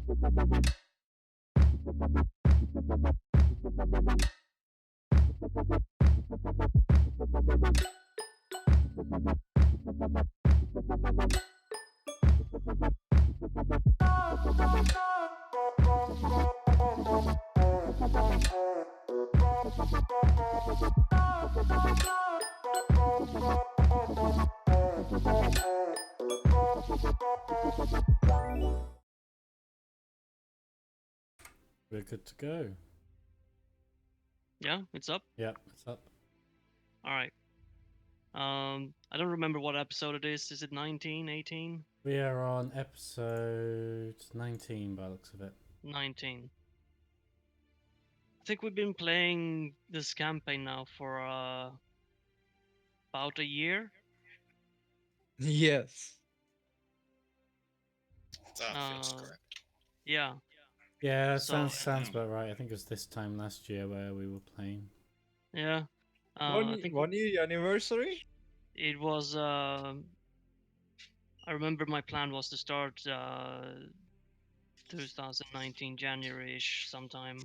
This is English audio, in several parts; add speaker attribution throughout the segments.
Speaker 1: We're good to go.
Speaker 2: Yeah, it's up.
Speaker 1: Yeah, it's up.
Speaker 2: All right. I don't remember what episode it is. Is it 19, 18?
Speaker 1: We are on episode 19 by the looks of it.
Speaker 2: 19. I think we've been playing this campaign now for about a year.
Speaker 3: Yes.
Speaker 4: That feels correct.
Speaker 2: Yeah.
Speaker 1: Yeah, that
Speaker 2: So-
Speaker 1: sounds about right. I think it was this time last year where we were playing.
Speaker 2: Yeah. I think
Speaker 3: 1 year anniversary?
Speaker 2: it was. I remember my plan was to start 2019 January-ish sometime,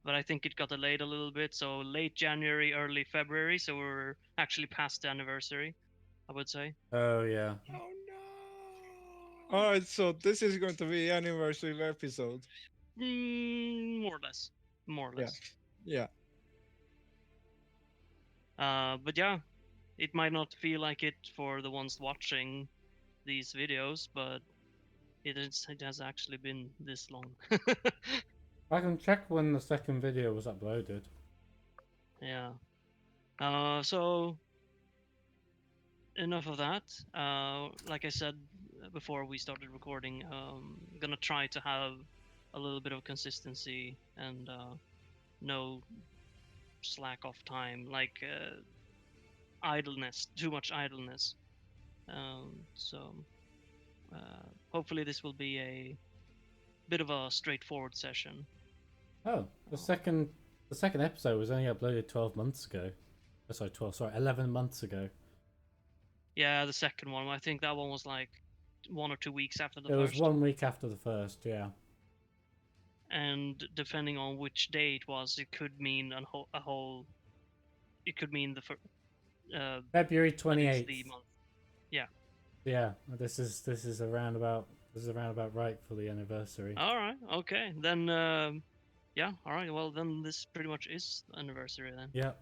Speaker 2: but I think it got delayed a little bit. So late January, early February. So we're actually past the anniversary, I would say.
Speaker 1: Oh yeah.
Speaker 4: Oh no!
Speaker 3: Alright, so this is going to be anniversary episode.
Speaker 2: More or less. More or
Speaker 3: Yeah.
Speaker 2: less.
Speaker 3: Yeah.
Speaker 2: But yeah, it might not feel like it for the ones watching these videos, but it has actually been this long.
Speaker 1: I can check when the second video was uploaded.
Speaker 2: Yeah. So enough of that. Like I said before we started recording, gonna try to have a little bit of consistency and no slack off time, like idleness, too much idleness. So hopefully this will be a bit of a straightforward session.
Speaker 1: Oh, the second episode was only uploaded 12 months ago. Oh, sorry, 11 months ago.
Speaker 2: Yeah, the second one. I think that one was like 1 or 2 weeks after the
Speaker 1: It was
Speaker 2: first.
Speaker 1: 1 week after the first, yeah.
Speaker 2: And depending on which day it was, it could mean a whole. It could mean the
Speaker 1: February
Speaker 2: that is
Speaker 1: 28th.
Speaker 2: the month. Yeah.
Speaker 1: Yeah, this is around about right for the anniversary.
Speaker 2: All right. Okay. Then. Yeah. All right. Well, then this pretty much is the anniversary then.
Speaker 1: Yeah.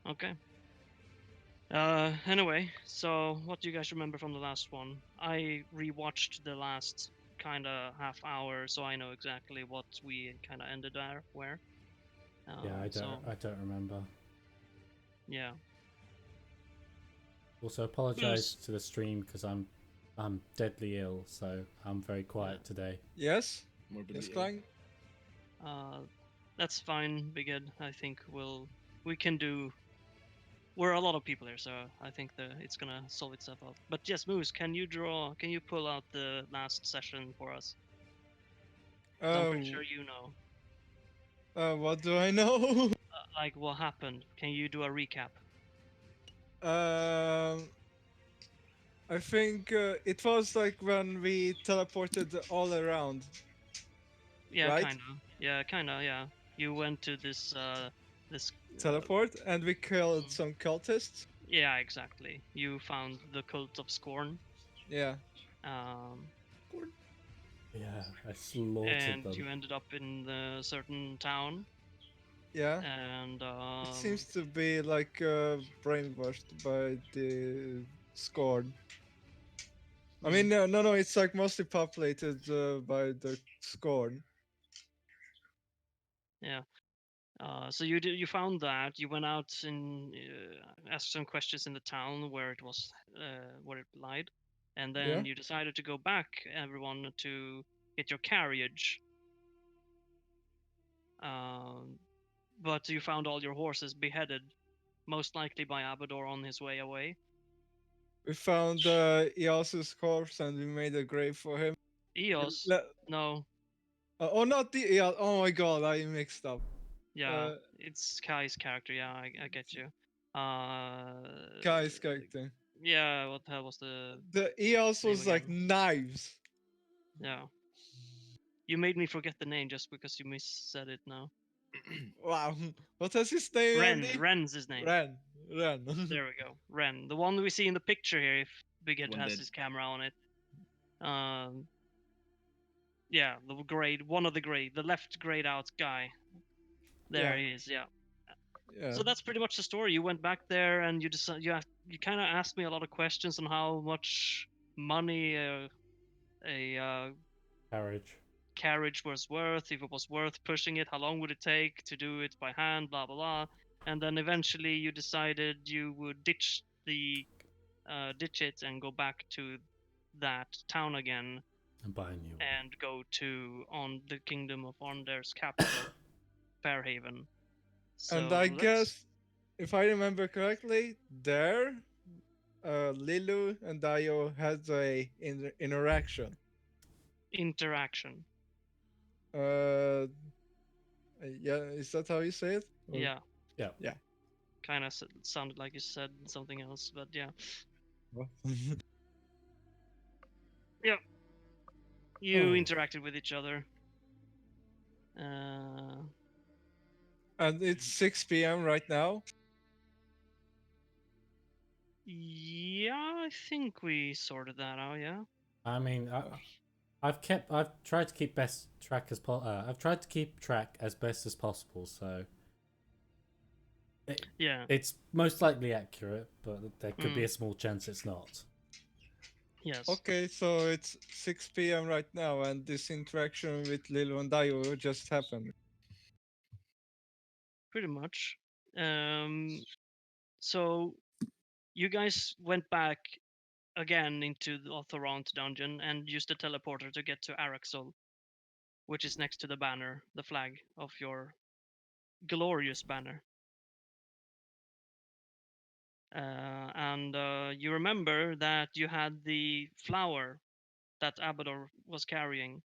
Speaker 2: Okay. Anyway, so what do you guys remember from the last one? I rewatched the last kind of half hour, so I know exactly what we kind of ended there. Where?
Speaker 1: Yeah, I don't
Speaker 2: So,
Speaker 1: remember.
Speaker 2: yeah.
Speaker 1: Also, apologize to the stream because I'm deadly ill, so I'm very quiet today.
Speaker 3: Yes?
Speaker 4: Morbidly
Speaker 3: Yes,
Speaker 4: ill.
Speaker 3: Klein?
Speaker 2: That's fine, Biged. I think we can do. We're a lot of people here, so I think it's gonna solve itself out. But yes, Moose, can you pull out the last session for us? 'Cause I'm pretty sure you know.
Speaker 3: What do I know?
Speaker 2: Like what happened? Can you do a recap?
Speaker 3: I think it was like when we teleported all around.
Speaker 2: Yeah,
Speaker 3: Right?
Speaker 2: kinda. Yeah, kinda. Yeah. You went to this this.
Speaker 3: Teleport, and we killed some cultists.
Speaker 2: Yeah, exactly. You found the cult of Scorn.
Speaker 3: Yeah.
Speaker 1: Yeah, I slaughtered
Speaker 2: And
Speaker 1: them.
Speaker 2: you ended up in the certain town.
Speaker 3: Yeah.
Speaker 2: And
Speaker 3: It seems to be like brainwashed by the Scorn. I mean, no, it's like mostly populated by the Scorn.
Speaker 2: yeah. So you found that you went out and asked some questions in the town where it was where it lied, and then
Speaker 3: Yeah.
Speaker 2: you decided to go back, everyone, to get your carriage. But you found all your horses beheaded, most likely by Abador on his way away.
Speaker 3: We found Eos's corpse and we made a grave for him.
Speaker 2: Eos? No.
Speaker 3: Oh, not the Eos. Oh my god, I mixed up.
Speaker 2: Yeah, it's Kai's character. Yeah, I get you.
Speaker 3: Kai's character.
Speaker 2: Yeah, what the hell was the?
Speaker 3: The Eos
Speaker 2: name
Speaker 3: was like
Speaker 2: again?
Speaker 3: knives.
Speaker 2: Yeah. You made me forget the name just because you missaid it now.
Speaker 3: Wow. What was his name,
Speaker 2: Ren.
Speaker 3: Andy?
Speaker 2: Ren's his name.
Speaker 3: Ren.
Speaker 2: There we go. Ren. The one we see in the picture here, if Bighead
Speaker 5: One
Speaker 2: has
Speaker 5: dead.
Speaker 2: his camera on it. Yeah, the grade, one of the grade, the left grayed out guy. There
Speaker 3: Yeah.
Speaker 2: he is, yeah.
Speaker 3: Yeah.
Speaker 2: So that's pretty much the story. You went back there and you decided, you kind of asked me a lot of questions on how much money a
Speaker 1: Carriage.
Speaker 2: carriage was worth, if it was worth pushing it, how long would it take to do it by hand, blah blah blah. And then eventually you decided you would ditch it and go back to that town again
Speaker 1: And buy a new one.
Speaker 2: and go to on the Kingdom of Onder's capital, Fairhaven. So
Speaker 3: And I
Speaker 2: let's-
Speaker 3: guess, if I remember correctly, there, Lilu and Dio had a interaction.
Speaker 2: interaction.
Speaker 3: Yeah, is that how you say it? Or-
Speaker 2: Yeah.
Speaker 1: Yeah.
Speaker 3: Yeah.
Speaker 2: Kind of sounded like you said something else, but yeah.
Speaker 3: What?
Speaker 2: You
Speaker 1: Oh.
Speaker 2: interacted with each other.
Speaker 3: And it's 6 p.m. right now.
Speaker 2: Yeah, I think we sorted that out. Yeah.
Speaker 1: I mean, I've tried to keep I've tried to keep track as best as possible. So
Speaker 2: Yeah.
Speaker 1: it's most likely accurate, but there could be
Speaker 2: Mm.
Speaker 1: a small chance it's not.
Speaker 2: Yes.
Speaker 3: Okay, so it's 6 p.m. right now, and this interaction with Lilu and Dio just happened.
Speaker 2: Pretty much. So you guys went back again into the Orthoront dungeon and used the teleporter to get to Araxol, which is next to the banner, the flag of your glorious banner. And you remember that you had the flower that Abador was carrying,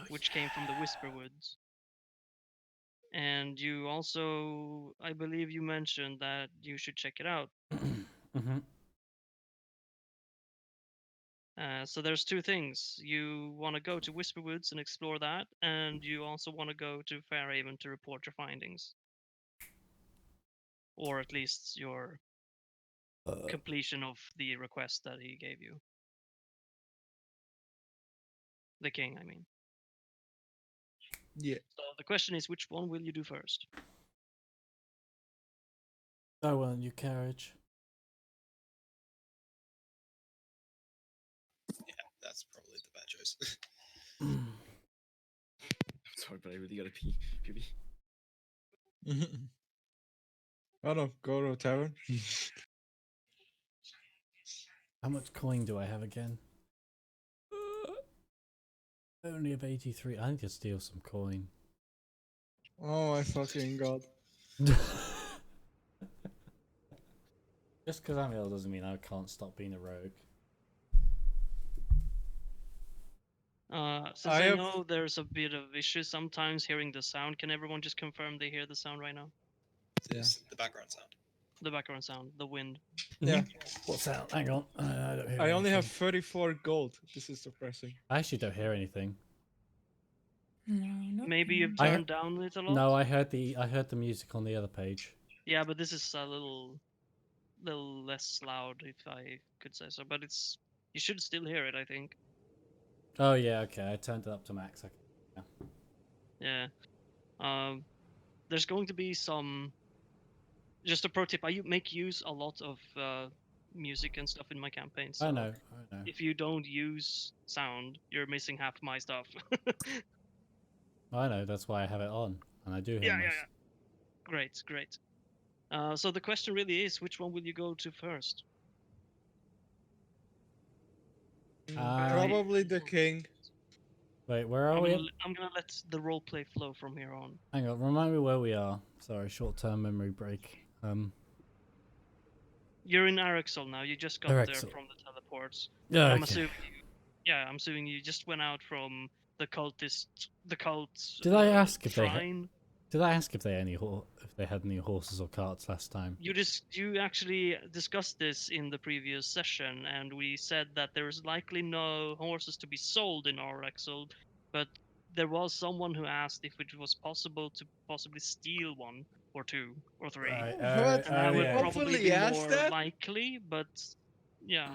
Speaker 2: which came from the Whisper Woods. And you also, I believe you mentioned that you should check it out.
Speaker 1: hmm
Speaker 2: So there's two things. You want to go to Whisper Woods and explore that, and you also want to go to Fairhaven to report your findings. Or at least your completion of the request that he gave you. The king, I mean.
Speaker 3: Yeah.
Speaker 2: So the question is, which one will you do first?
Speaker 1: Oh well, new carriage.
Speaker 5: That's probably the bad choice.
Speaker 1: Mm.
Speaker 5: Sorry, but I really gotta pee. Pee.
Speaker 3: Oh no, go to tavern.
Speaker 1: How much coin do I have again? I only have 83. I need to steal some coin.
Speaker 3: Oh my fucking god.
Speaker 1: Just because I'm ill doesn't mean I can't stop being a rogue.
Speaker 2: Since
Speaker 3: I
Speaker 2: I
Speaker 3: have-
Speaker 2: know there's a bit of issue sometimes hearing the sound, can everyone just confirm they hear the sound right now?
Speaker 5: It's the background sound.
Speaker 2: The background sound, the wind.
Speaker 3: Yeah.
Speaker 1: What's that? Hang on. I don't hear
Speaker 3: I only have
Speaker 1: anything.
Speaker 3: 34 gold. This is depressing.
Speaker 1: I actually don't hear anything.
Speaker 4: No,
Speaker 2: Maybe you've
Speaker 1: I-
Speaker 2: turned down it a lot.
Speaker 1: No, I heard the music on the other page.
Speaker 2: Yeah, but this is a little less loud, if I could say so. But it's you should still hear it, I think.
Speaker 1: Oh yeah, okay. I turned it up to max.
Speaker 2: Yeah. There's going to be some. Just a pro tip: I make use a lot of music and stuff in my campaign. So
Speaker 1: I know.
Speaker 2: if you don't use sound, you're missing half my stuff.
Speaker 1: I know. That's why I have it on, and I do hear
Speaker 2: Yeah,
Speaker 1: my
Speaker 2: yeah, yeah. Great, great. So the question really is, which one will you go to first?
Speaker 3: Probably the king.
Speaker 1: Wait, where are we?
Speaker 2: I'm gonna let the role play flow from here on.
Speaker 1: Hang on. Remind me where we are. Sorry, short-term memory break.
Speaker 2: You're in Araxol now. You just got there
Speaker 1: Araxol.
Speaker 2: from the teleports.
Speaker 1: Yeah.
Speaker 2: I'm assuming I'm assuming you just went out from the cult.
Speaker 1: Did I ask if they
Speaker 2: shrine.
Speaker 1: Did I ask if they had any horses or carts last time?
Speaker 2: You actually discussed this in the previous session, and we said that there is likely no horses to be sold in Araxol, but there was someone who asked if it was possible to possibly steal one or two or three,
Speaker 1: Right,
Speaker 3: What?
Speaker 2: and that would
Speaker 1: yeah.
Speaker 2: probably
Speaker 3: Hopefully
Speaker 2: be
Speaker 3: asked
Speaker 2: more
Speaker 3: that?
Speaker 2: likely. But yeah,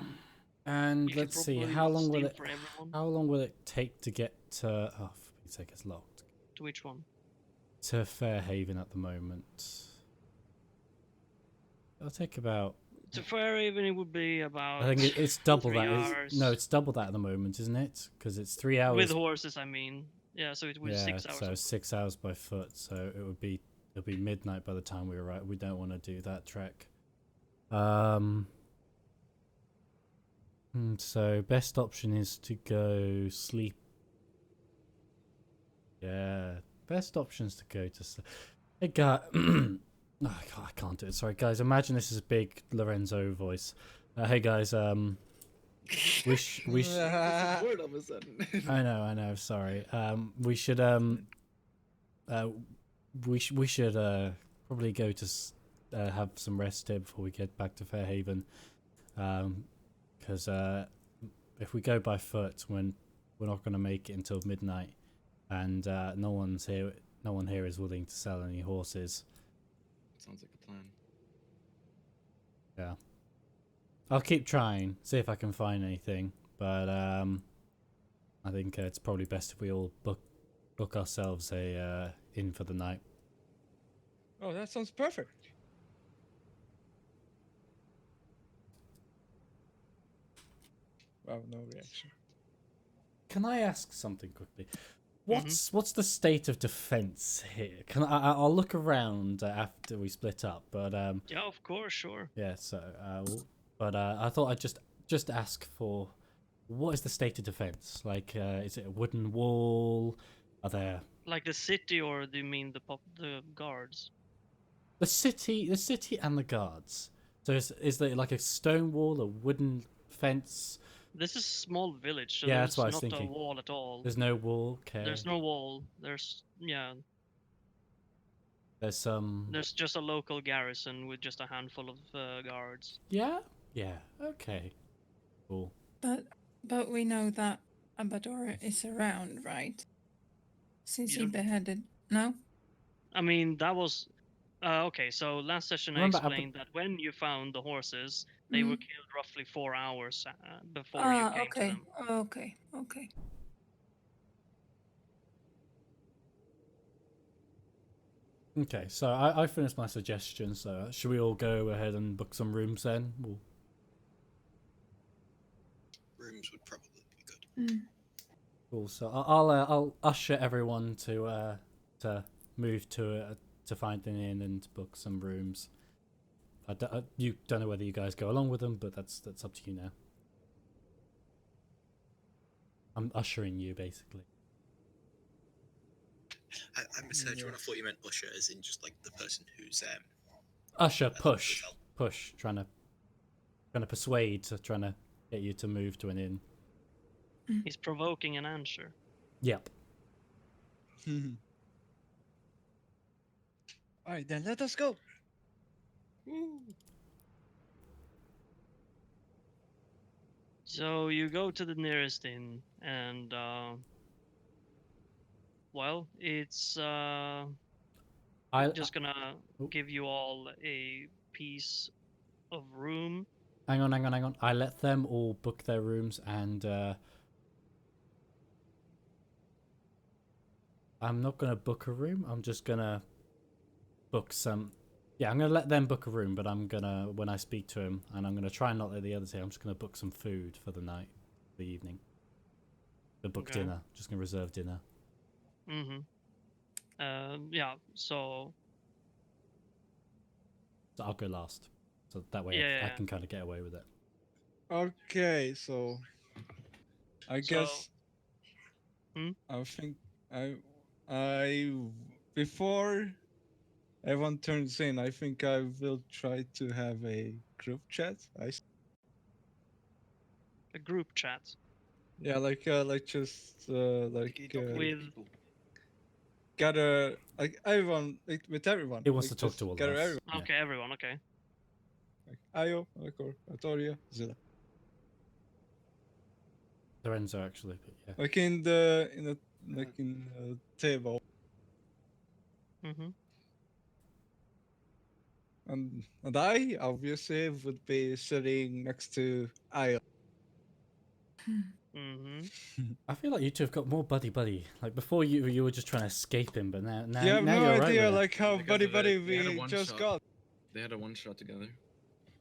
Speaker 1: And
Speaker 2: you could
Speaker 1: let's see,
Speaker 2: probably
Speaker 1: how
Speaker 2: not
Speaker 1: long will
Speaker 2: steal
Speaker 1: it?
Speaker 2: for everyone.
Speaker 1: How long will it take to get to? Oh, for Pete's sake, it's locked.
Speaker 2: To which one?
Speaker 1: To Fairhaven at the moment. It'll take about.
Speaker 2: To Fairhaven, it would be about
Speaker 1: I think it's double
Speaker 2: 3
Speaker 1: that.
Speaker 2: hours.
Speaker 1: No, it's double that at the moment, isn't it? Because it's 3 hours.
Speaker 2: With horses, I mean. Yeah, so it would be
Speaker 1: Yeah,
Speaker 2: 6 hours.
Speaker 1: so 6 hours by foot. So it'll be midnight by the time we arrive. We don't want to do that trek. So best option is to go sleep. Yeah, best option is to go to sleep. Hey, guy. Oh, God, I can't do it. Sorry, guys. Imagine this is a big Lorenzo voice. Hey, guys. We
Speaker 5: Word all of a sudden.
Speaker 1: I know. Sorry. We should we should probably go to have some rest here before we get back to Fairhaven. Because if we go by foot, we're not going to make it until midnight, and no one here is willing to sell any horses.
Speaker 5: Sounds like a plan.
Speaker 1: Yeah. I'll keep trying, see if I can find anything, but I think it's probably best if we all book ourselves a inn for the night.
Speaker 3: Oh, that sounds perfect. Wow, no reaction.
Speaker 1: Can I ask something quickly? What's the state of defense here? I'll look around after we split up, but
Speaker 2: Yeah, of course, sure.
Speaker 1: yeah. So I thought I'd just ask for what is the state of defense? Like, is it a wooden wall? Are there
Speaker 2: Like the city, or do you mean the guards?
Speaker 1: the city and the guards? So is there like a stone wall, a wooden fence?
Speaker 2: This is a small village, so
Speaker 1: Yeah,
Speaker 2: there's
Speaker 1: that's what I was
Speaker 2: not
Speaker 1: thinking.
Speaker 2: a wall at all.
Speaker 1: There's no wall. Okay.
Speaker 2: There's no wall. There's
Speaker 1: There's some.
Speaker 2: There's just a local garrison with just a handful of guards.
Speaker 1: Yeah. Yeah. Okay. Cool.
Speaker 4: But we know that Abador is around, right? Since he
Speaker 2: Yeah.
Speaker 4: beheaded. No?
Speaker 2: I mean, that was okay. So last session
Speaker 1: Remember,
Speaker 2: I explained that when you found the horses, they were killed roughly 4 hours before you came to
Speaker 4: Okay.
Speaker 2: them.
Speaker 4: Okay.
Speaker 1: Okay, so I finished my suggestion. So should we all go ahead and book some rooms then?
Speaker 6: Rooms would probably be good.
Speaker 1: Cool. So I'll usher everyone to move to find an inn and book some rooms. You don't know whether you guys go along with them, but that's up to you now. I'm ushering you basically.
Speaker 6: I misheard you when I thought you meant usher, as in just like the person who's
Speaker 1: Usher, push, trying to persuade, trying to get you to move to an inn.
Speaker 2: He's provoking an answer.
Speaker 1: Yep.
Speaker 3: Alright, then let us go. Woo.
Speaker 2: So you go to the nearest inn, and well, it's
Speaker 1: I'm
Speaker 2: just gonna give you all a piece of room.
Speaker 1: Hang on. I let them all book their rooms, and I'm not gonna book a room. I'm just gonna book some. Yeah, I'm gonna let them book a room, but I'm gonna, when I speak to him, and I'm gonna try and not let the others hear. I'm just gonna book some food for the night, the evening. Book
Speaker 2: Okay.
Speaker 1: dinner. Just gonna reserve dinner.
Speaker 2: Yeah. So
Speaker 1: So I'll go last. So that way
Speaker 2: Yeah,
Speaker 1: I
Speaker 2: yeah.
Speaker 1: can kind of get away with it.
Speaker 3: Okay, so I
Speaker 2: So-
Speaker 3: guess
Speaker 2: Hmm?
Speaker 3: I think I before everyone turns in, I think I will try to have a group chat.
Speaker 2: a group chat.
Speaker 3: Yeah, like just
Speaker 5: Like, you
Speaker 3: like
Speaker 5: talk to
Speaker 2: with-
Speaker 5: people.
Speaker 3: gather like everyone, like with everyone.
Speaker 1: He wants
Speaker 3: like,
Speaker 1: to talk
Speaker 3: just
Speaker 1: to all of
Speaker 3: gather
Speaker 1: us.
Speaker 3: everyone.
Speaker 1: Yeah.
Speaker 2: Okay, everyone. Okay.
Speaker 3: Like Ayo, Alcor, Atoria, Zilla.
Speaker 1: Lorenzo actually, but yeah.
Speaker 3: Like in the making a table,
Speaker 2: Mm-hmm.
Speaker 3: and I obviously would be sitting next to Io.
Speaker 2: Mm-hmm.
Speaker 1: I feel like you two have got more buddy. Like before, you were just trying to escape him, but now
Speaker 3: You have
Speaker 1: now
Speaker 3: no
Speaker 1: you're right
Speaker 3: idea
Speaker 1: with it.
Speaker 3: like how
Speaker 5: Because
Speaker 3: buddy
Speaker 5: of it,
Speaker 3: buddy
Speaker 5: they had a
Speaker 3: we
Speaker 5: one
Speaker 3: just
Speaker 5: shot.
Speaker 3: got.
Speaker 5: They had a one shot together.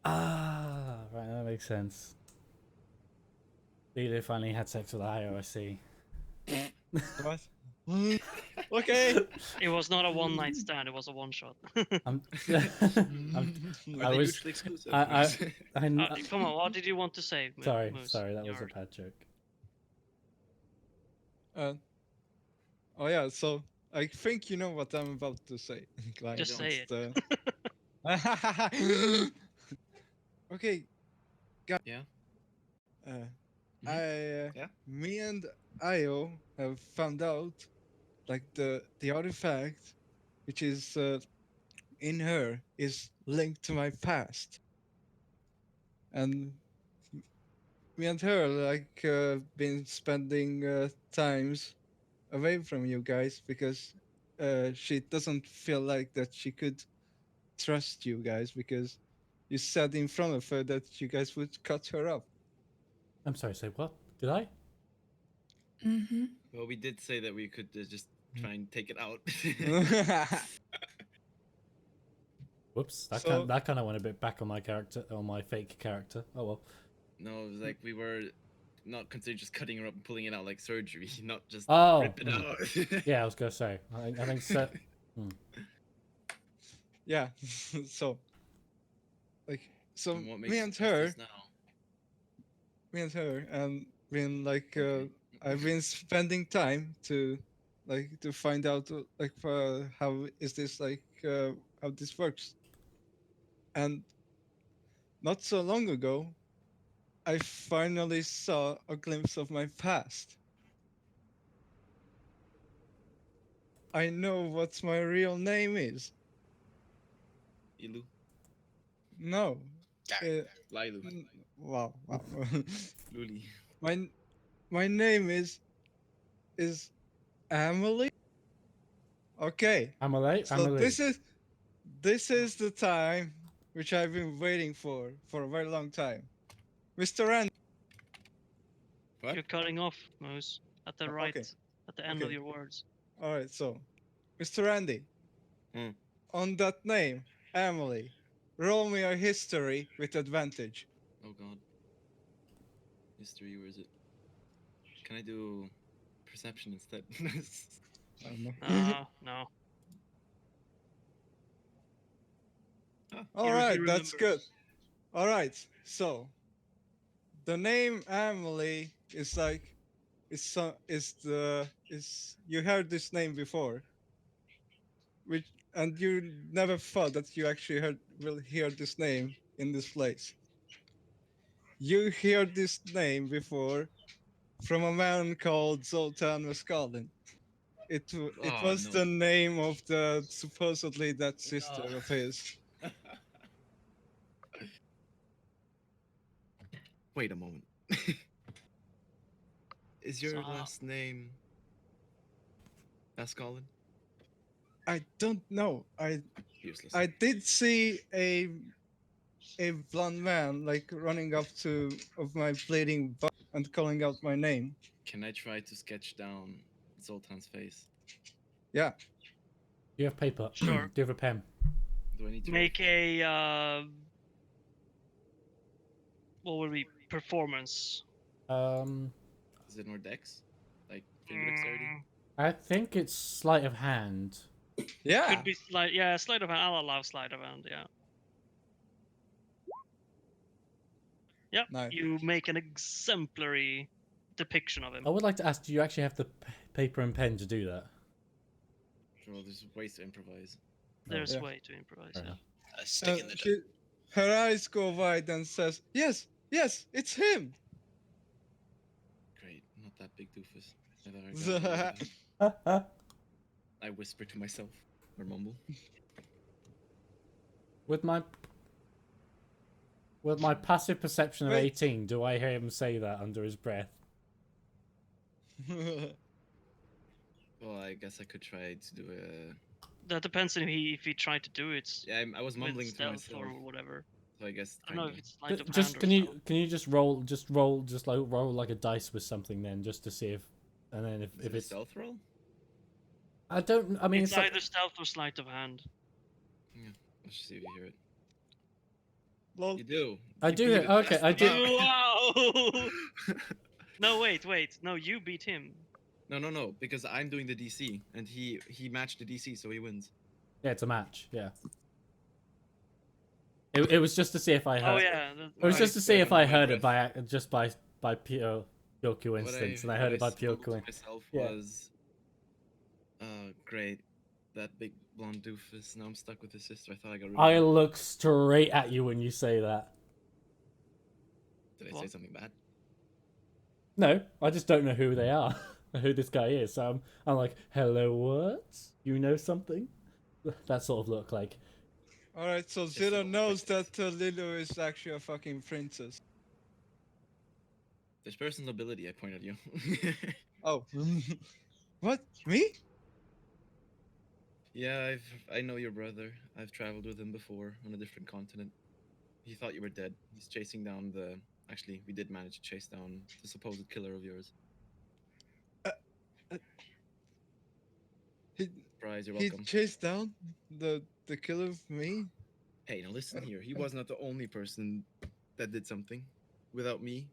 Speaker 1: Ah, right, that makes sense. Lilo finally had sex with Io, I see.
Speaker 3: What? Okay.
Speaker 2: It was not a one night stand. It was a one shot.
Speaker 1: I'm,
Speaker 5: Are
Speaker 1: I
Speaker 5: they
Speaker 1: was,
Speaker 5: mutually exclusive?
Speaker 2: Come on, what did you want to say?
Speaker 1: sorry,
Speaker 2: Moose?
Speaker 1: that was a
Speaker 2: Your-
Speaker 1: bad joke.
Speaker 3: Oh yeah, so I think you know what I'm about to say. Like,
Speaker 2: Just say
Speaker 3: it's okay,
Speaker 5: Yeah.
Speaker 3: uh,
Speaker 5: Mhm.
Speaker 3: I
Speaker 5: Yeah.
Speaker 3: me and Io have found out like the artifact which is in her is linked to my past, and me and her like been spending times away from you guys because she doesn't feel like that she could trust you guys because you said in front of her that you guys would cut her up.
Speaker 1: I'm sorry, say what? Did I?
Speaker 4: Mm-hmm.
Speaker 5: Well, we did say that we could just try and take it out.
Speaker 1: Whoops,
Speaker 3: So-
Speaker 1: that kind of went a bit back on my character, on my fake character. Oh well.
Speaker 5: No, it was like we were not considering just cutting her up and pulling it out like surgery, not just
Speaker 1: Oh,
Speaker 5: rip it out.
Speaker 1: yeah, I was gonna say. I think so.
Speaker 3: yeah. So like
Speaker 5: And what makes
Speaker 3: me
Speaker 5: you
Speaker 3: and
Speaker 5: trust
Speaker 3: her
Speaker 5: us now?
Speaker 3: and been like
Speaker 5: Okay.
Speaker 3: I've been spending time to to find out how is this how this works. And not so long ago I finally saw a glimpse of my past. I know what my real name is.
Speaker 5: Ilu,
Speaker 3: No.
Speaker 6: Gary.
Speaker 5: Lilu,
Speaker 3: Wow.
Speaker 5: Luli.
Speaker 3: my name is Emily. Okay.
Speaker 1: Amelie,
Speaker 3: So
Speaker 1: Amelie.
Speaker 3: this is the time which I've been waiting for a very long time. Mr. Randy.
Speaker 5: What?
Speaker 2: You're cutting off, Moose, at the right,
Speaker 3: Okay.
Speaker 2: at the end of
Speaker 3: Okay.
Speaker 2: your words.
Speaker 3: All right. So, Mr. Randy.
Speaker 5: Hmm.
Speaker 3: On that name, Emily, roll me a history with advantage.
Speaker 5: Oh god. History, where is it? Can I do perception instead?
Speaker 3: I don't know.
Speaker 2: No.
Speaker 3: All
Speaker 2: He
Speaker 3: right, that's good.
Speaker 2: remembers.
Speaker 3: All right, so the name Emily is is you heard this name before, which and you never thought that you actually will hear this name in this place. You hear this name before from a man called Zoltan Muscalin. It
Speaker 5: Oh,
Speaker 3: was
Speaker 5: no.
Speaker 3: the name of the supposedly that sister
Speaker 5: No.
Speaker 3: of his.
Speaker 5: Wait a moment. Is your
Speaker 2: So-
Speaker 5: last name Pascalin?
Speaker 3: I don't know.
Speaker 5: Useless.
Speaker 3: I did see a blonde man like running up to of my bleeding butt and calling out my name.
Speaker 5: Can I try to sketch down Zoltan's face?
Speaker 3: Yeah.
Speaker 1: Do you have paper?
Speaker 2: Sure.
Speaker 1: Do you have a pen?
Speaker 5: Do I need to
Speaker 2: Make a what would be performance?
Speaker 5: Is it more dex? Like finger dexterity?
Speaker 2: Mm,
Speaker 1: I think it's sleight of hand.
Speaker 3: Yeah.
Speaker 2: Could be sleight of hand. I'll allow sleight of hand. Yeah. Yep.
Speaker 3: Nice.
Speaker 2: You make an exemplary depiction of him.
Speaker 1: I would like to ask, do you actually have the paper and pen to do that?
Speaker 5: Well, there's ways to improvise.
Speaker 2: There's
Speaker 3: yeah.
Speaker 2: way to improvise.
Speaker 1: Fair
Speaker 2: Yeah.
Speaker 1: enough.
Speaker 6: Stick in the
Speaker 3: Her eyes go wide and says, "Yes, yes, it's him."
Speaker 5: Great, not that big doofus. I thought I got it. I whisper to myself or mumble.
Speaker 1: With my passive perception of
Speaker 3: Wait.
Speaker 1: 18, do I hear him say that under his breath?
Speaker 5: Well, I guess I could try to do a.
Speaker 2: That depends if he tried to do it
Speaker 5: Yeah, I was
Speaker 2: with
Speaker 5: mumbling to
Speaker 2: stealth
Speaker 5: myself,
Speaker 2: or whatever.
Speaker 5: so I guess
Speaker 2: I don't know
Speaker 5: kind
Speaker 2: if
Speaker 5: of.
Speaker 2: it's sleight of hand
Speaker 1: Just
Speaker 2: or
Speaker 1: can you
Speaker 2: stealth.
Speaker 1: just roll like a dice with something then, just to see and then
Speaker 5: Is
Speaker 1: if
Speaker 5: it a
Speaker 1: it's
Speaker 5: stealth roll?
Speaker 1: I mean
Speaker 2: It's
Speaker 1: it's like,
Speaker 2: either stealth or sleight of hand.
Speaker 5: Yeah, let's just see if you hear it.
Speaker 3: Lol.
Speaker 5: You do.
Speaker 1: I
Speaker 5: You
Speaker 1: do
Speaker 5: beat
Speaker 1: hear-
Speaker 5: it.
Speaker 1: okay,
Speaker 5: That's
Speaker 1: I
Speaker 5: the
Speaker 1: do-
Speaker 5: map.
Speaker 2: Wow! No, wait. No, you beat him.
Speaker 5: No, because I'm doing the DC, and he matched the DC, so he wins.
Speaker 1: yeah, it's a match. Yeah. It was just to see if I
Speaker 2: Oh
Speaker 1: heard.
Speaker 2: yeah.
Speaker 1: It was
Speaker 5: I
Speaker 1: just to see
Speaker 5: said
Speaker 1: if
Speaker 5: under
Speaker 1: I
Speaker 5: my
Speaker 1: heard it
Speaker 5: breath.
Speaker 1: by pure coincidence, and I heard it by pure
Speaker 5: mumbled to
Speaker 1: coincidence.
Speaker 5: myself
Speaker 1: Yeah.
Speaker 5: was, great. That big blonde doofus. Now I'm stuck with his sister. I thought I got rid of
Speaker 1: I
Speaker 5: her.
Speaker 1: look straight at you when you say that.
Speaker 5: Did I say
Speaker 2: What?
Speaker 5: something bad?
Speaker 1: No, I just don't know who they are, who this guy is. So I'm like, hello, what? You know something? That sort of look like.
Speaker 3: Alright, so
Speaker 5: Just
Speaker 3: Zero
Speaker 5: little
Speaker 3: knows
Speaker 5: quickness.
Speaker 3: that Lilo is actually a fucking princess.
Speaker 5: There's personal ability. I pointed at you.
Speaker 3: Oh. What? Me?
Speaker 5: Yeah, I know your brother. I've traveled with him before on a different continent. He thought you were dead. He's chasing down the. Actually, we did manage to chase down the supposed killer of yours.
Speaker 3: He
Speaker 5: Surprise, you're
Speaker 3: he
Speaker 5: welcome.
Speaker 3: chased down the killer of me?
Speaker 5: Hey, now listen here. He was not the only person that did something. Without me,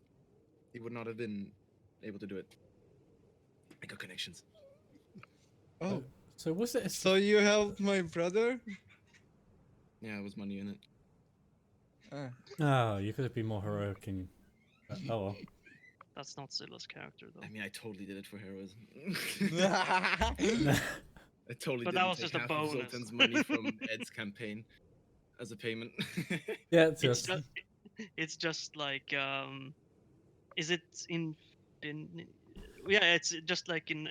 Speaker 5: he would not have been able to do it. I got connections.
Speaker 3: Oh.
Speaker 1: So was it?
Speaker 3: So you helped my brother?
Speaker 5: Yeah, it was money in it.
Speaker 3: Ah.
Speaker 1: Oh, you could have been more heroic in. Oh well.
Speaker 2: That's not Silla's character though.
Speaker 5: I mean, I totally did it for heroism.
Speaker 3: Oh.
Speaker 5: I totally
Speaker 2: But that
Speaker 5: didn't
Speaker 2: was
Speaker 5: take
Speaker 2: just a
Speaker 5: half of
Speaker 2: bonus.
Speaker 5: Zoltan's money from Ed's campaign as a payment.
Speaker 1: Yeah, it's
Speaker 2: It's
Speaker 1: just.
Speaker 2: just, it's just like is it yeah, it's just like in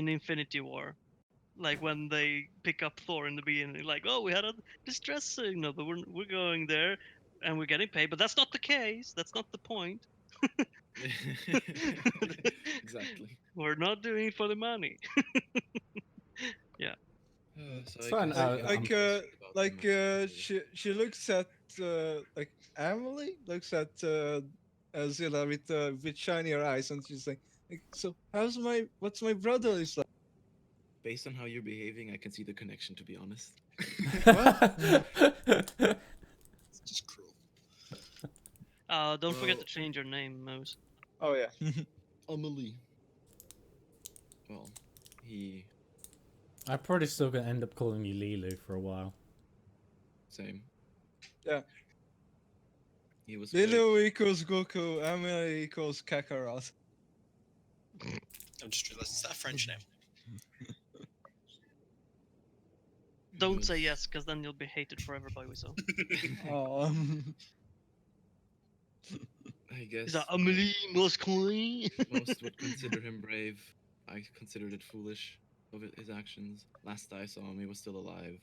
Speaker 2: Infinity War, like when they pick up Thor in the beginning, like, oh, we had a distress signal, but we're going there and we're getting paid, but that's not the case. That's not the point.
Speaker 5: Exactly.
Speaker 2: We're not doing it for the money.
Speaker 5: So
Speaker 1: It's
Speaker 5: I
Speaker 1: fine,
Speaker 5: guess
Speaker 3: like
Speaker 1: I'm
Speaker 5: I'm
Speaker 3: like
Speaker 5: concerned about
Speaker 3: like
Speaker 5: them actually.
Speaker 3: she looks at like Emily looks at Zilla with shinier eyes, and she's like, so what's my brother is like?
Speaker 5: Based on how you're behaving, I can see the connection. To be honest.
Speaker 6: It's just cruel.
Speaker 2: Don't forget
Speaker 5: Well-
Speaker 2: to change your name, Mose.
Speaker 3: Oh yeah.
Speaker 5: Amelie. Well, he
Speaker 1: I'm probably still gonna end up calling you Lilu for a while.
Speaker 5: same.
Speaker 3: Yeah.
Speaker 5: He was
Speaker 3: Lilo equals Goku, Emily equals Kakarot.
Speaker 6: I'm just realized it's that a French name.
Speaker 2: Don't say
Speaker 5: was-
Speaker 2: yes, because then you'll be hated forever by Wiso.
Speaker 3: Oh.
Speaker 5: I guess
Speaker 2: Is that Amelie Moscow?
Speaker 5: most would consider him brave. I considered it foolish of his actions. Last I saw him, he was still alive,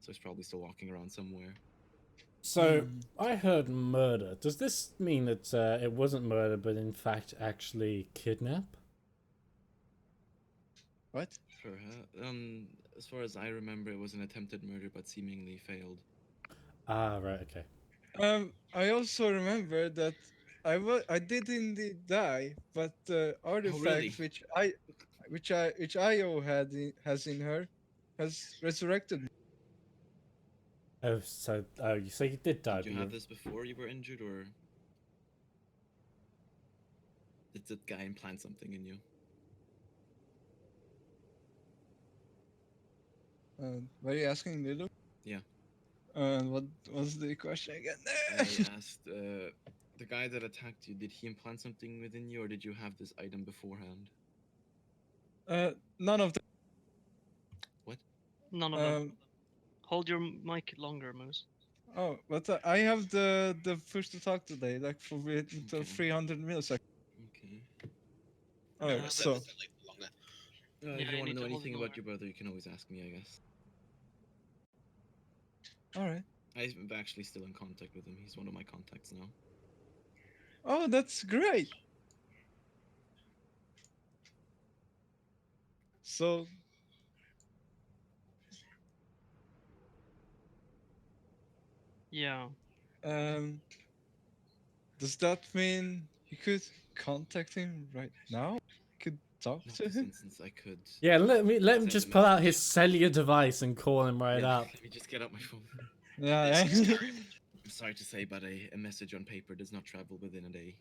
Speaker 5: so he's probably still walking around somewhere.
Speaker 1: So I heard murder. Does this mean that it wasn't murder, but in fact actually kidnap?
Speaker 3: What?
Speaker 5: As far as I remember, it was an attempted murder, but seemingly failed.
Speaker 1: Ah, right, okay.
Speaker 3: I also remember that I did indeed die, but the artifact
Speaker 5: really?
Speaker 3: which Io has in her has resurrected me.
Speaker 1: Oh, so you say you did die,
Speaker 5: Did you
Speaker 1: but
Speaker 5: have this before you were injured, or did the guy implant something in you?
Speaker 3: Were you asking Lilo?
Speaker 5: Yeah.
Speaker 3: What was the question again?
Speaker 5: I asked the guy that attacked you. Did he implant something within you, or did you have this item beforehand?
Speaker 3: None of them.
Speaker 2: None of them.
Speaker 3: Um,
Speaker 2: Hold your mic longer, Moose.
Speaker 3: oh, but I have the push to talk today, like for
Speaker 5: Okay.
Speaker 3: 300 milliseconds.
Speaker 5: Okay.
Speaker 3: Alright,
Speaker 6: Set
Speaker 3: so
Speaker 6: the delay longer.
Speaker 2: Yeah,
Speaker 5: If
Speaker 2: you
Speaker 5: you want
Speaker 2: need
Speaker 5: to know
Speaker 2: to hold it
Speaker 5: anything
Speaker 2: longer.
Speaker 5: about your brother, you can always ask me. I guess.
Speaker 3: alright.
Speaker 5: I'm actually still in contact with him. He's one of my contacts now.
Speaker 3: Oh, that's great. So
Speaker 2: Yeah.
Speaker 3: um, does that mean you could contact him right now? You could talk
Speaker 5: Not
Speaker 3: to
Speaker 5: this
Speaker 3: him.
Speaker 5: instance. I could.
Speaker 1: Yeah, let him
Speaker 5: Send a
Speaker 1: just pull out
Speaker 5: message.
Speaker 1: his cellular device and call him right
Speaker 5: Yeah,
Speaker 1: up.
Speaker 5: let me just get out my phone.
Speaker 3: Yeah.
Speaker 6: This is
Speaker 3: yeah.
Speaker 6: garbage.
Speaker 5: I'm sorry to say, but a message on paper does not travel within a day.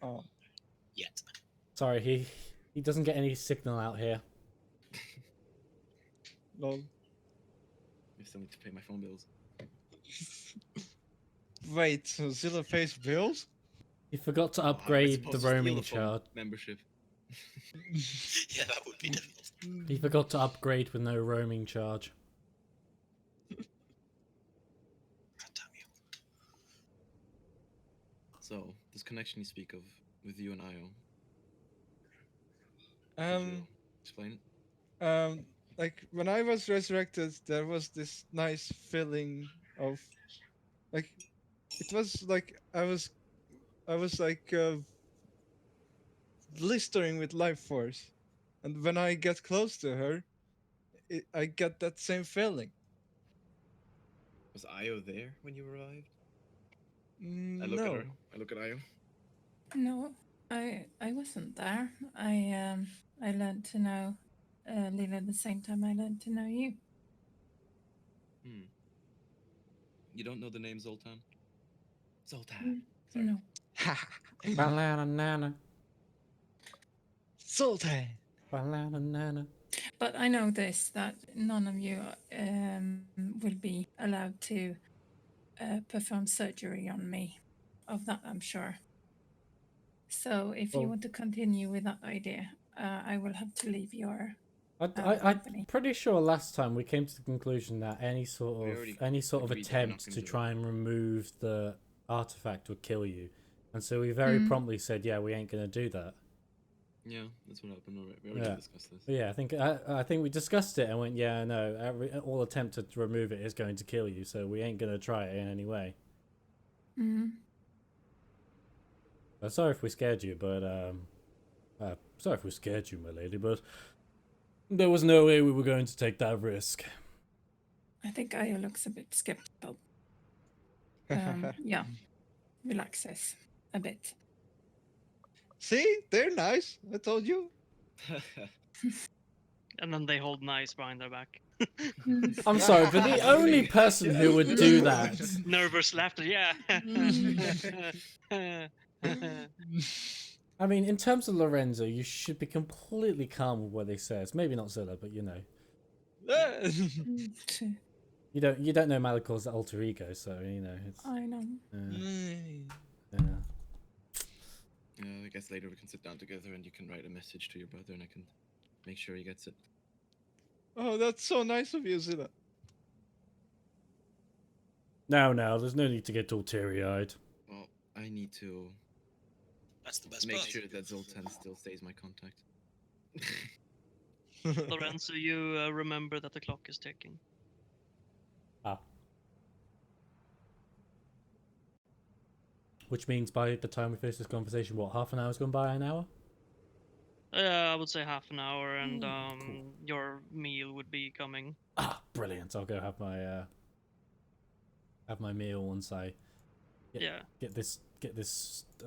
Speaker 3: Oh.
Speaker 6: Yet.
Speaker 1: Sorry, he doesn't get any signal out here.
Speaker 3: Lol.
Speaker 5: I still need to pay my phone bills.
Speaker 3: Wait, so Zilla pays bills?
Speaker 1: He forgot to
Speaker 5: Oh, how am I
Speaker 1: upgrade the
Speaker 5: supposed to steal
Speaker 1: roaming
Speaker 5: a phone
Speaker 1: charge.
Speaker 5: membership.
Speaker 6: Yeah, that would be difficult.
Speaker 1: He forgot to upgrade with no roaming charge.
Speaker 6: God damn you.
Speaker 5: So, this connection you speak of with you and Io, could
Speaker 3: Um,
Speaker 5: you explain?
Speaker 3: like when I was resurrected, there was this nice feeling of, like, it was like I was like blistering with life force, and when I get close to her, I get that same feeling.
Speaker 5: Was Io there when you arrived? I
Speaker 3: Mm,
Speaker 5: look at
Speaker 3: no.
Speaker 5: her. I look at Io.
Speaker 4: No, I wasn't there. I learned to know Lila at the same time I learned to know you.
Speaker 5: Hmm. You don't know the name Zoltan? Zoltan.
Speaker 4: Mm,
Speaker 5: Sorry.
Speaker 4: No.
Speaker 1: Banana nana,
Speaker 3: Sultan.
Speaker 1: banana nana.
Speaker 4: But I know this, that none of you will be allowed to perform surgery on me. Of that, I'm sure. So if you
Speaker 1: Well-
Speaker 4: want to continue with that idea, I will have to leave your
Speaker 1: I'm
Speaker 4: company.
Speaker 1: pretty sure last time we came to the conclusion that any
Speaker 5: We
Speaker 1: sort
Speaker 5: already
Speaker 1: of
Speaker 5: agreed that we're not
Speaker 1: attempt
Speaker 5: gonna
Speaker 1: to
Speaker 5: do it.
Speaker 1: try and remove the artifact would kill you, and so we very
Speaker 4: Mm.
Speaker 1: promptly said, "Yeah, we ain't gonna do that."
Speaker 5: Yeah, that's what happened. We already
Speaker 1: Yeah.
Speaker 5: discussed this.
Speaker 1: But yeah, I think we discussed it and went, "Yeah, no, all attempt to remove it is going to kill you, so we ain't gonna try it in any way."
Speaker 4: Mm.
Speaker 1: Sorry if we scared you, but sorry if we scared you, my lady, but there was no way we were going to take that risk.
Speaker 4: I think Aya looks a bit skeptical. Yeah, relaxes a bit.
Speaker 3: See, they're nice. I told you.
Speaker 2: And then they hold knives behind their back.
Speaker 1: I'm sorry, but the only person who would do that.
Speaker 2: Nervous laughter. Yeah.
Speaker 1: I mean, in terms of Lorenzo, you should be completely calm with what he says. Maybe not Zilla, but you know,
Speaker 4: Mm.
Speaker 1: you don't know Malikor's alter ego, so you know it's.
Speaker 4: I know.
Speaker 1: Yeah.
Speaker 5: I guess later we can sit down together and you can write a message to your brother and I can make sure he gets it.
Speaker 3: Oh, that's so nice of you, Zilla.
Speaker 1: No, there's no need to get all teary-eyed.
Speaker 5: Well, I need to
Speaker 6: That's the best
Speaker 5: make
Speaker 6: part.
Speaker 5: sure that Zoltan still stays my contact.
Speaker 2: Lorenzo, you remember that the clock is ticking.
Speaker 1: Which means by the time we finish this conversation, what, half an hour's gone by, an hour?
Speaker 2: I would say half an hour, and
Speaker 1: Cool.
Speaker 2: your meal would be coming.
Speaker 1: Brilliant. I'll go have my meal once I get this.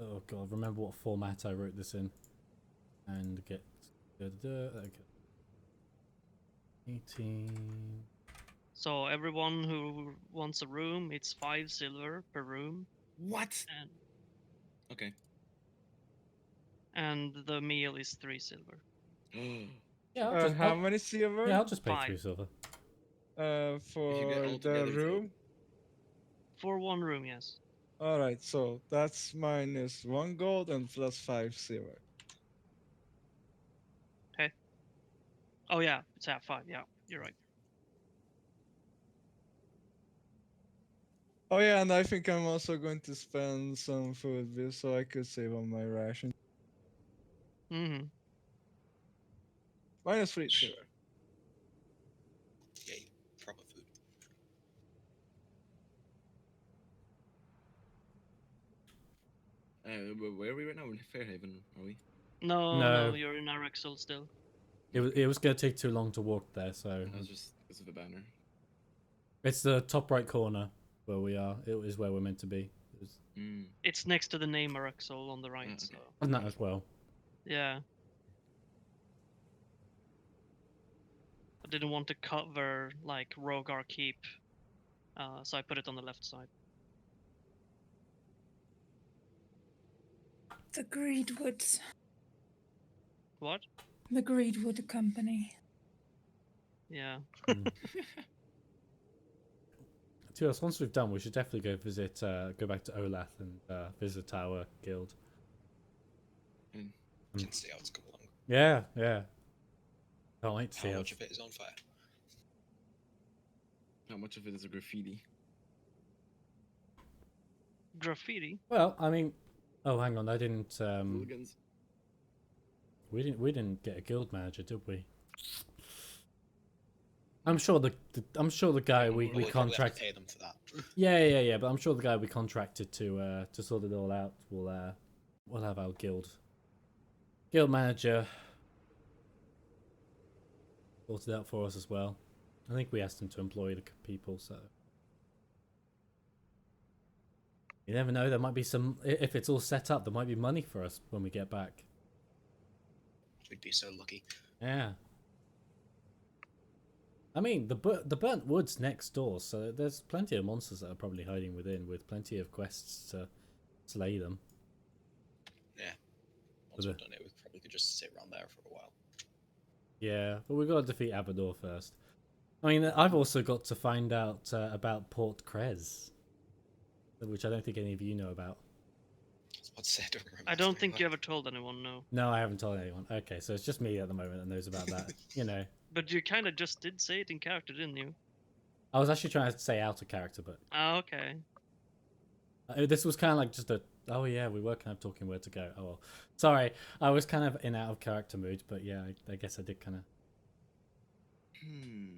Speaker 1: Oh god, remember what format I wrote this in, and get. Okay. 18.
Speaker 2: So everyone who wants a room, it's 5 silver per room,
Speaker 5: What?
Speaker 2: and
Speaker 5: Okay.
Speaker 2: and the meal is 3 silver.
Speaker 1: Yeah,
Speaker 3: How many silver?
Speaker 1: I'll just pay
Speaker 2: 5.
Speaker 1: 3 silver.
Speaker 3: For
Speaker 5: all
Speaker 3: the
Speaker 5: together, it's
Speaker 3: room.
Speaker 2: For one room, yes.
Speaker 3: All right, so that's minus 1 gold and plus 5 silver.
Speaker 2: Oh yeah, it's half 5. Yeah, you're right.
Speaker 3: Oh yeah, and I think I'm also going to spend some food bill so I could save on my ration.
Speaker 2: Mm-hmm.
Speaker 3: Minus 3 silver.
Speaker 6: Yay, proper food.
Speaker 5: Where are we right now? We're in Fairhaven, are we?
Speaker 2: No,
Speaker 1: No.
Speaker 2: you're in Araxel still.
Speaker 1: It was going to take too long to walk there, so
Speaker 5: That was just because of the banner.
Speaker 1: it's the top right corner where we are. It is where we're meant to be.
Speaker 5: Mm.
Speaker 2: It's next to the name Araxol on the right.
Speaker 5: okay.
Speaker 2: So
Speaker 1: And that as well.
Speaker 2: yeah. I didn't want to cover like Rogar Keep, so I put it on the left side.
Speaker 4: The Greedwoods.
Speaker 2: What?
Speaker 4: The Greedwood Company.
Speaker 2: Yeah.
Speaker 1: To us, once we've done, we should definitely go visit, go back to Olath and visit our guild.
Speaker 6: Can see how it's come along.
Speaker 1: Yeah, yeah. Can't wait to see
Speaker 6: How
Speaker 1: how.
Speaker 6: much of it is on fire?
Speaker 5: How much of it is a graffiti?
Speaker 2: Graffiti.
Speaker 1: Well, I mean, oh, hang on, I didn't.
Speaker 5: Hooligans.
Speaker 1: We didn't get a guild manager, did we? I'm sure the guy we
Speaker 6: Well, probably have to
Speaker 1: contracted.
Speaker 6: pay them for that.
Speaker 1: Yeah. But I'm sure the guy we contracted to sort it all out will have our guild manager sort it out for us as well. I think we asked him to employ the people, so you never know. There might be some. If it's all set up, there might be money for us when we get back.
Speaker 6: We'd be so lucky.
Speaker 1: Yeah. I mean, the burnt woods next door, so there's plenty of monsters that are probably hiding within, with plenty of quests to slay them.
Speaker 6: Yeah. Once we've done it, we probably could just sit around there for a while.
Speaker 1: Yeah, but we've got to defeat Abador first. I mean, I've also got to find out about Port Crez, which I don't think any of you know about.
Speaker 6: I was about to say, I don't remember.
Speaker 2: I don't think you ever told anyone, no.
Speaker 1: No, I haven't told anyone. Okay, so it's just me at the moment that knows about that. You know,
Speaker 2: But you kind of just did say it in character, didn't you?
Speaker 1: I was actually trying to say out of character, but
Speaker 2: Ah, okay.
Speaker 1: this was kind of like just a. Oh yeah, we were kind of talking where to go. Oh well, sorry, I was kind of in out of character mood, but yeah, I guess I did kind of.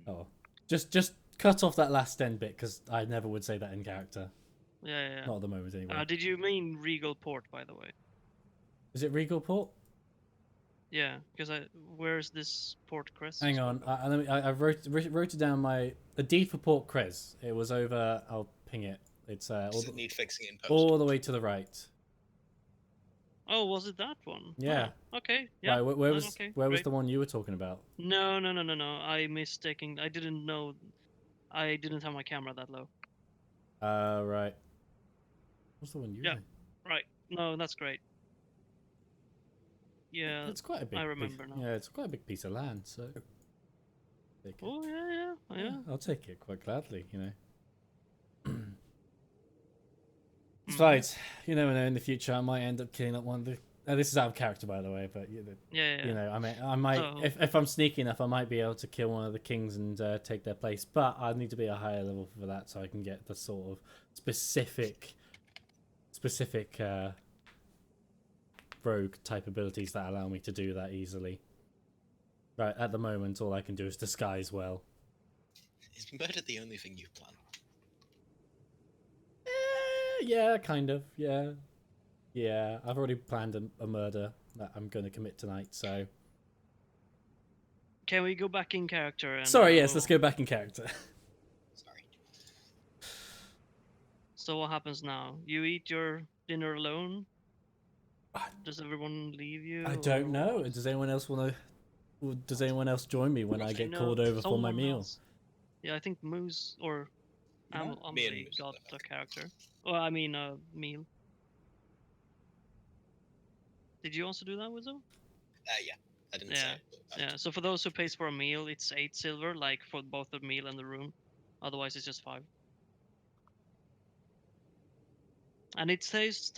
Speaker 1: Oh, just cut off that last end bit because I never would say that in character.
Speaker 2: Yeah.
Speaker 1: Not at the moment anyway.
Speaker 2: Did you mean Regal Port, by the way?
Speaker 1: Is it Regal Port?
Speaker 2: Yeah, because where's this Port Crest?
Speaker 1: Hang on, I wrote it down. The deed for Port Crez. It was over. I'll ping it. It's
Speaker 6: Does it need fixing in post?
Speaker 1: all the way to the right.
Speaker 2: Oh, was it that one?
Speaker 1: Yeah.
Speaker 2: Oh, okay. Yeah.
Speaker 1: Right, where
Speaker 2: no,
Speaker 1: was
Speaker 2: okay,
Speaker 1: where was
Speaker 2: great.
Speaker 1: the one you were talking about?
Speaker 2: No. I mistaken. I didn't know. I didn't have my camera that low.
Speaker 1: Right. What's the one you?
Speaker 2: Yeah. Right. No, that's great. Yeah.
Speaker 1: It's quite a big.
Speaker 2: I remember now.
Speaker 1: Yeah, it's quite a big piece of land. So. Take it.
Speaker 2: Oh yeah.
Speaker 1: I'll take it quite gladly. You know. It's
Speaker 2: Mhm.
Speaker 1: fine. You never know. In the future, I might end up killing up one of the. This is out of character, by the way. But
Speaker 2: Yeah.
Speaker 1: you know, I might
Speaker 2: Oh.
Speaker 1: if I'm sneaky enough, I might be able to kill one of the kings and take their place. But I need to be a higher level for that, so I can get the sort of specific rogue type abilities that allow me to do that easily. Right, at the moment, all I can do is disguise well.
Speaker 6: Is murder the only thing you plan?
Speaker 1: Yeah, kind of. Yeah. I've already planned a murder that I'm going to commit tonight. So
Speaker 2: Can we go back in character? And,
Speaker 1: sorry. Yes, let's go back in character.
Speaker 6: Sorry.
Speaker 2: So what happens now? You eat your dinner alone? Does everyone leave you?
Speaker 1: I don't
Speaker 2: or
Speaker 1: know.
Speaker 2: what?
Speaker 1: Does anyone else want to? Does anyone else join me when I get
Speaker 2: know
Speaker 1: called over for my
Speaker 2: someone
Speaker 1: meal?
Speaker 2: else- Yeah, I think Moose or
Speaker 6: Me and
Speaker 2: Amelie
Speaker 6: Moose
Speaker 2: got
Speaker 6: left.
Speaker 2: a character. Well, I mean, meal. Did you also do that, Wizzo?
Speaker 6: Yeah. I didn't say
Speaker 2: Yeah.
Speaker 6: it. But
Speaker 2: Yeah. So for those who pays for a meal, it's 8 silver, like for both the meal and the room. Otherwise, it's just 5. And it tastes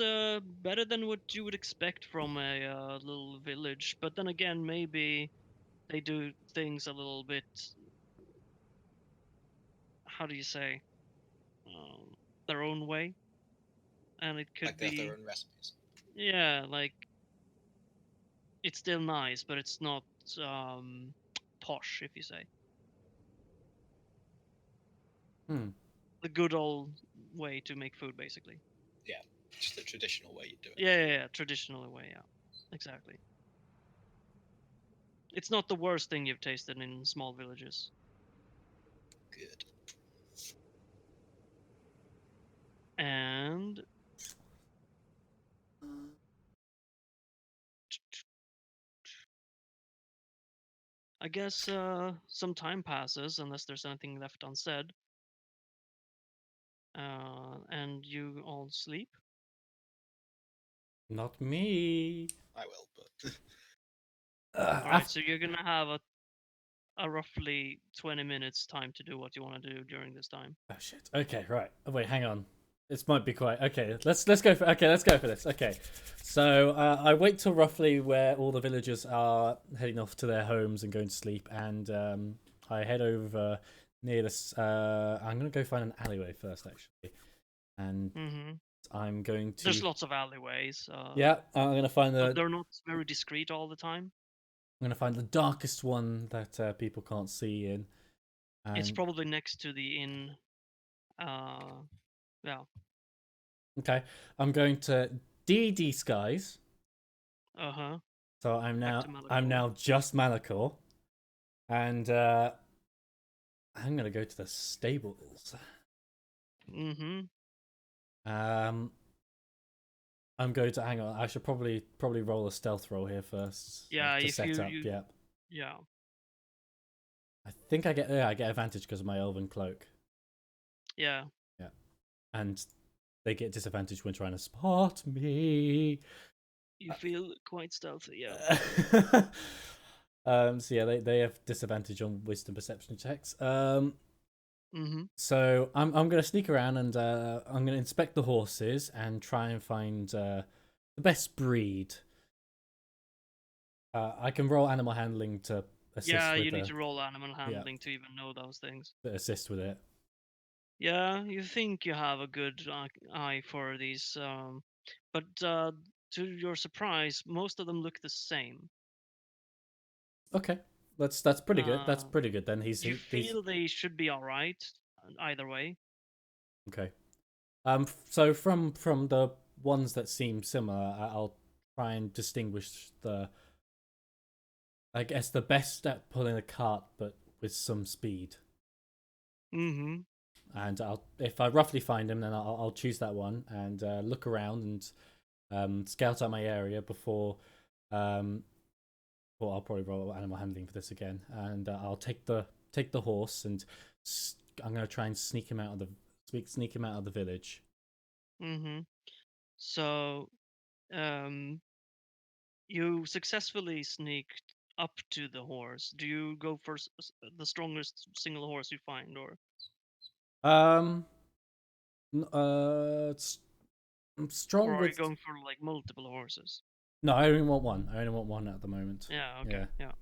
Speaker 2: better than what you would expect from a little village. But then again, maybe they do things a little bit. How do you say? Their own way. And it could
Speaker 6: like they have
Speaker 2: be.
Speaker 6: their own recipes.
Speaker 2: Yeah, like. It's still nice, but it's not posh, if you say. The good old way to make food, basically.
Speaker 6: Just the traditional way you do it.
Speaker 2: Yeah, traditional way, yeah. Exactly. It's not the worst thing you've tasted in small villages.
Speaker 6: Good.
Speaker 2: And I guess some time passes unless there's anything left unsaid. And you all sleep.
Speaker 1: Not me.
Speaker 6: I will, but
Speaker 2: All right, so you're gonna have a roughly 20 minutes time to do what you want to do during this time.
Speaker 1: Oh shit. Okay, right. Oh, wait, hang on. This might be quite okay. Let's go for this. Okay, so I wait till roughly where all the villagers are heading off to their homes and going to sleep, and I head over near this. I'm gonna go find an alleyway first, actually, and
Speaker 2: Mm-hmm.
Speaker 1: I'm going to.
Speaker 2: There's lots of alleyways.
Speaker 1: Yeah, I'm gonna find
Speaker 2: But
Speaker 1: the.
Speaker 2: they're not very discreet all the time.
Speaker 1: I'm gonna find the darkest one that people can't see in.
Speaker 2: It's
Speaker 1: And
Speaker 2: probably next to the inn. Yeah.
Speaker 1: okay, I'm going to D&D skies.
Speaker 2: Uh huh.
Speaker 1: So I'm
Speaker 2: Back to
Speaker 1: I'm
Speaker 2: Malachor.
Speaker 1: now just Malachor, and I'm gonna go to the stables.
Speaker 2: Mm-hmm.
Speaker 1: I'm going to hang on. I should probably roll a stealth roll here first.
Speaker 2: Yeah,
Speaker 1: to
Speaker 2: if
Speaker 1: set up.
Speaker 2: you
Speaker 1: Yeah,
Speaker 2: yeah.
Speaker 1: I think I get advantage because of my elven cloak.
Speaker 2: Yeah.
Speaker 1: Yeah, and they get disadvantage when trying to spot me.
Speaker 2: You feel quite stealthy, yeah.
Speaker 1: So yeah, they have disadvantage on wisdom perception checks.
Speaker 2: Mm-hmm.
Speaker 1: So I'm gonna sneak around and I'm gonna inspect the horses and try and find the best breed. I can roll animal handling to assist
Speaker 2: Yeah,
Speaker 1: with
Speaker 2: you need to roll animal handling to even know those things.
Speaker 1: assist with it.
Speaker 2: Yeah, you think you have a good eye for these, but to your surprise, most of them look the same.
Speaker 1: Okay, that's pretty good. That's
Speaker 2: Uh,
Speaker 1: pretty good. Then he's
Speaker 2: You feel they should be all right either way.
Speaker 1: okay. So from the ones that seem similar, I'll try and distinguish the. I guess the best at pulling a cart, but with some speed.
Speaker 2: Mm-hmm.
Speaker 1: And if I roughly find him, then I'll choose that one and look around and scout out my area before. Well, I'll probably roll animal handling for this again, and I'll take the horse and I'm gonna try and sneak him out of the village.
Speaker 2: Mm-hmm. So, you successfully sneaked up to the horse. Do you go for the strongest single horse you find, or
Speaker 1: Um, I'm
Speaker 2: or
Speaker 1: strong
Speaker 2: are you
Speaker 1: with.
Speaker 2: going for like multiple horses?
Speaker 1: No, I only want one. I only want one at the moment.
Speaker 2: Yeah. Okay. Yeah.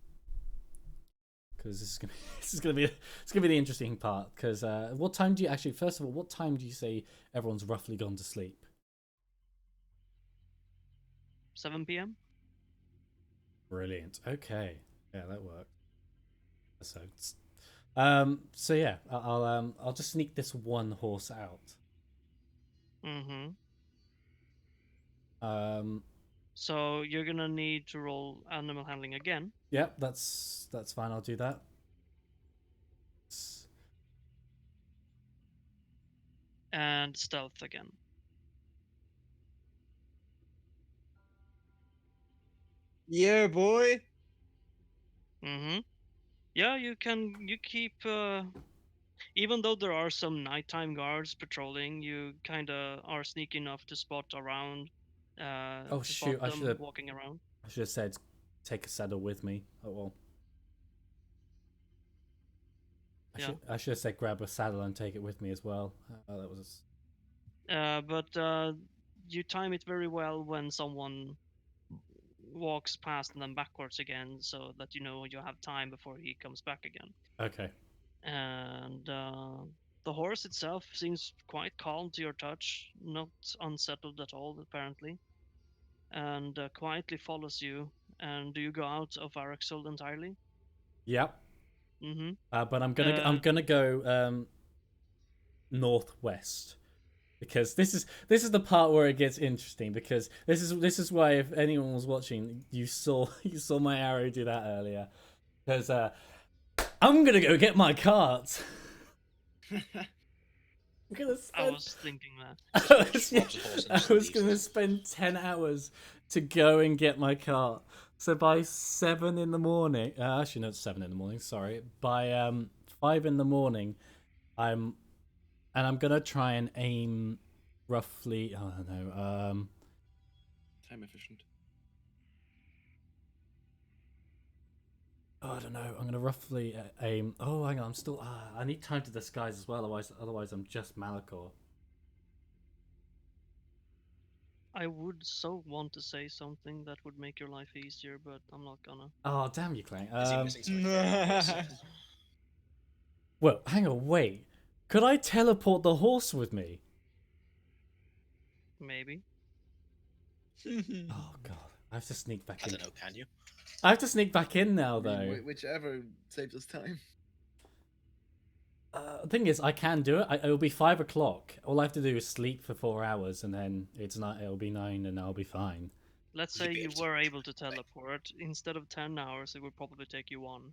Speaker 1: Because this is gonna be the interesting part. Because what time do you actually? First of all, what time do you say everyone's roughly gone to sleep?
Speaker 2: 7 p.m.
Speaker 1: Brilliant. Okay, yeah, that worked. So yeah, I'll just sneak this one horse out.
Speaker 2: Mm-hmm.
Speaker 1: Um,
Speaker 2: So you're gonna need to roll animal handling again.
Speaker 1: yeah, that's fine. I'll do that.
Speaker 2: And stealth again.
Speaker 3: Yeah, boy.
Speaker 2: Mm-hmm. Yeah, you keep even though there are some nighttime guards patrolling, you kinda are sneaky enough to spot around
Speaker 1: Oh
Speaker 2: to spot
Speaker 1: shoot! I
Speaker 2: them walking around.
Speaker 1: should have said take a saddle with me. Oh well.
Speaker 2: Yeah.
Speaker 1: I should have said grab a saddle and take it with me as well. That was.
Speaker 2: But you time it very well when someone walks past and then backwards again, so that you know you have time before he comes back again.
Speaker 1: Okay.
Speaker 2: And the horse itself seems quite calm to your touch, not unsettled at all, apparently, and quietly follows you. And do you go out of Araxel entirely?
Speaker 1: Yep.
Speaker 2: Mm-hmm.
Speaker 1: But I'm gonna go northwest. because this is the part where it gets interesting, because this is why, if anyone was watching, you saw my arrow do that earlier, because I'm gonna go get my cards. I'm gonna
Speaker 2: I
Speaker 1: spend.
Speaker 2: was thinking that.
Speaker 6: Just
Speaker 1: I
Speaker 6: robs the horse and
Speaker 1: was
Speaker 6: just
Speaker 1: gonna
Speaker 6: leaves.
Speaker 1: spend 10 hours to go and get my cart. So by 7 in the morning, actually no, it's 7 in the morning. Sorry, by 5 in the morning, I'm gonna try and aim roughly. I don't know.
Speaker 5: Time efficient.
Speaker 1: I don't know. I'm gonna roughly aim. Oh, hang on. I'm still. I need time to disguise as well. Otherwise, I'm just Malachor.
Speaker 2: I would so want to say something that would make your life easier, but I'm not gonna.
Speaker 1: Oh, damn you, Clank.
Speaker 6: Is he missing something very important?
Speaker 1: Well, hang on. Wait. Could I teleport the horse with me?
Speaker 2: Maybe.
Speaker 1: Oh god, I have to sneak back
Speaker 6: I
Speaker 1: in.
Speaker 6: don't know, can you?
Speaker 1: I have to sneak back in now,
Speaker 5: I mean,
Speaker 1: though.
Speaker 5: whichever saves us time.
Speaker 1: The thing is, I can do it. It'll be 5 o'clock. All I have to do is sleep for 4 hours, and then it's not. It'll be 9, and I'll be fine.
Speaker 2: Let's
Speaker 6: You'd
Speaker 2: say
Speaker 6: be
Speaker 2: you
Speaker 6: able to
Speaker 2: were
Speaker 6: break
Speaker 2: able to
Speaker 6: away.
Speaker 2: teleport. Instead of 10 hours, it would probably take you 1.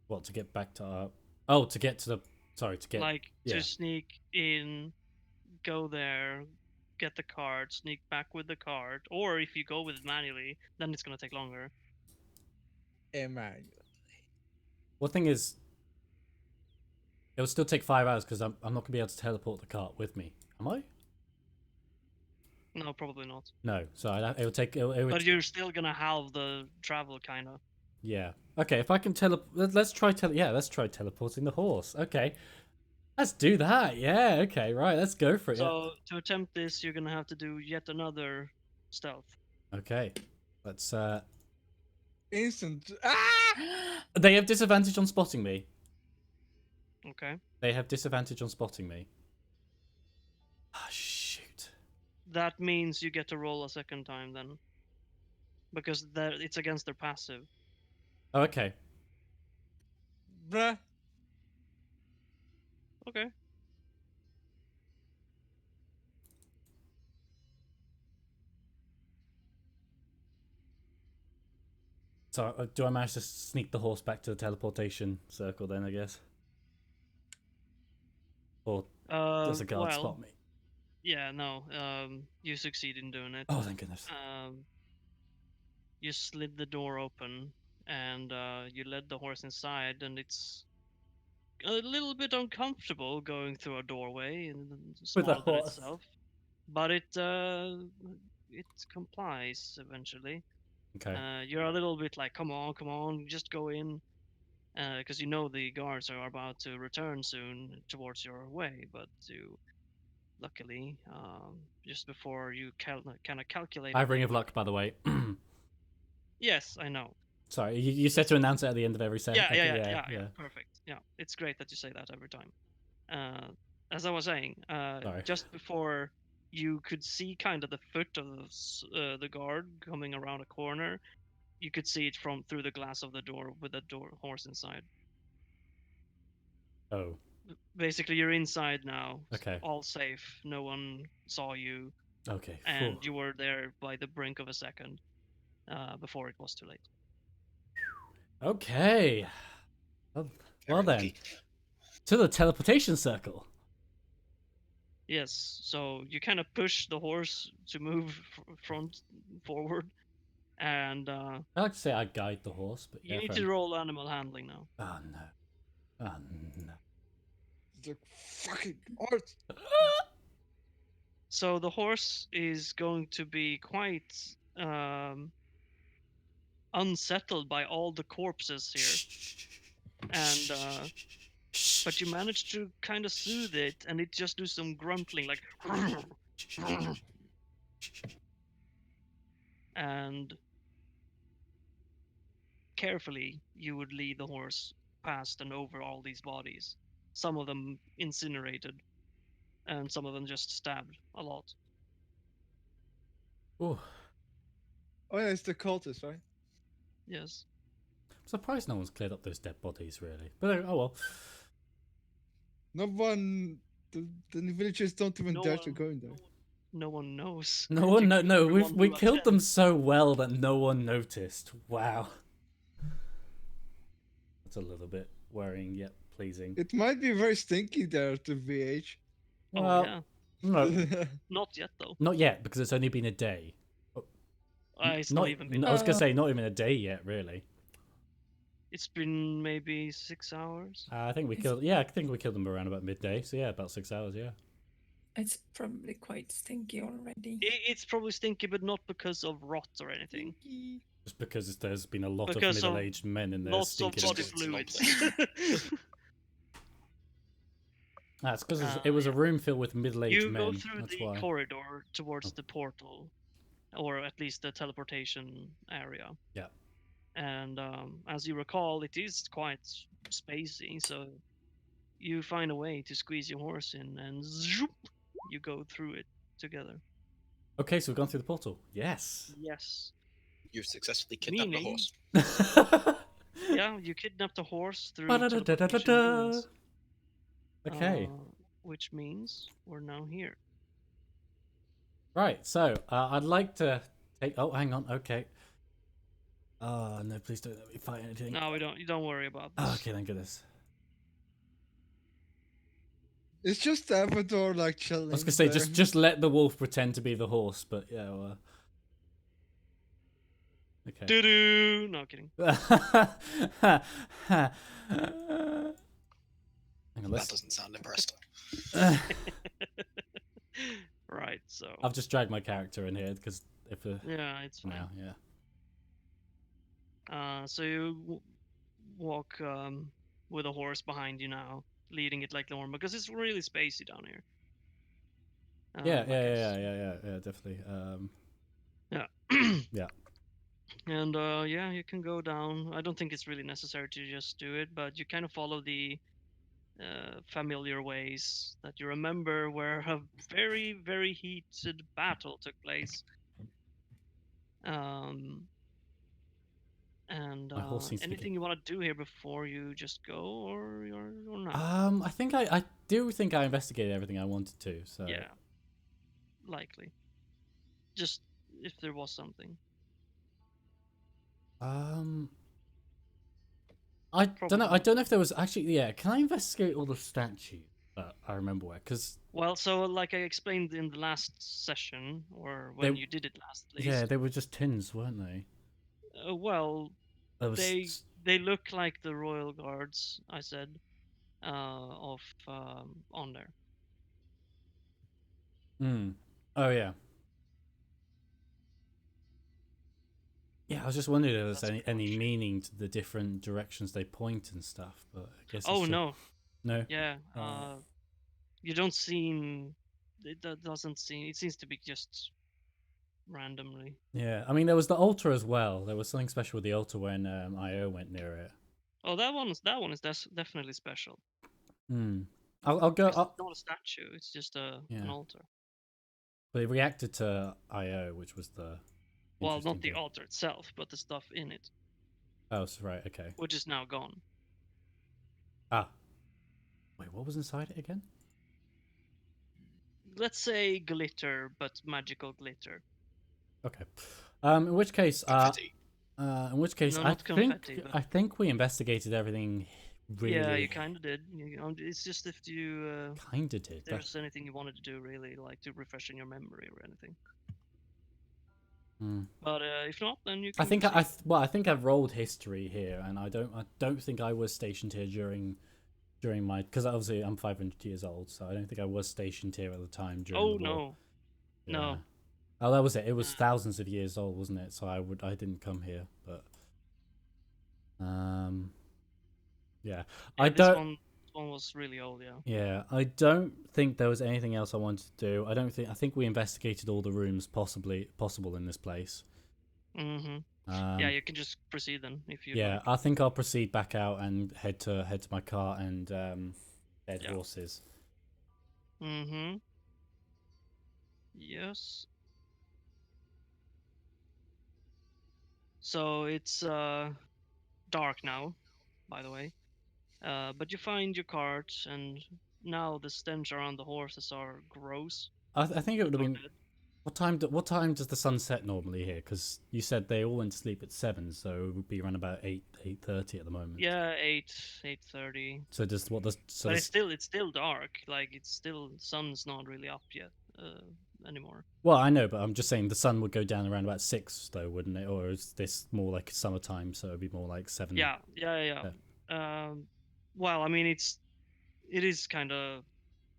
Speaker 1: What, to get back to? Oh, to get to the. Sorry, to get.
Speaker 2: Like,
Speaker 1: yeah.
Speaker 2: to sneak in, go there, get the card, sneak back with the card. Or if you go with it manually, then it's gonna take longer.
Speaker 3: Emmanuel.
Speaker 1: What thing is? It'll still take 5 hours because I'm not gonna be able to teleport the cart with me. Am I?
Speaker 2: No, probably not.
Speaker 1: No. So it'll take. It would,
Speaker 2: But you're still gonna have the travel, kinda.
Speaker 1: yeah. Okay. If I can let's try Let's try teleporting the horse. Okay. Let's do that. Yeah. Okay. Right. Let's go for it.
Speaker 2: So, to attempt this, you're gonna have to do yet another stealth.
Speaker 1: Yeah. Okay. Let's.
Speaker 3: Instant. Ah!
Speaker 1: They have disadvantage on spotting me.
Speaker 2: Okay?
Speaker 1: They have disadvantage on spotting me. Ah, shoot.
Speaker 2: That means you get to roll a second time then. Because it's against their passive.
Speaker 1: Oh, okay.
Speaker 3: Bruh.
Speaker 2: Okay.
Speaker 1: So do I manage to sneak the horse back to the teleportation circle then, I guess? Or does the guard
Speaker 2: Well,
Speaker 1: spot me?
Speaker 2: yeah, no. You succeed in doing it.
Speaker 1: Oh, thank goodness.
Speaker 2: You slid the door open and you led the horse inside, and it's a little bit uncomfortable going through a doorway and
Speaker 1: With a
Speaker 2: smaller than
Speaker 1: horse.
Speaker 2: itself, but it complies eventually.
Speaker 1: Okay.
Speaker 2: You're a little bit like, come on, just go in, because you know the guards are about to return soon towards your way, but you luckily, just before you kind of calculate.
Speaker 1: I have Ring of Luck, by the way.
Speaker 2: Yes, I know.
Speaker 1: Sorry, you said to announce it at the end of every session.
Speaker 2: Yeah, perfect. Yeah, it's great that you say that every time. As I was saying,
Speaker 1: Sorry.
Speaker 2: just before you could see kind of the foot of the guard coming around a corner, you could see it from through the glass of the door with the door horse inside.
Speaker 1: Oh.
Speaker 2: Basically, you're inside now.
Speaker 1: Okay.
Speaker 2: All safe. No one saw you,
Speaker 1: Okay.
Speaker 2: and
Speaker 1: Phew.
Speaker 2: you were there by the brink of a second before it was too late.
Speaker 1: Okay. Well
Speaker 6: Very
Speaker 1: then,
Speaker 6: lucky.
Speaker 1: to the teleportation circle.
Speaker 2: Yes, so you kind of push the horse to move front forward, and
Speaker 1: I like to say I guide the horse, but
Speaker 2: you
Speaker 1: yeah.
Speaker 2: need to roll animal handling now.
Speaker 1: Oh no. Oh no.
Speaker 3: The fucking art.
Speaker 2: So the horse is going to be quite unsettled by all the corpses here, and but you manage to kind of soothe it, and it just do some gruntling like, and carefully you would lead the horse past and over all these bodies, some of them incinerated, and some of them just stabbed a lot.
Speaker 1: Ooh.
Speaker 3: Oh yeah, it's the cultist, right?
Speaker 2: Yes.
Speaker 1: I'm surprised no one's cleared up those dead bodies, really. But oh well.
Speaker 3: No one the villagers don't even
Speaker 2: No
Speaker 3: dare to
Speaker 2: one-
Speaker 3: go in there.
Speaker 2: No one knows.
Speaker 1: No one,
Speaker 2: You
Speaker 1: no,
Speaker 2: killed
Speaker 1: we
Speaker 2: everyone who
Speaker 1: killed them
Speaker 2: attended.
Speaker 1: so well that no one noticed. Wow, that's a little bit worrying yet pleasing.
Speaker 3: It might be very stinky there to VH.
Speaker 2: Oh
Speaker 1: Well,
Speaker 2: yeah.
Speaker 1: no,
Speaker 2: Not yet though.
Speaker 1: not yet because it's only been a day.
Speaker 2: It's not even been.
Speaker 1: I was gonna
Speaker 4: Oh.
Speaker 1: say not even a day yet, really.
Speaker 2: It's been maybe 6 hours.
Speaker 1: I think we
Speaker 4: It's-
Speaker 1: killed. Yeah, I think we killed them around about midday. So yeah, about 6 hours. Yeah.
Speaker 4: It's probably quite stinky already.
Speaker 2: It's probably stinky, but not because of rot or anything.
Speaker 3: Stinky.
Speaker 1: Just because there's been a lot
Speaker 2: Because
Speaker 1: of
Speaker 2: of
Speaker 1: middle-aged men in there
Speaker 2: Lots of
Speaker 1: stinking.
Speaker 2: body
Speaker 6: Just going to
Speaker 2: fluids.
Speaker 1: That's because it was a room filled with middle-aged
Speaker 2: You
Speaker 1: men.
Speaker 2: go through
Speaker 1: That's
Speaker 2: the
Speaker 1: why.
Speaker 2: corridor towards
Speaker 1: Oh.
Speaker 2: the portal, or at least the teleportation area.
Speaker 1: Yeah.
Speaker 2: And as you recall, it is quite spacey, so you find a way to squeeze your horse in, and zoop, you go through it together.
Speaker 1: Okay, so we've gone through the portal. Yes.
Speaker 2: Yes.
Speaker 6: You've successfully kidnapped the
Speaker 2: Meaning-
Speaker 6: horse.
Speaker 2: Yeah, you kidnapped a horse through
Speaker 1: Ba-da-da-da-da-da.
Speaker 2: teleportation means,
Speaker 1: Okay.
Speaker 2: which means we're now here.
Speaker 1: Right. So I'd like to take. Oh, hang on. Okay. Oh no! Please don't let me fight anything.
Speaker 2: No, we don't. You don't worry about this.
Speaker 1: Oh, okay, thank goodness.
Speaker 3: It's just Avador like chilling.
Speaker 1: I was gonna say
Speaker 3: there.
Speaker 1: just let the wolf pretend to be the horse, but yeah. Well, okay.
Speaker 2: Doo-doo! No kidding.
Speaker 1: Hang on,
Speaker 6: That
Speaker 1: let's.
Speaker 6: doesn't sound impressed.
Speaker 2: Right. So.
Speaker 1: I've just dragged my character in here because if
Speaker 2: Yeah, it's fine.
Speaker 1: now, yeah.
Speaker 2: So you walk with a horse behind you now, leading it like normal because it's really spacey down here.
Speaker 1: Yeah,
Speaker 2: I guess.
Speaker 1: yeah, definitely.
Speaker 2: Yeah.
Speaker 1: Yeah.
Speaker 2: And yeah, you can go down. I don't think it's really necessary to just do it, but you kind of follow the familiar ways that you remember where a very, very heated battle took place. And
Speaker 1: My horse seems to be
Speaker 2: anything you want to do here before you just go, or not?
Speaker 1: I think I do think I investigated everything I wanted to. So
Speaker 2: Yeah, likely. Just if there was something.
Speaker 1: I don't know. I
Speaker 2: Probably.
Speaker 1: don't know if there was actually. Yeah, can I investigate all the statues that I remember where? Because
Speaker 2: Well, so like I explained in the last session, or when
Speaker 1: They-
Speaker 2: you did it last, at
Speaker 1: yeah,
Speaker 2: least.
Speaker 1: they were just tins, weren't they?
Speaker 2: Well,
Speaker 1: There was
Speaker 2: they look like the royal guards. I said, of on there.
Speaker 1: Oh yeah. Yeah, I was just wondering if there's
Speaker 2: That's
Speaker 1: any
Speaker 2: bullshit.
Speaker 1: meaning to the different directions they point and stuff, but I guess.
Speaker 2: Oh
Speaker 1: it's just-
Speaker 2: no,
Speaker 1: No.
Speaker 2: yeah.
Speaker 1: Oh.
Speaker 2: You don't seem. Doesn't seem. It seems to be just randomly.
Speaker 1: Yeah, I mean there was the altar as well. There was something special with the altar when IO went near it.
Speaker 2: Oh, that one is definitely special.
Speaker 1: I'll go.
Speaker 2: It's not a statue. It's just an
Speaker 1: Yeah.
Speaker 2: altar.
Speaker 1: But it reacted to IO, which was the.
Speaker 2: Well,
Speaker 1: interesting
Speaker 2: not the
Speaker 1: thing.
Speaker 2: altar itself, but the stuff in it,
Speaker 1: Oh, so right. Okay.
Speaker 2: which is now gone.
Speaker 1: Ah. Wait, what was inside it again?
Speaker 2: Let's say glitter, but magical glitter.
Speaker 1: Okay. In which case,
Speaker 6: Confetti.
Speaker 2: No,
Speaker 1: I
Speaker 2: not confetti,
Speaker 1: think
Speaker 2: but-
Speaker 1: I think we investigated everything. Really.
Speaker 2: Yeah, you kind of did. It's just if you
Speaker 1: Kinda did.
Speaker 2: if there's anything you wanted to do, really, like to refresh in your memory or anything. But if not, then you can.
Speaker 1: I think
Speaker 2: proceed.
Speaker 1: I think I've rolled history here, and I don't think I was stationed here during my, because obviously I'm 500 years old, so I don't think I was stationed here at the time during
Speaker 2: Oh
Speaker 1: the war.
Speaker 2: no, no.
Speaker 1: Yeah. Oh, that was it. It was thousands of years old, wasn't it? So I didn't come here, but yeah. I
Speaker 2: This
Speaker 1: don't.
Speaker 2: one was really old, yeah.
Speaker 1: Yeah, I don't think there was anything else I wanted to do. I think we investigated all the rooms possible in this place.
Speaker 2: Mm-hmm. Yeah, you can just proceed then if you.
Speaker 1: Yeah,
Speaker 2: Like.
Speaker 1: I think I'll proceed back out and head to my car and bed
Speaker 2: Yeah.
Speaker 1: horses.
Speaker 2: Mm-hmm. Yes. So it's dark now, by the way. But you find your cart and now the stench around the horses are gross.
Speaker 1: I think it would have
Speaker 2: or
Speaker 1: been.
Speaker 2: dead.
Speaker 1: What time does the sun set normally here? Because you said they all went to sleep at 7, so it would be around about 8:30 at the moment.
Speaker 2: Yeah, 8:30.
Speaker 1: So does what does so
Speaker 2: But
Speaker 1: does,
Speaker 2: it's still dark. Like it's still sun's not really up yet anymore.
Speaker 1: well, I know, but I'm just saying the sun would go down around about 6, though, wouldn't it? Or is this more like summertime? So it'd be more like 7.
Speaker 2: Yeah. Well, I mean it is kind of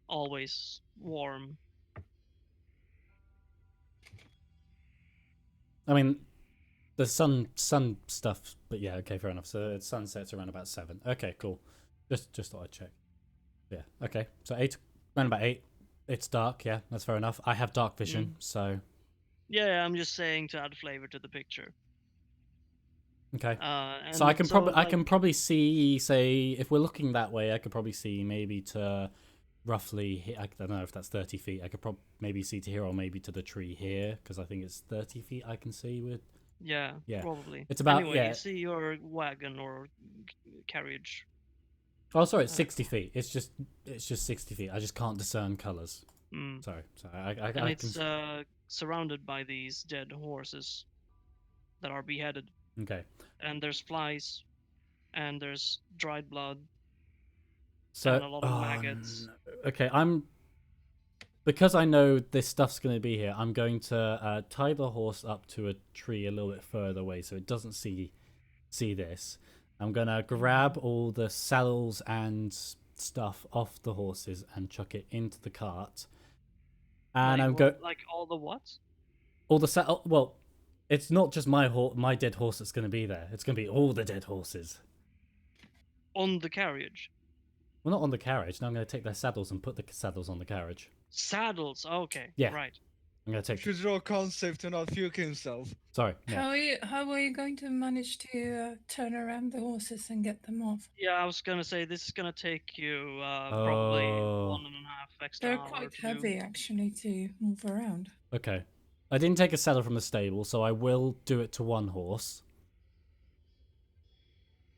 Speaker 2: always warm.
Speaker 1: I mean, the sun stuff, but yeah, okay, fair enough. So it sun sets around about 7. Okay, cool. Just thought I'd check. Yeah. Okay. So 8, around about 8. It's dark. Yeah, that's fair enough. I have dark vision, so
Speaker 2: Yeah, I'm just saying to add flavor to the picture.
Speaker 1: okay.
Speaker 2: And
Speaker 1: So I can probably I
Speaker 2: like,
Speaker 1: can probably see, say, if we're looking that way, I could probably see maybe to roughly, I don't know if that's 30 feet. I could maybe see to here, or maybe to the tree here, because I think it's 30 feet I can see with.
Speaker 2: yeah,
Speaker 1: Yeah.
Speaker 2: probably.
Speaker 1: It's about,
Speaker 2: anyway,
Speaker 1: yeah.
Speaker 2: you see your wagon or carriage.
Speaker 1: Oh, sorry, it's 60 feet. It's just 60 feet. I just can't discern colors.
Speaker 2: Mm.
Speaker 1: Sorry.
Speaker 2: And
Speaker 1: I
Speaker 2: it's
Speaker 1: can.
Speaker 2: surrounded by these dead horses that are beheaded.
Speaker 1: Okay.
Speaker 2: And there's flies, and there's dried blood,
Speaker 1: So,
Speaker 2: and a lot of maggots.
Speaker 1: no. Okay, because I know this stuff's going to be here, I'm going to tie the horse up to a tree a little bit further away so it doesn't see this. I'm going to grab all the saddles and stuff off the horses and chuck it into the cart. And
Speaker 2: like all the what?
Speaker 1: all the saddle. Well, it's not just my dead horse that's going to be there. It's going to be all the dead horses.
Speaker 2: On the carriage.
Speaker 1: Well, not on the carriage. No, I'm going to take their saddles and put the saddles on the carriage.
Speaker 2: Saddles. Okay.
Speaker 1: Yeah.
Speaker 2: Right.
Speaker 1: I'm going to take.
Speaker 3: Should draw concept to not puke himself.
Speaker 1: Sorry. Yeah.
Speaker 4: How are you going to manage to turn around the horses and get them off?
Speaker 2: Yeah, I was gonna say this is gonna take you probably 1.5 extra
Speaker 4: They're
Speaker 2: hour
Speaker 4: quite
Speaker 2: to
Speaker 4: heavy
Speaker 2: do.
Speaker 4: actually to move around.
Speaker 1: Okay. I didn't take a saddle from the stable, so I will do it to one horse.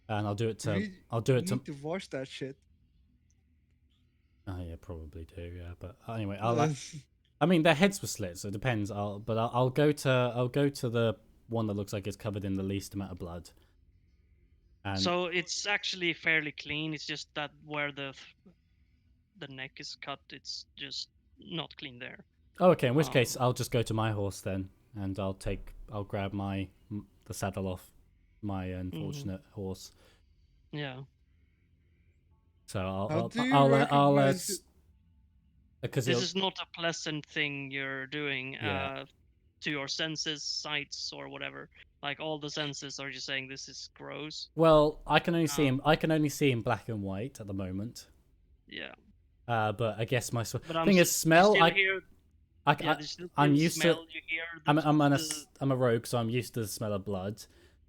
Speaker 1: And I'll do it to. I'll do it to.
Speaker 3: Need to wash that shit.
Speaker 1: Oh yeah, probably do. Yeah, but anyway, I mean, their heads were slit, so it depends. I'll go to the one that looks like it's covered in the least amount of blood. And
Speaker 2: So it's actually fairly clean. It's just that where the neck is cut, it's just not clean there.
Speaker 1: oh, okay. In which case, I'll just go to my horse then, and I'll grab the saddle off my unfortunate horse.
Speaker 2: Yeah.
Speaker 1: So
Speaker 3: How do you
Speaker 1: I'll
Speaker 3: recognize
Speaker 1: because
Speaker 2: This is not a pleasant thing you're doing
Speaker 1: Yeah.
Speaker 2: to your senses, sights, or whatever. Like all the senses are just saying this is gross.
Speaker 1: well, I can only see him. I can only see in black and white at the moment.
Speaker 2: Yeah.
Speaker 1: But I guess my
Speaker 2: But
Speaker 1: thing is smell. I'm used
Speaker 2: smell,
Speaker 1: to.
Speaker 2: You hear
Speaker 1: I'm a rogue, so I'm used to the smell of blood,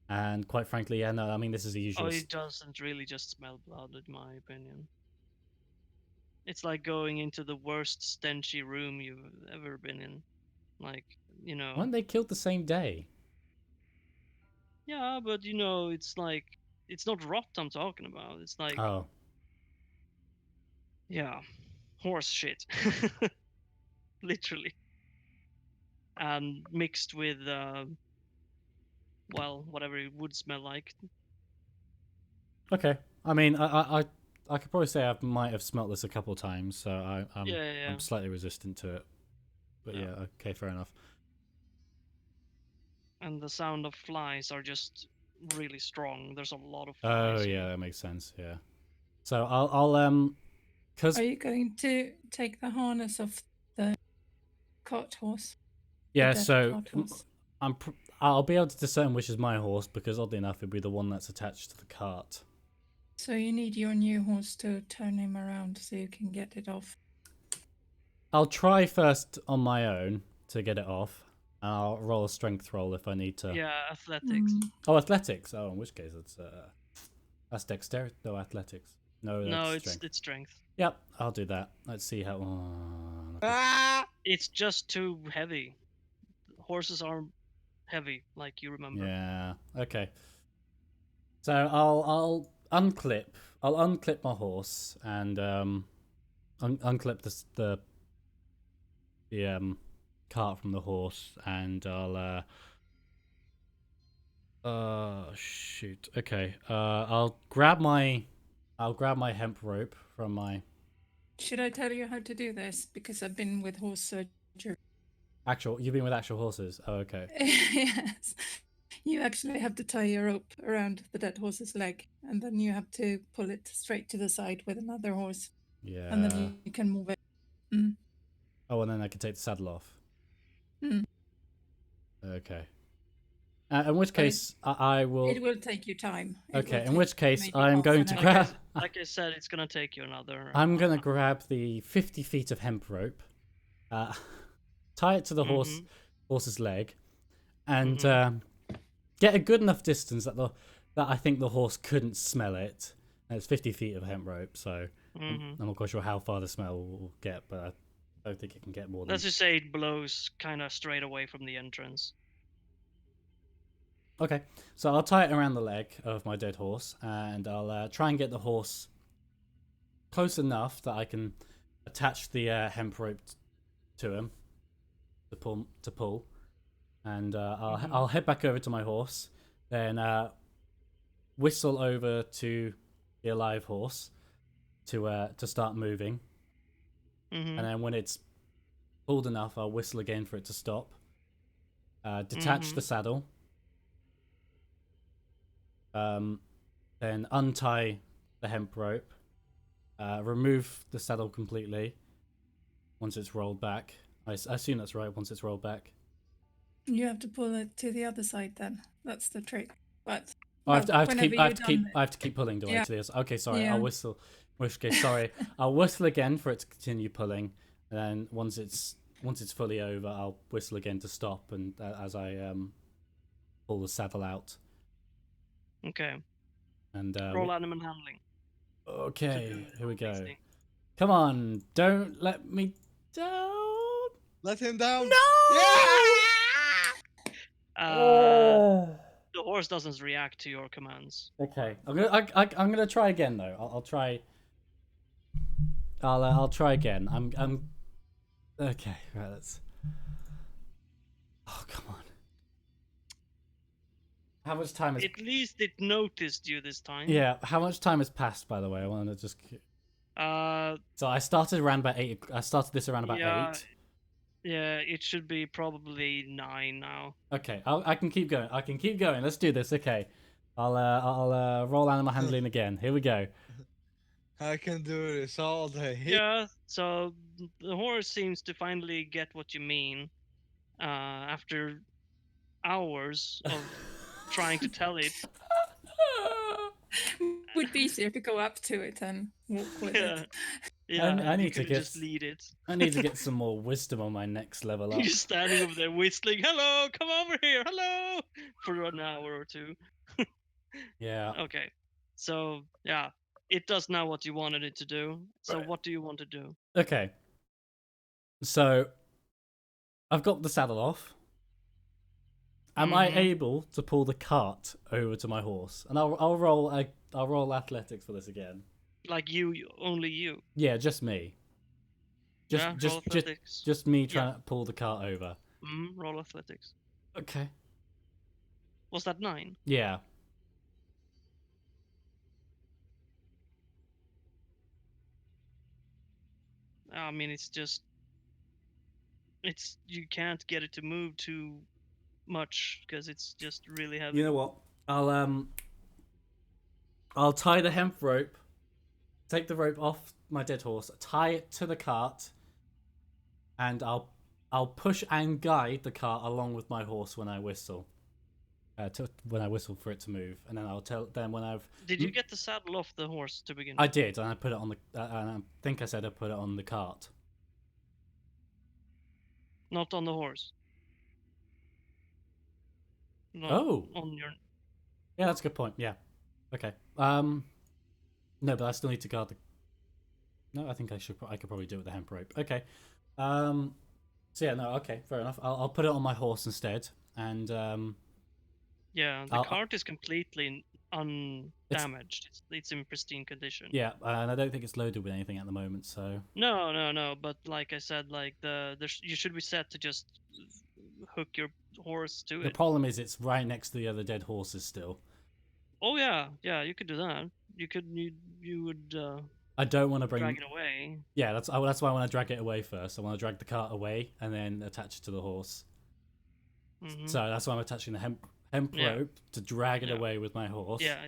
Speaker 1: and quite frankly, yeah, no, I mean this is a usual.
Speaker 2: Oh, it doesn't really just smell blood, in my opinion. It's like going into the worst stenchy room you've ever been in. Like, you know.
Speaker 1: Weren't they killed the same day?
Speaker 2: Yeah, but you know, it's like it's not rot I'm talking about. It's like
Speaker 1: Oh,
Speaker 2: yeah, horse shit. Literally. And mixed with well, whatever it would smell like.
Speaker 1: okay. I mean, I could probably say I might have smelt this a couple times, so I'm slightly resistant to it. But yeah, okay, fair enough.
Speaker 2: And the sound of flies are just really strong. There's a lot of
Speaker 1: Oh
Speaker 2: flies.
Speaker 1: yeah, that makes sense. Yeah. So I'll cause
Speaker 4: Are you going to take the harness off the cart horse?
Speaker 1: yeah,
Speaker 4: dead
Speaker 1: so
Speaker 4: cart horse?
Speaker 1: I'll be able to discern which is my horse because oddly enough, it'd be the one that's attached to the cart.
Speaker 4: So you need your new horse to turn him around so you can get it off.
Speaker 1: I'll try first on my own to get it off. And I'll roll a strength roll if I need to.
Speaker 2: Yeah, athletics.
Speaker 1: Oh, athletics. Oh, in which case that's dexterity. No, athletics. No,
Speaker 2: No,
Speaker 1: that's
Speaker 2: it's strength.
Speaker 1: Yep, I'll do that. Let's see how.
Speaker 2: It's just too heavy. Horses are heavy, like you remember.
Speaker 1: Yeah. Okay. So I'll unclip my horse and unclip the cart from the horse, and I'll shoot. Okay. I'll grab my hemp rope from my
Speaker 4: Should I tell you how to do this? Because I've been with horse surgery.
Speaker 1: actual. You've been with actual horses. Oh, okay.
Speaker 4: Yes. You actually have to tie your rope around the dead horse's leg, and then you have to pull it straight to the side with another horse,
Speaker 1: Yeah.
Speaker 4: and then you can move it. Mm.
Speaker 1: Oh, and then I can take the saddle off.
Speaker 4: Mm.
Speaker 1: Okay. In which
Speaker 4: But
Speaker 1: case, I will.
Speaker 4: It will take you time. It
Speaker 1: Okay.
Speaker 4: will
Speaker 1: In which
Speaker 4: take
Speaker 1: case,
Speaker 4: maybe
Speaker 1: I'm
Speaker 4: half
Speaker 1: going
Speaker 4: an
Speaker 1: to
Speaker 4: hour.
Speaker 1: grab.
Speaker 2: Like I said, it's gonna take you another.
Speaker 1: I'm gonna grab the 50 feet of hemp rope, tie it to the horse's leg, and get a good enough distance that I think the horse couldn't smell it. And it's 50 feet of hemp rope, so I'm not quite sure how far the smell will get, but I don't think it can get more than.
Speaker 2: Let's just say it blows kind of straight away from the entrance.
Speaker 1: Okay, so I'll tie it around the leg of my dead horse, and I'll try and get the horse close enough that I can attach the hemp rope to him to pull, and I'll head back over to my horse, then whistle over to the alive horse to start moving, and then when it's pulled enough, I'll whistle again for it to stop. Detach the saddle. Then untie the hemp rope. Remove the saddle completely once it's rolled back. I assume that's right, once it's rolled back.
Speaker 4: You have to pull it to the other side then. That's the trick. But
Speaker 1: I have to keep pulling, do I?
Speaker 4: Yeah.
Speaker 1: To this? Okay, sorry.
Speaker 4: Yeah.
Speaker 1: I'll whistle. Sorry. I'll whistle again for it to continue pulling, and then once it's fully over, I'll whistle again to stop, and as I pull the saddle out.
Speaker 2: Okay.
Speaker 1: And
Speaker 2: roll animal handling.
Speaker 1: Okay, here we go.
Speaker 2: thing.
Speaker 1: Come on, don't let me down.
Speaker 3: Let him down.
Speaker 1: No!
Speaker 2: The horse doesn't react to your commands.
Speaker 1: Okay, I'm gonna try again though. I'll try. I'll try again. I'm okay. Right, let's. Oh, come on. How much time has?
Speaker 2: At least it noticed you this time.
Speaker 1: Yeah. How much time has passed? By the way, I wanted to just. So I started around about 8. I started this around about 8.
Speaker 2: Yeah, it should be probably 9 now.
Speaker 1: Okay, I can keep going. Let's do this. Okay, I'll roll animal handling again. Here we go.
Speaker 3: I can do this all day.
Speaker 2: Yeah, so the horse seems to finally get what you mean. After hours of trying to tell it.
Speaker 4: Would be easier to go up to it and walk with it.
Speaker 2: Yeah,
Speaker 1: I need
Speaker 2: you
Speaker 1: to
Speaker 2: could
Speaker 1: get.
Speaker 2: just lead it.
Speaker 1: I need to get some more wisdom on my next level up.
Speaker 2: You're standing over there whistling, "Hello, come over here, hello," for an hour or two.
Speaker 1: Yeah.
Speaker 2: Okay, so yeah, it does now what you wanted it to do. So
Speaker 1: Right.
Speaker 2: what do you want to do?
Speaker 1: Okay. So I've got the saddle off. Am I able to pull the cart over to my horse? And I'll roll athletics for this again.
Speaker 2: Like only you.
Speaker 1: Yeah, just me.
Speaker 2: Roll athletics.
Speaker 1: Just me trying to pull the cart over.
Speaker 2: Roll athletics.
Speaker 1: Okay.
Speaker 2: Was that 9?
Speaker 1: Yeah.
Speaker 2: I mean, it's you can't get it to move too much because it's just really heavy.
Speaker 1: You know what? I'll tie the hemp rope. Take the rope off my dead horse. Tie it to the cart. And I'll push and guide the cart along with my horse when I whistle. When I whistle for it to move, and then I'll tell. Then when I've.
Speaker 2: Did you get the saddle off the horse to begin?
Speaker 1: I did, and I put it on the. And I think I said I put it on the cart.
Speaker 2: Not on the horse. No,
Speaker 1: Oh.
Speaker 2: On your.
Speaker 1: Yeah, that's a good point. Yeah. Okay. No, but I still need to guard the. No, I think I could probably do it with the hemp rope. Okay. So yeah, no. Okay, fair enough. I'll put it on my horse instead, and
Speaker 2: Yeah, the cart is completely undamaged. It's in pristine condition.
Speaker 1: Yeah, and I don't think it's loaded with anything at the moment, so...
Speaker 2: No. But like I said, like you should be set to just hook your horse to
Speaker 1: The
Speaker 2: it.
Speaker 1: problem is it's right next to the other dead horses still.
Speaker 2: Oh yeah, you could do that. You would
Speaker 1: I don't want to bring...
Speaker 2: drag it away.
Speaker 1: Yeah, that's why I want to drag it away first. I want to drag the cart away and then attach it to the horse.
Speaker 2: Hmm.
Speaker 1: So that's why I'm attaching the hemp
Speaker 2: Yeah.
Speaker 1: rope to drag it
Speaker 2: Yeah.
Speaker 1: away with my horse.
Speaker 2: Yeah.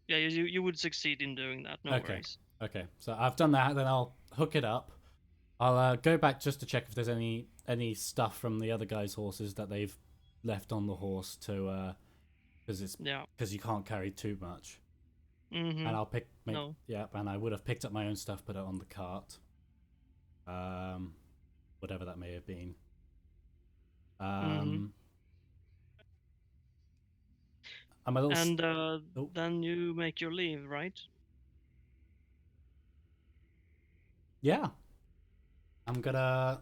Speaker 2: You would succeed in doing that. No
Speaker 1: Okay.
Speaker 2: worries.
Speaker 1: Okay, so I've done that. Then I'll hook it up. I'll go back just to check if there's any stuff from the other guy's horses that they've left on the horse to because you can't carry too much.
Speaker 2: Mm-hmm.
Speaker 1: And I'll pick.
Speaker 2: No.
Speaker 1: Yeah, and I would have picked up my own stuff, put it on the cart. Whatever that may have been. I'm a little.
Speaker 2: And then you make your leave, right?
Speaker 1: Yeah. I'm gonna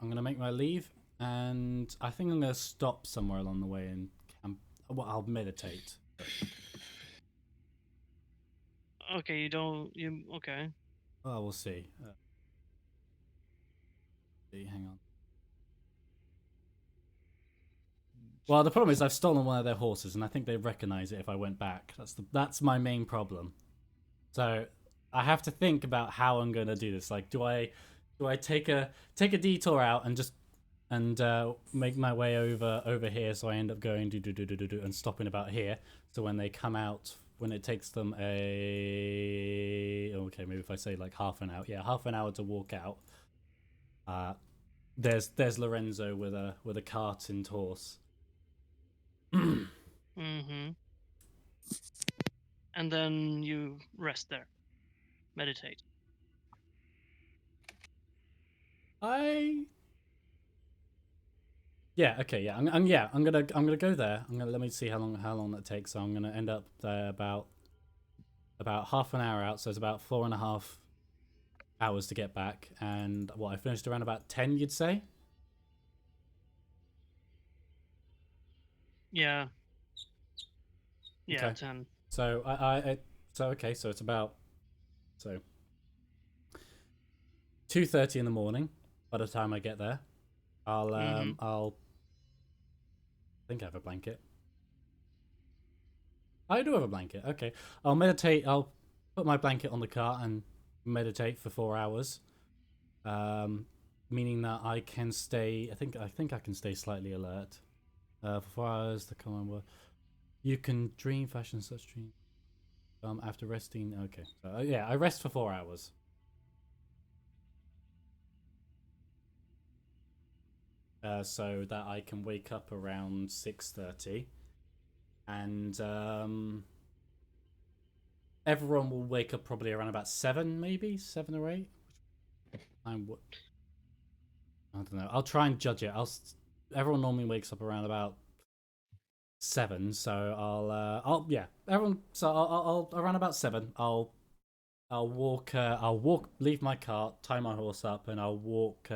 Speaker 1: make my leave, and I think I'm gonna stop somewhere along the way and I'll meditate.
Speaker 2: Okay, okay.
Speaker 1: Oh, we'll see. Hang on. Well, the problem is I've stolen one of their horses, and I think they'd recognize it if I went back. That's my main problem. So I have to think about how I'm gonna do this. Like, do I take a detour out and just make my way over here, so I end up going and stopping about here. So when they come out, when it takes them maybe if I say like half an hour to walk out. There's Lorenzo with a cart and horse.
Speaker 2: Mm-hmm. And then you rest there, meditate.
Speaker 1: I'm gonna go there. Let me see how long that takes. So I'm gonna end up there about half an hour out. So it's about 4.5 hours to get back. And I finished around about 10. You'd say?
Speaker 2: Yeah. Yeah,
Speaker 1: Okay.
Speaker 2: 10.
Speaker 1: So so it's about 2:30 in the morning. By the time I get there, I'll think I have a blanket. I do have a blanket. Okay, I'll meditate. I'll put my blanket on the cart and meditate for 4 hours. Meaning that I can stay. I think I can stay slightly alert. For 4 hours, the common word. You can dream, fashion such dreams. After resting. Okay, so I rest for 4 hours. So that I can wake up around 6:30, and everyone will wake up probably around about 7, maybe 7 or 8. I don't know. I'll try and judge it. Everyone normally wakes up around about 7, so I'll around about 7. I'll walk. Leave my cart, tie my horse up, and I'll walk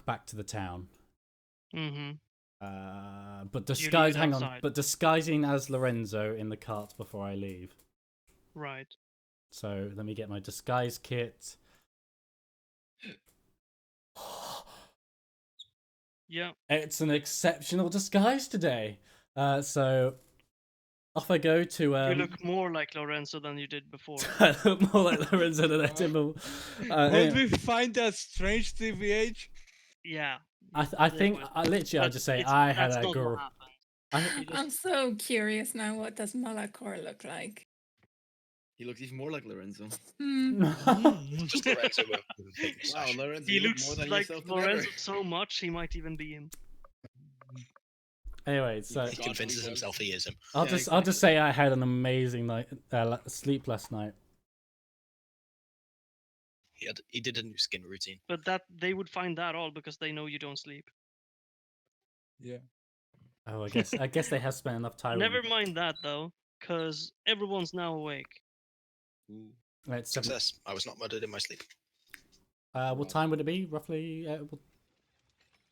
Speaker 1: back to the town.
Speaker 2: Mm-hmm.
Speaker 1: But
Speaker 2: outside.
Speaker 1: But disguising as Lorenzo in the cart before I leave.
Speaker 2: Right.
Speaker 1: So let me get my disguise kit.
Speaker 2: Yeah.
Speaker 1: It's an exceptional disguise today. So off I go to.
Speaker 2: You look more like Lorenzo than you did before.
Speaker 1: I look more like Lorenzo than I did before.
Speaker 3: Would we find that strange TVH?
Speaker 2: Yeah.
Speaker 1: I think literally I'll just say I had a girl.
Speaker 4: I'm so curious now. What does Malachor look like?
Speaker 5: He looks even more like Lorenzo.
Speaker 6: Just Lorenzo with a big
Speaker 5: Wow,
Speaker 6: moustache.
Speaker 5: Lorenzo,
Speaker 2: He
Speaker 5: you look
Speaker 2: looks
Speaker 5: more than
Speaker 2: like
Speaker 5: yourself than
Speaker 2: Lorenzo
Speaker 5: ever.
Speaker 2: so much he might even be him.
Speaker 1: Anyway, so
Speaker 6: He convinces himself he is him.
Speaker 1: I'll just say I had an amazing night sleep last night.
Speaker 6: He did a new skin routine.
Speaker 2: But that they would find that all because they know you don't sleep.
Speaker 3: Yeah.
Speaker 1: Oh, I guess they have spent enough time.
Speaker 2: Never mind that though, because everyone's now awake.
Speaker 5: Ooh.
Speaker 1: Right, 7.
Speaker 6: Success. I was not murdered in my sleep.
Speaker 1: What time would it be roughly?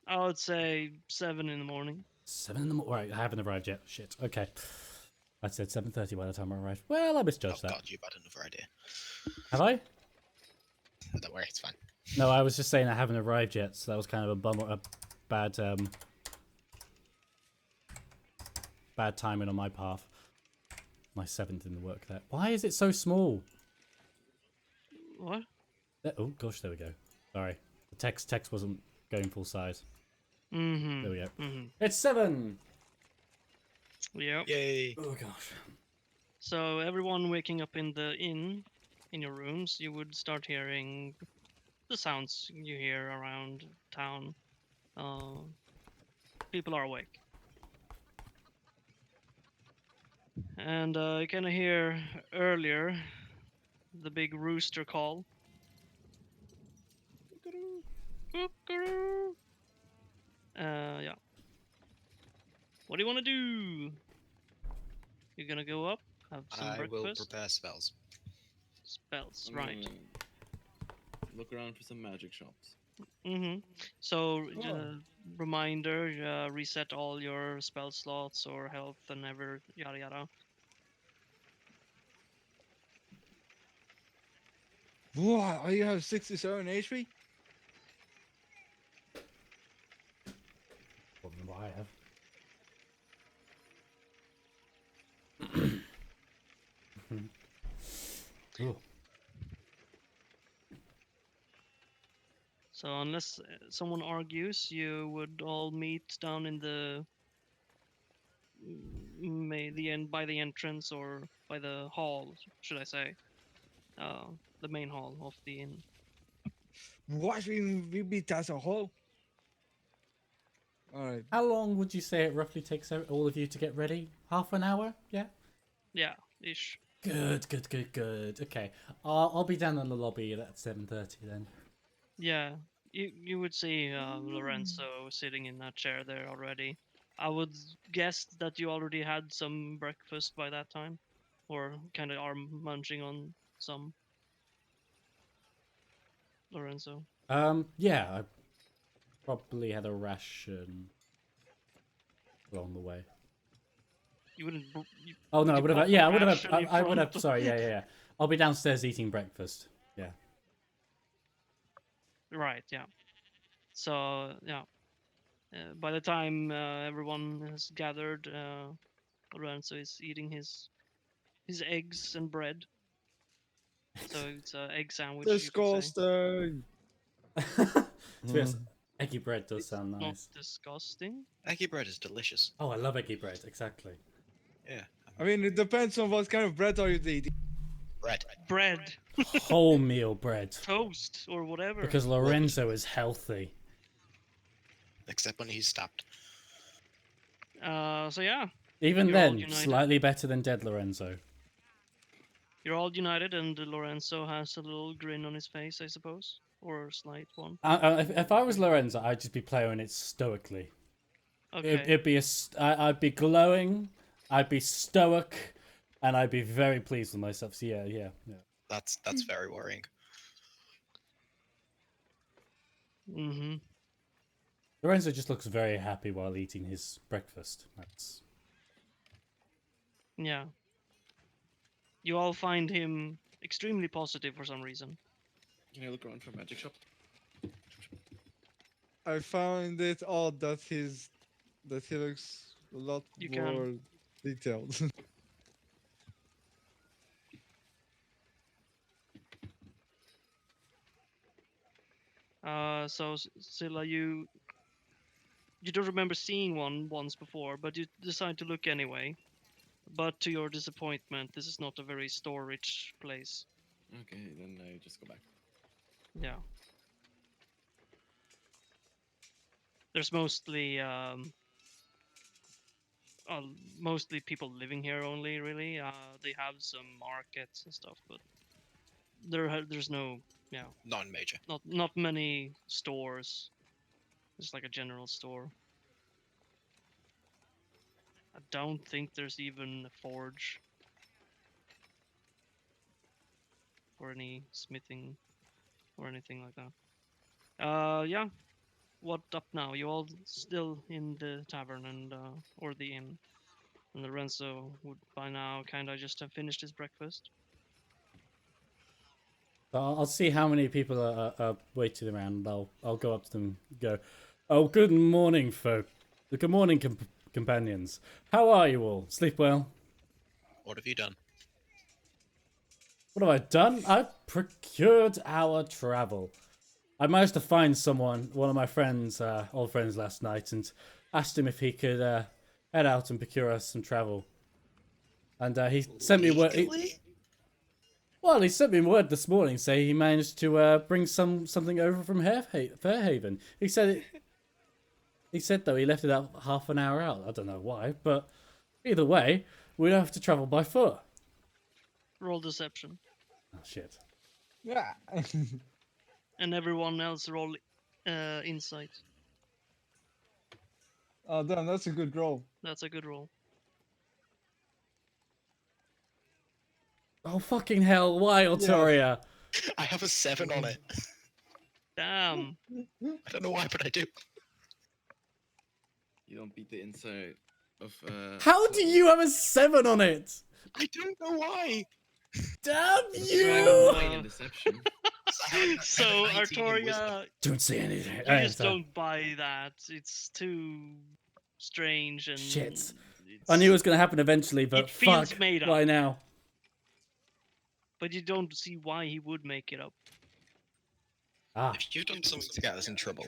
Speaker 2: I would say 7 in the morning.
Speaker 1: 7 in the morning. Right, I haven't arrived yet. Shit. Okay. I said 7:30 by the time I arrived. Well, I
Speaker 6: Oh
Speaker 1: misjudged that.
Speaker 6: god, you've had another idea.
Speaker 1: Have I?
Speaker 6: Don't worry, it's fine.
Speaker 1: No, I was just saying I haven't arrived yet, so that was kind of a bummer, a bad, bad timing on my path. My 7th didn't work there. Why is it so small?
Speaker 2: What?
Speaker 1: Oh gosh, there we go. Sorry, the text wasn't going full size.
Speaker 2: Mm-hmm.
Speaker 1: There we go.
Speaker 2: Mm-hmm.
Speaker 1: It's 7.
Speaker 2: Yep.
Speaker 6: Yay!
Speaker 1: Oh gosh.
Speaker 2: So everyone waking up in the inn, in your rooms, you would start hearing the sounds you hear around town. People are awake. And you kind of hear earlier the big rooster call. Cuckoo. Yeah. What do you want to do? You're gonna go up, have some
Speaker 6: I will
Speaker 2: breakfast.
Speaker 6: prepare spells.
Speaker 2: Spells,
Speaker 5: I'm
Speaker 2: right?
Speaker 5: gonna Look around for some magic shops.
Speaker 2: Mm-hmm. So,
Speaker 3: Oh.
Speaker 2: reminder: reset all your spell slots or health and ever yada yada.
Speaker 3: What? You have 67 HP?
Speaker 1: More than what I have. Ooh.
Speaker 2: So unless someone argues, you would all meet down in the the end by the entrance or by the hall, should I say? The main hall of the inn.
Speaker 3: What? We beat as a whole? Alright.
Speaker 1: How long would you say it roughly takes all of you to get ready? Half an hour? Yeah.
Speaker 2: Yeah, ish.
Speaker 1: Good, good, good, good. Okay, I'll be down in the lobby at 7:30 then.
Speaker 2: Yeah, you would see Lorenzo sitting in a chair there already. I would guess that you already had some breakfast by that time, or kind of are munching on some, Lorenzo.
Speaker 1: Yeah, I probably had a ration along the way.
Speaker 2: You wouldn't.
Speaker 1: Oh no, I
Speaker 2: you
Speaker 1: would have.
Speaker 2: pop
Speaker 1: Yeah,
Speaker 2: a
Speaker 1: I would have.
Speaker 2: ration in
Speaker 1: I would have.
Speaker 2: front?
Speaker 1: Sorry, yeah. I'll be downstairs eating breakfast. Yeah.
Speaker 2: Right. Yeah. So yeah. By the time everyone has gathered, Lorenzo is eating his eggs and bread. So it's an egg sandwich, you could say.
Speaker 3: Disgusting!
Speaker 1: To be honest,
Speaker 3: Mm.
Speaker 1: eggy bread does sound
Speaker 2: Not
Speaker 1: nice.
Speaker 2: disgusting.
Speaker 6: Eggy bread is delicious.
Speaker 1: Oh, I love eggy bread. Exactly.
Speaker 6: Yeah.
Speaker 3: I mean, it depends on what kind of bread are you eating.
Speaker 6: Bread.
Speaker 2: Bread,
Speaker 1: Wholemeal bread.
Speaker 2: toast, or whatever.
Speaker 1: Because Lorenzo is healthy.
Speaker 6: Except when he's stabbed.
Speaker 2: So yeah,
Speaker 1: Even
Speaker 2: You're all
Speaker 1: then,
Speaker 2: united.
Speaker 1: slightly better than dead Lorenzo.
Speaker 2: you're all united, and Lorenzo has a little grin on his face, I suppose, or a slight one.
Speaker 1: If I was Lorenzo, I'd just be playing it stoically.
Speaker 2: Okay.
Speaker 1: It'd be I'd be glowing, I'd be stoic, and I'd be very pleased with myself. So yeah.
Speaker 6: That's very worrying.
Speaker 2: Mm-hmm.
Speaker 1: Lorenzo just looks very happy while eating his breakfast. That's
Speaker 2: Yeah. You all find him extremely positive for some reason.
Speaker 5: Can I look around for a magic shop?
Speaker 3: I found it odd that he looks a lot
Speaker 2: You can.
Speaker 3: more detailed.
Speaker 2: So Scylla, you don't remember seeing one once before, but you decide to look anyway. But to your disappointment, this is not a very store-rich place.
Speaker 5: Okay, then I just go back.
Speaker 2: Yeah. There's mostly mostly people living here only, really. They have some markets and stuff, but there's no, yeah,
Speaker 6: Non-major.
Speaker 2: not many stores. It's like a general store. I don't think there's even a forge or any smithing or anything like that. Yeah. what up now? You all still in the tavern and or the inn? And Lorenzo would by now kind of just have finished his breakfast.
Speaker 1: So I'll see how many people are waiting around. I'll go up to them and go, oh, good morning, folk. Good morning, companions. How are you all? Sleep well?
Speaker 6: What have you done?
Speaker 1: What have I done? I've procured our travel. I managed to find one of my friends, old friends last night, and asked him if he could head out and procure us some travel. And he sent me word.
Speaker 6: Legally?
Speaker 1: Well, he sent me word this morning saying he managed to bring something over from Fairhaven. He said he said though he left it out half an hour out. I don't know why, but either way, we don't have to travel by foot.
Speaker 2: Roll deception,
Speaker 1: Oh shit!
Speaker 3: Yeah.
Speaker 2: and everyone else roll insight.
Speaker 3: Oh, damn, that's a good roll.
Speaker 2: That's a good roll.
Speaker 1: Oh fucking hell! Why, Altoria?
Speaker 6: I have a 7 on it.
Speaker 2: Damn.
Speaker 6: I don't know why, but I do.
Speaker 5: You don't beat the insight of.
Speaker 1: How do you have a 7 on it?
Speaker 6: I don't know why.
Speaker 1: Damn
Speaker 5: That's
Speaker 1: you!
Speaker 5: lying and deception.
Speaker 2: So
Speaker 6: I had a 19 in wisdom.
Speaker 2: Artoria,
Speaker 1: Don't say anything.
Speaker 2: you just don't buy that. It's too strange and
Speaker 1: Shit.
Speaker 2: it's-
Speaker 1: I knew it was going to happen eventually, but
Speaker 2: It feels
Speaker 1: fuck.
Speaker 2: made up.
Speaker 1: Why now?
Speaker 2: But you don't see why he would make it up.
Speaker 1: Ah,
Speaker 6: If you've done something to get us in trouble,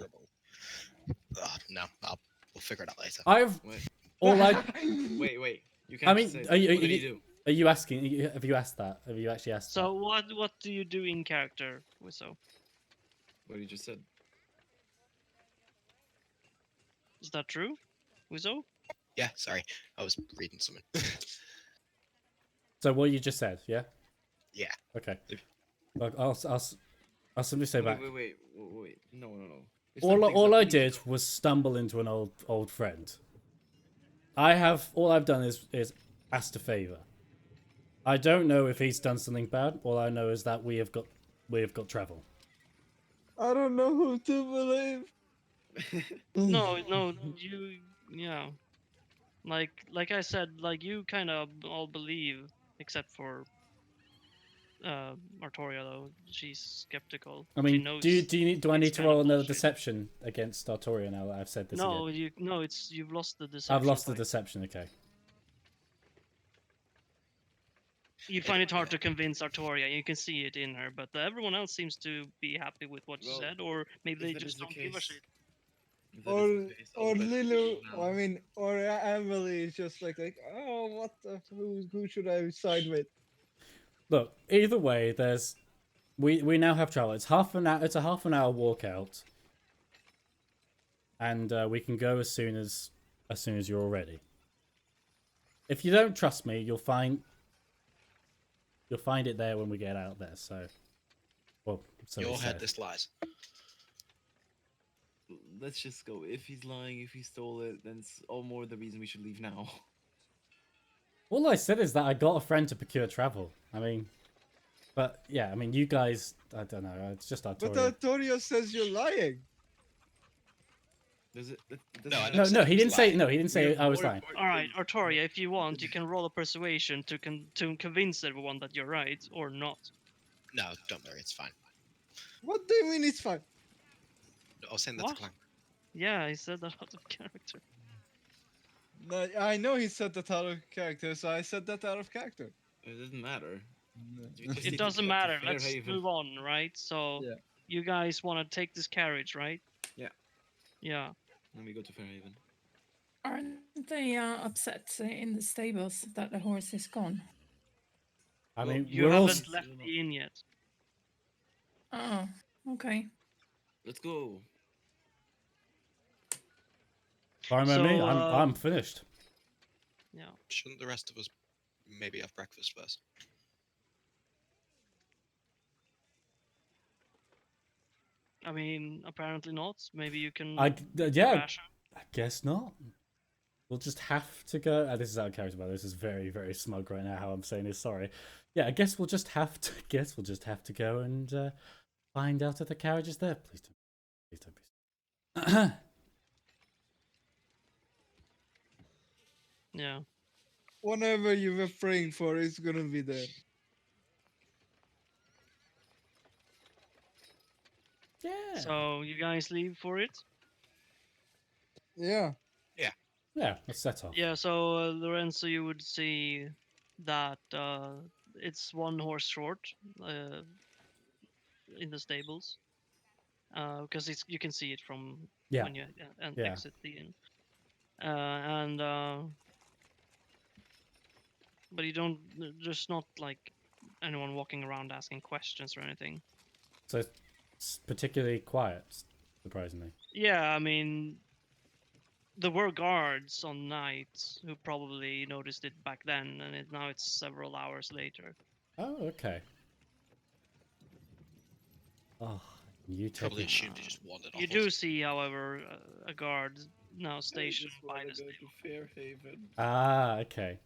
Speaker 6: no, we'll figure it out later.
Speaker 1: I've
Speaker 5: Wait,
Speaker 1: all I.
Speaker 5: wait. You can't
Speaker 1: I mean,
Speaker 5: say that.
Speaker 1: are you-
Speaker 5: What did he do?
Speaker 1: Are you asking? Have you asked that? Have you actually asked
Speaker 2: So what do you do in character, Wizzo?
Speaker 5: What he just said.
Speaker 2: Is that true, Wizzo?
Speaker 6: Yeah, sorry, I was reading something.
Speaker 1: So what you just said, yeah?
Speaker 6: Yeah.
Speaker 1: Okay. Look, I'll simply say back.
Speaker 5: Wait. No. It's not
Speaker 1: All I
Speaker 5: exactly-
Speaker 1: did was stumble into an old friend. All I've done is asked a favor. I don't know if he's done something bad. All I know is that we have got travel.
Speaker 3: I don't know who to believe.
Speaker 2: No, yeah. Like I said, like you kind of all believe, except for Artoria though. She's skeptical.
Speaker 1: I
Speaker 2: She
Speaker 1: mean,
Speaker 2: knows
Speaker 1: do I
Speaker 2: it's
Speaker 1: need to
Speaker 2: kinda
Speaker 1: roll another
Speaker 2: bullshit.
Speaker 1: deception against Artoria now that I've said this
Speaker 2: No,
Speaker 1: again?
Speaker 2: you've lost the deception.
Speaker 1: I've lost the
Speaker 2: fight.
Speaker 1: deception. Okay.
Speaker 2: You find it hard to convince Artoria. You can see it in her, but everyone else seems to be happy with what you
Speaker 5: Well,
Speaker 2: said, or maybe they
Speaker 5: if that
Speaker 2: just
Speaker 5: is the
Speaker 2: don't give a
Speaker 5: case-
Speaker 2: shit.
Speaker 5: If that is the case, I'll
Speaker 3: Or
Speaker 5: bet
Speaker 3: Lilu,
Speaker 5: now.
Speaker 3: I mean, or Emily is just like, oh, what the, who should I side with?
Speaker 1: Look, either way, we now have travel. It's half an hour. It's a half an hour walkout, and we can go as soon as you're all ready. If you don't trust me, you'll find it there when we get out there. So, well, so
Speaker 6: Your
Speaker 1: it's
Speaker 6: head,
Speaker 1: said.
Speaker 6: this lies.
Speaker 5: Let's just go. If he's lying, if he stole it, then it's all more the reason we should leave now.
Speaker 1: All I said is that I got a friend to procure travel. I mean, but yeah, I mean, you guys, I don't know. It's just
Speaker 3: But
Speaker 1: Artoria.
Speaker 3: Artoria says you're lying.
Speaker 5: Does it?
Speaker 6: No, I
Speaker 1: No,
Speaker 6: never said
Speaker 1: he
Speaker 6: he was
Speaker 1: didn't say.
Speaker 6: lying.
Speaker 1: No, he didn't say
Speaker 5: We have
Speaker 1: I was
Speaker 5: more
Speaker 1: lying.
Speaker 5: important
Speaker 2: All right,
Speaker 5: things.
Speaker 2: Artoria, if you want, you can roll a persuasion to convince everyone that you're right or not.
Speaker 6: No, don't worry, it's fine.
Speaker 3: What do you mean it's fine?
Speaker 6: I was saying that
Speaker 2: What?
Speaker 6: to Clank.
Speaker 2: Yeah, he said that out of character.
Speaker 3: No, I know he said that out of character, so I said that out of character.
Speaker 5: It doesn't matter. We just need
Speaker 2: It
Speaker 5: to
Speaker 2: doesn't
Speaker 5: get to
Speaker 2: matter. Let's
Speaker 5: Fairhaven.
Speaker 2: move on, right? So
Speaker 3: Yeah.
Speaker 2: you guys want to take this carriage, right?
Speaker 5: Yeah.
Speaker 2: Yeah.
Speaker 5: Then we go to Fairhaven.
Speaker 4: Aren't they upset in the stables that the horse is gone?
Speaker 1: I
Speaker 5: Well,
Speaker 1: mean,
Speaker 2: You
Speaker 1: we're all.
Speaker 2: haven't left the inn yet.
Speaker 4: Oh, okay.
Speaker 5: Let's go.
Speaker 1: Fine by me.
Speaker 2: So,
Speaker 1: I'm finished.
Speaker 2: Yeah.
Speaker 6: Shouldn't the rest of us maybe have breakfast first?
Speaker 2: I mean, apparently not. Maybe you can.
Speaker 1: Yeah,
Speaker 2: crash.
Speaker 1: I guess not. We'll just have to go. This is out of character, by the way. This is very, very smug right now. How I'm saying this. Sorry. Yeah, I guess we'll just have to. Go and find out if the carriage is there. Please don't be.
Speaker 2: Yeah.
Speaker 3: Whatever you were praying for is gonna be there.
Speaker 1: Yeah.
Speaker 2: So you guys leave for it?
Speaker 3: Yeah.
Speaker 1: Yeah, let's set off.
Speaker 2: Yeah. So Lorenzo, you would see that it's one horse short in the stables because it's you can see it from
Speaker 1: Yeah.
Speaker 2: when you
Speaker 1: Yeah.
Speaker 2: exit the inn. And but you don't. There's not like anyone walking around asking questions or anything.
Speaker 1: So it's particularly quiet, surprisingly.
Speaker 2: Yeah, I mean, there were guards on night who probably noticed it back then, and now it's several hours later.
Speaker 1: Oh, okay. Oh, you
Speaker 6: Probably
Speaker 1: taking...
Speaker 6: assumed he just wandered off.
Speaker 2: You do see, however, a guard now
Speaker 5: I
Speaker 2: stationed
Speaker 5: just
Speaker 2: by
Speaker 5: want
Speaker 2: the
Speaker 5: to go
Speaker 2: stable.
Speaker 5: to Fairhaven.
Speaker 1: Ah, okay.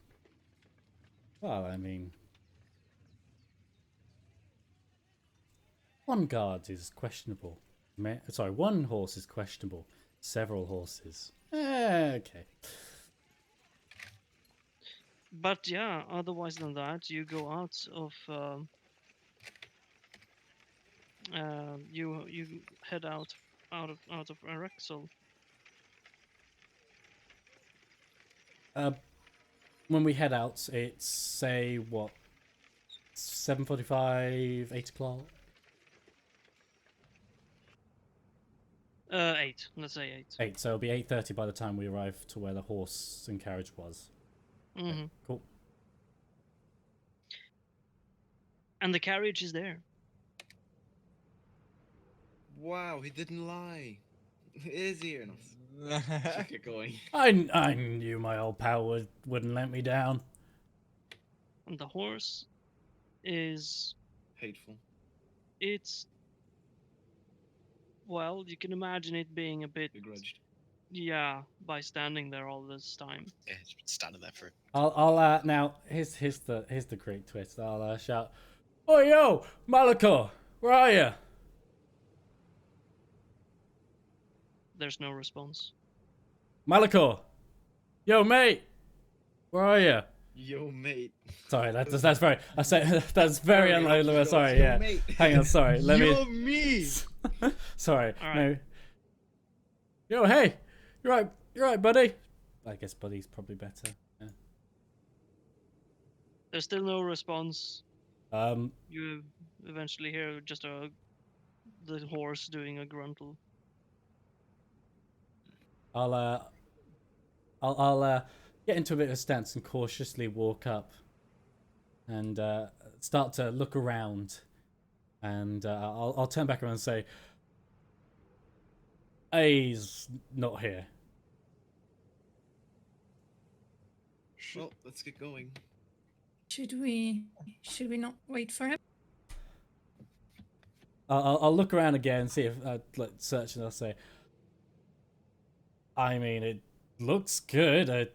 Speaker 1: Well, I mean... One guard is questionable. Sorry, one horse is questionable. Several horses. Okay.
Speaker 2: But yeah, otherwise than that, you go out of you head out of Erexel.
Speaker 1: When we head out, it's, say, what? 7:45, 8 o'clock?
Speaker 2: 8. Let's say 8.
Speaker 1: 8, so it'll be 8:30 by the time we arrive to where the horse and carriage was.
Speaker 2: Mm-hmm.
Speaker 1: Cool.
Speaker 2: And the carriage is there.
Speaker 5: Wow, he didn't lie. It is here. No, just get going.
Speaker 1: I knew my old pal wouldn't let me down.
Speaker 2: And the horse is
Speaker 5: Hateful.
Speaker 2: it's well, you can imagine it being a bit
Speaker 5: Begrudged.
Speaker 2: by standing there all this time.
Speaker 6: Yeah, he's been standing there for.
Speaker 1: I'll now here's the great twist. I'll shout, "Oh yo, Malako, where are you?"
Speaker 2: There's no response.
Speaker 1: Malako, yo mate, where are you?
Speaker 5: Yo, mate.
Speaker 1: Sorry, that's very. I said that's very
Speaker 5: Sorry,
Speaker 1: unlikely.
Speaker 5: Oxford
Speaker 1: Sorry,
Speaker 5: Ox, yo,
Speaker 1: yeah.
Speaker 5: mate.
Speaker 1: Hang on, sorry. Let
Speaker 3: You're
Speaker 1: me.
Speaker 3: me.
Speaker 1: Sorry.
Speaker 2: All right.
Speaker 1: No. Yo, hey, you're right, buddy. I guess buddy's probably better. Yeah.
Speaker 2: There's still no response.
Speaker 1: Um,
Speaker 2: You eventually hear just the horse doing a gruntle.
Speaker 1: I'll get into a bit of a stance and cautiously walk up and start to look around, and I'll turn back around and say, "He's not here."
Speaker 5: Well, let's get going.
Speaker 4: Should we not wait for him?
Speaker 1: I'll look around again and see if like search, and I'll say, "I mean, it looks good. Oh,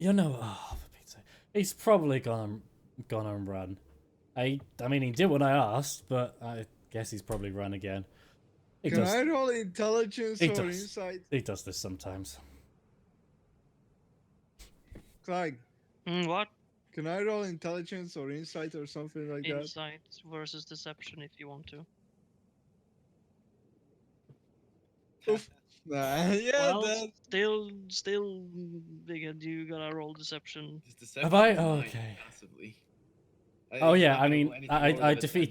Speaker 1: for Pete's sake, he's probably gone and run. I mean, he did what I asked, but I guess he's probably run again. He
Speaker 3: Can
Speaker 1: does.
Speaker 3: I roll intelligence
Speaker 1: He
Speaker 3: or
Speaker 1: does.
Speaker 3: insight?
Speaker 1: He does this sometimes.
Speaker 3: Clyde,
Speaker 2: What?
Speaker 3: can I roll intelligence or insight or something like that?
Speaker 2: Insight versus deception if you want to.
Speaker 3: Oof. Nah, yeah,
Speaker 2: Well,
Speaker 3: that.
Speaker 2: still, you gotta roll deception.
Speaker 5: His deception
Speaker 1: Have I?
Speaker 5: is
Speaker 1: Oh,
Speaker 5: mine,
Speaker 1: okay.
Speaker 5: Passively.
Speaker 1: Oh
Speaker 5: He's
Speaker 1: yeah,
Speaker 5: not
Speaker 1: I
Speaker 5: gonna
Speaker 1: mean,
Speaker 5: roll anything lower than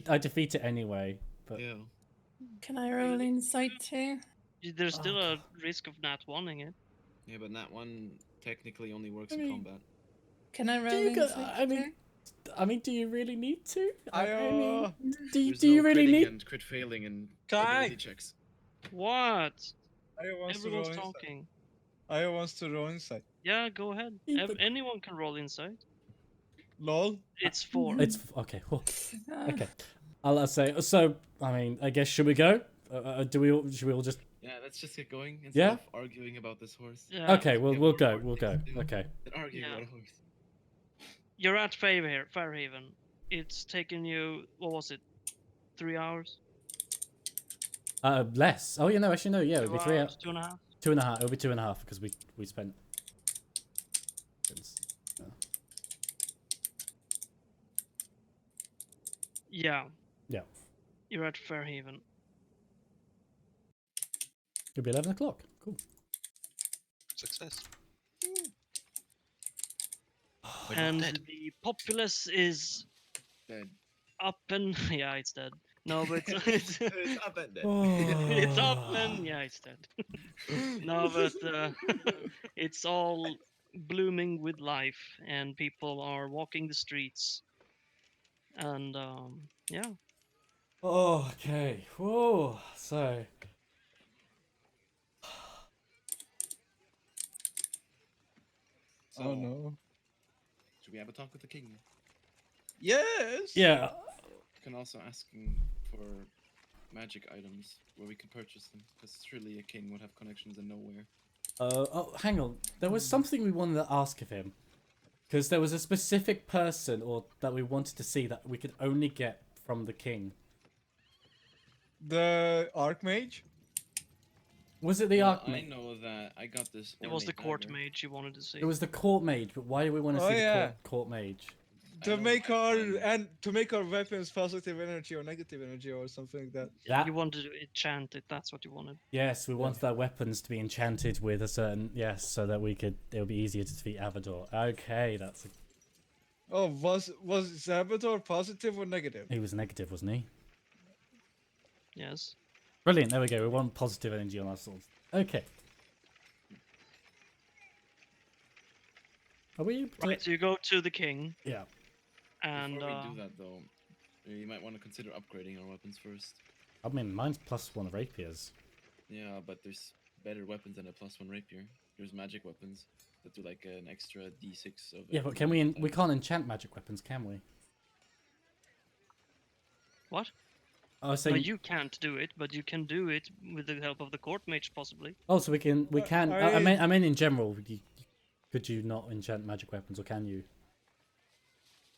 Speaker 1: I
Speaker 5: a
Speaker 1: defeat it anyway.
Speaker 5: 10.
Speaker 1: But
Speaker 5: Yeah.
Speaker 4: Can I roll insight too?
Speaker 2: There's
Speaker 1: Oh,
Speaker 2: still a
Speaker 1: God.
Speaker 2: risk of not wanting it.
Speaker 5: Yeah, but that one technically only works
Speaker 1: I
Speaker 5: in
Speaker 1: mean-
Speaker 5: combat.
Speaker 4: Can I roll
Speaker 1: do you go,
Speaker 4: insight
Speaker 1: I mean, do you really need to?
Speaker 3: I,
Speaker 1: mean, do
Speaker 5: There's
Speaker 1: you
Speaker 5: no
Speaker 1: really
Speaker 5: critting
Speaker 1: need?
Speaker 5: and crit failing and
Speaker 3: Kai!
Speaker 5: ability checks.
Speaker 2: What?
Speaker 3: I wants to roll
Speaker 2: Everyone's
Speaker 3: insight.
Speaker 2: talking.
Speaker 3: I wants to roll insight.
Speaker 2: Yeah, go ahead.
Speaker 1: Yeah, but-
Speaker 2: Anyone can roll insight.
Speaker 3: Lol.
Speaker 2: It's 4.
Speaker 1: It's okay. Well,
Speaker 4: Ah,
Speaker 1: okay. I'll say. So, I mean, I guess should we go? Should we all just?
Speaker 5: Yeah, let's just get going instead
Speaker 1: Yeah?
Speaker 5: of arguing about this horse.
Speaker 2: Yeah.
Speaker 1: Okay,
Speaker 5: we have
Speaker 1: we'll
Speaker 5: more
Speaker 1: go.
Speaker 5: important
Speaker 1: We'll go.
Speaker 5: things to do.
Speaker 1: Okay.
Speaker 5: Than arguing
Speaker 2: Yeah.
Speaker 5: about a horse.
Speaker 2: You're at Fairhaven. It's taken you, what was it, 3 hours?
Speaker 1: Less. Oh, actually, no, yeah, it would be 3 hours.
Speaker 2: 2.5.
Speaker 1: 2.5. It'll be 2.5 because we spent.
Speaker 2: Yeah.
Speaker 1: Yeah.
Speaker 2: You're at Fairhaven.
Speaker 1: It'll be 11 o'clock. Cool.
Speaker 6: Success.
Speaker 2: And the populace is
Speaker 5: Dead.
Speaker 2: up and yeah, it's dead. No, but it's
Speaker 5: It's up and dead.
Speaker 2: it's up and yeah, it's dead. No, but it's all blooming with life, and people are walking the streets, and yeah.
Speaker 1: Oh, okay. Whoa. So.
Speaker 5: So,
Speaker 3: Oh no.
Speaker 5: should we have a talk with the king?
Speaker 3: Yes.
Speaker 1: Yeah.
Speaker 5: You can also ask him for magic items where we can purchase them, because surely a king would have connections in nowhere.
Speaker 1: Oh, hang on. There was something we wanted to ask of him, because there was a specific person or that we wanted to see that we could only get from the king.
Speaker 3: The Archmage.
Speaker 1: Was it the
Speaker 5: Well, I
Speaker 1: Archmage?
Speaker 5: know that I got this.
Speaker 2: It was the
Speaker 5: ornate
Speaker 2: court
Speaker 5: dagger.
Speaker 2: mage you wanted to see.
Speaker 1: It was the court mage, but why do we want to
Speaker 3: Oh,
Speaker 1: see the
Speaker 3: yeah.
Speaker 1: court mage?
Speaker 5: I know
Speaker 3: To make our weapons positive energy or negative energy or something like that.
Speaker 1: Yeah.
Speaker 2: You wanted to enchant it. That's what you wanted.
Speaker 1: Yes, we wanted our weapons to be enchanted with a certain so that it would be easier to defeat Avador. Okay, that's
Speaker 3: Oh, was Zabador positive or negative?
Speaker 1: he was negative, wasn't he?
Speaker 2: Yes.
Speaker 1: Brilliant. There we go. We want positive energy on our swords. Okay. Are we able to...
Speaker 2: Right. So you go to the king,
Speaker 1: Yeah.
Speaker 2: and
Speaker 5: Before we do that, though, you might want to consider upgrading our weapons first.
Speaker 1: I mean, mine's +1 rapiers.
Speaker 5: Yeah, but there's better weapons than a +1 rapier. There's magic weapons that do like an extra d6 of.
Speaker 1: Yeah, but can we can't enchant magic weapons, can we?
Speaker 2: what?
Speaker 1: I was
Speaker 2: No,
Speaker 1: saying.
Speaker 2: you can't do it, but you can do it with the help of the court mage, possibly.
Speaker 1: Oh, so we can. I mean, in general, could you not enchant magic weapons, or can you?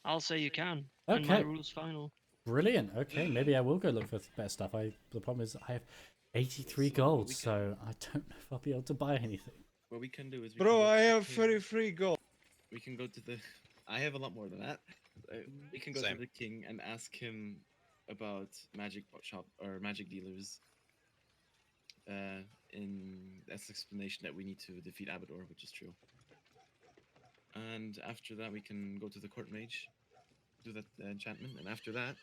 Speaker 2: I'll say you can. And my
Speaker 1: Okay.
Speaker 2: rule's final.
Speaker 1: Brilliant. Okay, maybe I will go look for better stuff. The problem is I have 83
Speaker 5: So
Speaker 1: gold,
Speaker 5: we
Speaker 1: so I don't know if I'll be able to buy anything.
Speaker 5: What we can do is.
Speaker 3: Bro, I have 33 gold.
Speaker 5: We can go to the. I have a lot more than that. We can go
Speaker 6: Same.
Speaker 5: to the king and ask him about magic shop or magic dealers. In that's explanation that we need to defeat Abador, which is true. And after that, we can go to the court mage, do that enchantment, and after that,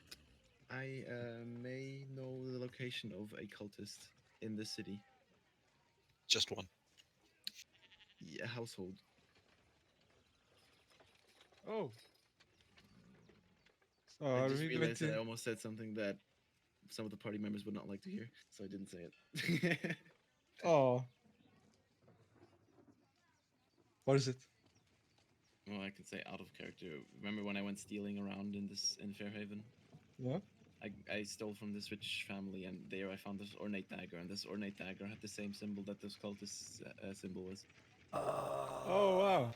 Speaker 5: I may know the location of a cultist in the city.
Speaker 6: Just one.
Speaker 5: Yeah, household.
Speaker 3: Oh. So
Speaker 5: I
Speaker 3: are
Speaker 5: just
Speaker 3: we going
Speaker 5: realized that I
Speaker 3: to...
Speaker 5: almost said something that some of the party members would not like to hear, so I didn't say it.
Speaker 3: Oh. What is it?
Speaker 5: Well, I can say out of character. Remember when I went stealing around in Fairhaven?
Speaker 3: Yeah.
Speaker 5: I stole from this rich family, and there I found this ornate dagger, and this ornate dagger had the same symbol that this cultist symbol was.
Speaker 3: Oh, wow.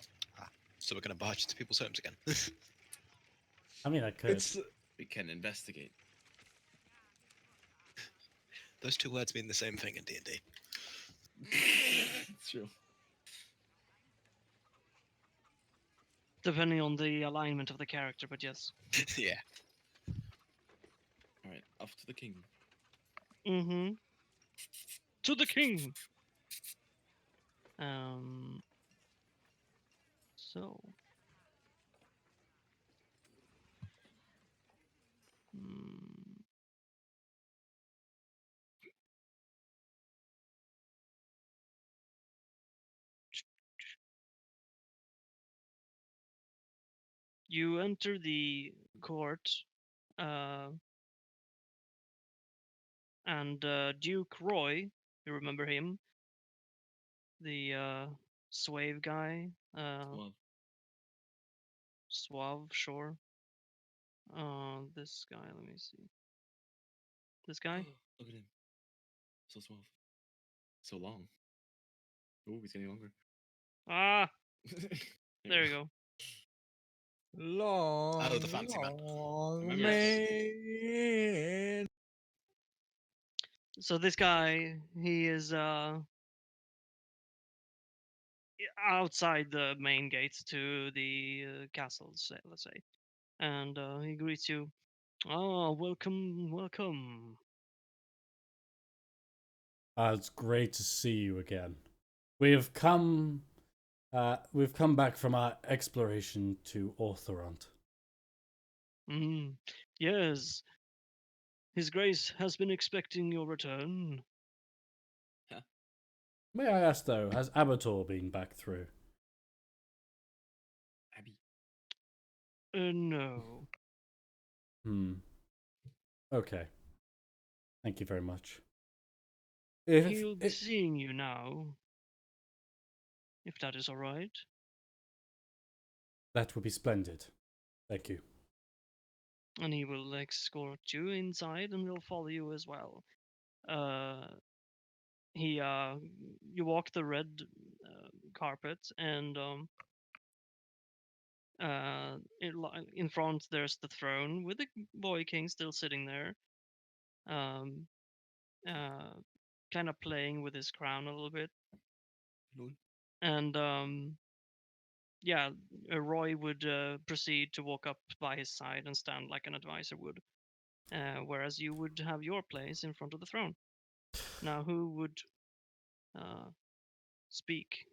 Speaker 6: So we're gonna barge into people's homes again.
Speaker 1: I mean, I could.
Speaker 3: It's...
Speaker 5: We can investigate.
Speaker 6: Those two words mean the same thing in D&D.
Speaker 5: It's true.
Speaker 2: Depending on the alignment of the character, but yes.
Speaker 6: Yeah.
Speaker 5: All right, off to the king.
Speaker 2: Mm-hmm. To the king. So. Hmm. You enter the court, and Duke Roy, you remember him? The Suave guy?
Speaker 5: Well,
Speaker 2: Suave, sure. This guy, let me see. This guy?
Speaker 5: look at him. So suave. So long. Ooh, he's getting longer.
Speaker 2: Ah, there you go.
Speaker 3: Long,
Speaker 6: Oh, the fancy man.
Speaker 3: long
Speaker 5: Remember-
Speaker 3: man.
Speaker 2: So this guy, he is outside the main gates to the castle, let's say, and he greets you. Oh, welcome, welcome.
Speaker 1: It's great to see you again. We've come back from our exploration to Orthoront.
Speaker 2: Mm, yes, His Grace has been expecting your return.
Speaker 1: May I ask though, has Abator been back through?
Speaker 5: Abby.
Speaker 2: No.
Speaker 1: Okay. Thank you very much.
Speaker 2: He'll be seeing you now, if that is all right.
Speaker 1: That would be splendid. Thank you.
Speaker 2: And he will escort you inside, and he'll follow you as well. You walk the red carpet, and in front there's the throne with the boy king still sitting there, um, kind of playing with his crown a little bit.
Speaker 5: Lol.
Speaker 2: And yeah, Roy would proceed to walk up by his side and stand like an advisor would, whereas you would have your place in front of the throne. Now, who would speak?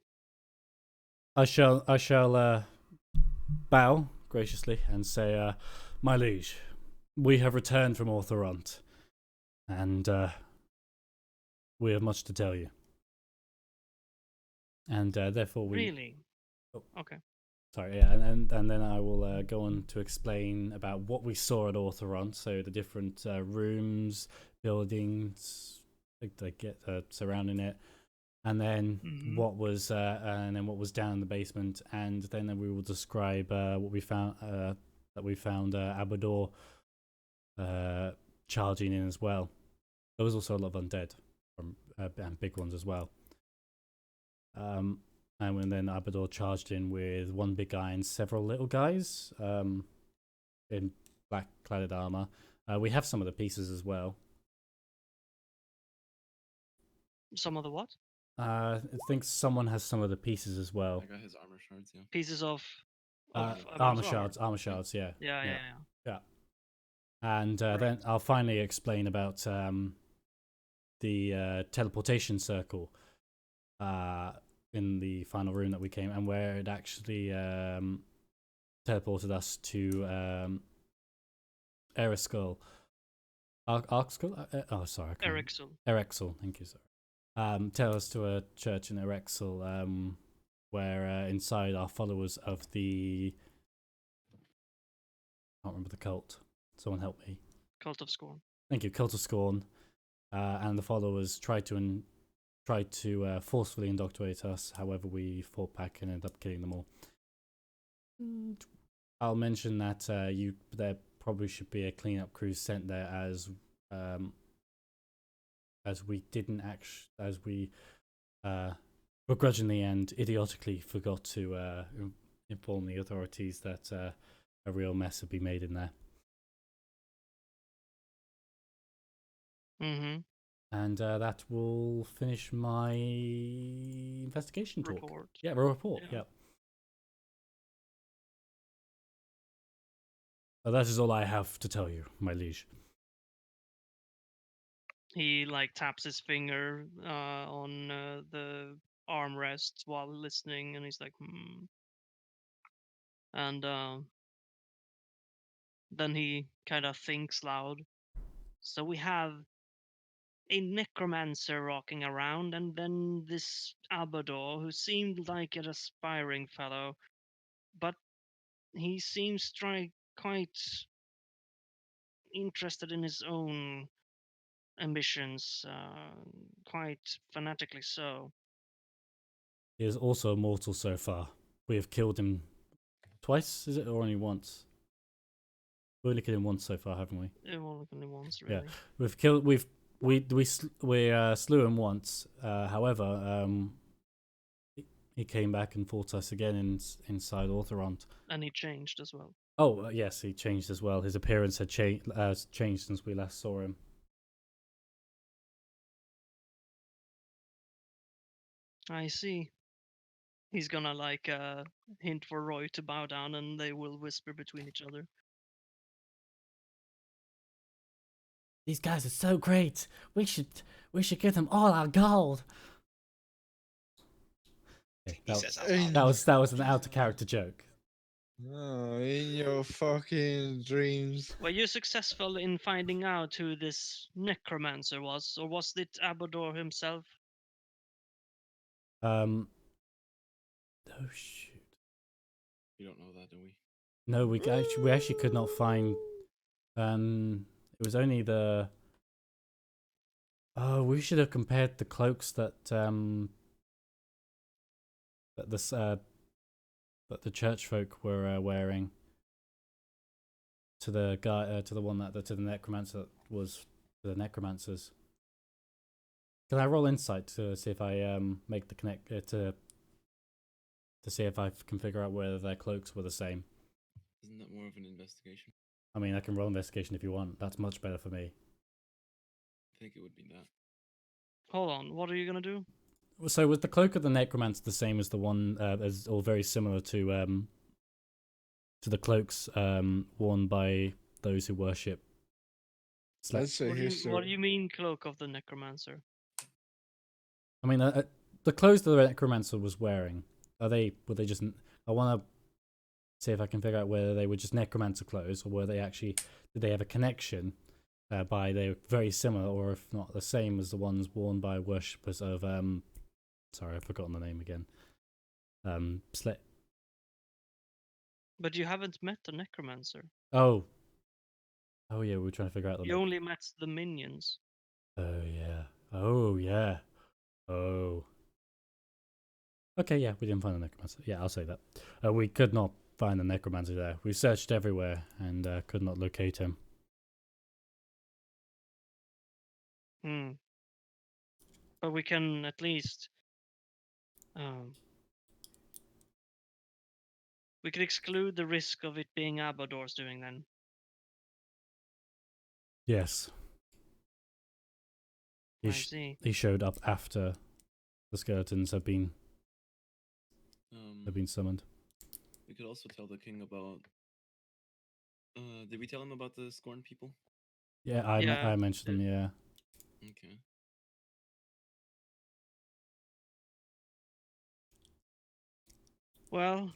Speaker 1: I shall bow graciously and say, my liege, we have returned from Orthoront, and we have much to tell you. And therefore we...
Speaker 2: Really?
Speaker 1: Oh.
Speaker 2: Okay.
Speaker 1: Sorry, yeah, and then I will go on to explain about what we saw at Orthoront, so the different rooms, buildings, they get surrounding it, and then what was down in the basement, and then we will describe what we found Abador charging in as well. There was also a lot of undead and big ones as well. And when then Abador charged in with one big guy and several little guys in black cladded armor. We have some of the pieces as well.
Speaker 2: Some of the what?
Speaker 1: I think someone has some of the pieces as well.
Speaker 5: I got his armor shards, yeah.
Speaker 2: Pieces of
Speaker 1: Armor shards, yeah.
Speaker 2: Yeah.
Speaker 1: And then I'll finally explain about the teleportation circle in the final room that we came, and where it actually teleported us to Eriskull. Arkskull? Oh, sorry. Erexel, thank you, sir. Tell us to a church in Erexel, where inside are followers of the... I can't remember the cult. Someone help me.
Speaker 2: Cult of Scorn.
Speaker 1: Thank you, Cult of Scorn. And the followers tried to forcefully indoctrinate us. However, we fought back and ended up killing them all. I'll mention that there probably should be a cleanup crew sent there as we didn't begrudgingly and idiotically forgot to inform the authorities that a real mess had been made in there.
Speaker 2: Mm-hmm.
Speaker 1: And that will finish my investigation talk.
Speaker 2: Report.
Speaker 1: Yeah, a report. Yeah. That is all I have to tell you, my liege.
Speaker 2: He taps his finger on the armrest while listening, and he's like, And then he kind of thinks loud. So we have a necromancer walking around, and then this Abador, who seemed like an aspiring fellow, but he seems quite interested in his own ambitions, quite fanatically so.
Speaker 1: He is also immortal so far. We have killed him twice, is it, or only once? We've only killed him once so far, haven't we?
Speaker 2: Only once, really.
Speaker 1: Yeah, we slew him once. However, he came back and fought us again inside Orthoront.
Speaker 2: And he changed as well.
Speaker 1: Oh, yes, he changed as well. His appearance had changed since we last saw him.
Speaker 2: I see. He's gonna like hint for Roy to bow down, and they will whisper between each other.
Speaker 1: These guys are so great. We should give them all our gold. Okay,
Speaker 6: He
Speaker 1: that,
Speaker 6: says out loud.
Speaker 1: that was an out of character joke.
Speaker 3: Oh, in your fucking dreams.
Speaker 2: Were you successful in finding out who this necromancer was, or was it Abador himself?
Speaker 1: Oh shoot.
Speaker 5: We don't know that, do we?
Speaker 1: No, we actually could not find. It was only the. Oh, we should have compared the cloaks that that the church folk were wearing to the guy to the one to the necromancer that was the necromancers. Can I roll insight to see if I make the connect to see if I can figure out whether their cloaks were the same?
Speaker 5: Isn't that more of an investigation?
Speaker 1: I mean, I can roll investigation if you want. That's much better for me.
Speaker 5: I think it would be that.
Speaker 2: Hold on, what are you gonna do?
Speaker 1: So was the cloak of the necromancer the same as the one as or very similar to the cloaks worn by those who worship?
Speaker 3: Let's say
Speaker 2: What do you mean, cloak of the necromancer?
Speaker 1: I mean, the clothes that the necromancer was wearing, were they just? I want to see if I can figure out whether they were just necromancer clothes or were they actually did they have a connection by they were very similar or if not the same as the ones worn by worshippers of sorry, I've forgotten the name again. Slit.
Speaker 2: But you haven't met the necromancer.
Speaker 1: Oh yeah, we were trying to figure out the.
Speaker 2: You only met the minions.
Speaker 1: Oh yeah. Oh yeah. Oh. Okay, yeah, we didn't find the necromancer. Yeah, I'll say that. We could not find the necromancer there. We searched everywhere and could not locate him.
Speaker 2: But we can at least we could exclude the risk of it being Abador's doing then.
Speaker 1: Yes.
Speaker 2: I see.
Speaker 1: He showed up after the skeletons have been summoned.
Speaker 5: We could also tell the king about. Did we tell him about the Scorn people?
Speaker 1: Yeah, I mentioned them. Yeah.
Speaker 5: Okay.
Speaker 2: Well,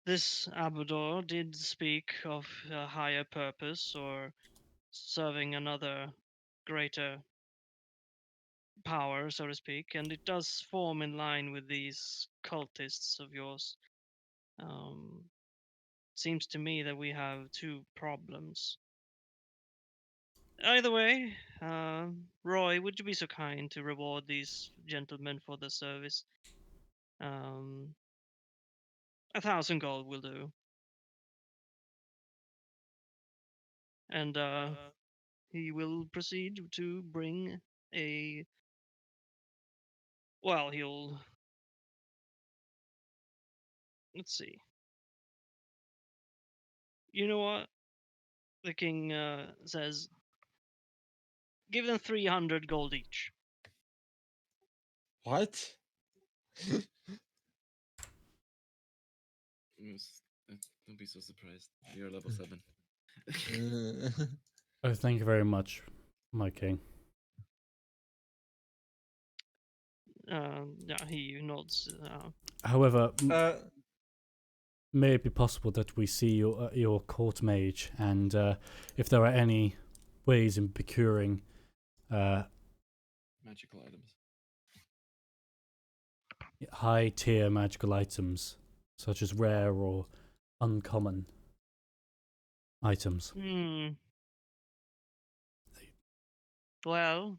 Speaker 2: this Abador did speak of a higher purpose or serving another greater power, so to speak, and it does form in line with these cultists of yours. Seems to me that we have two problems. Either way, Roy, would you be so kind to reward these gentlemen for the service? 1,000 gold will do. And he will proceed to bring a. Well, he'll. Let's see. You know what? The king says, give them 300 gold each.
Speaker 3: What?
Speaker 5: Don't be so surprised. You're level 7.
Speaker 1: Oh, thank you very much, my king.
Speaker 2: Yeah, he nods.
Speaker 1: However, may it be possible that we see your court mage, and if there are any ways in procuring
Speaker 5: Magical items.
Speaker 1: high tier magical items, such as rare or uncommon items.
Speaker 2: Well,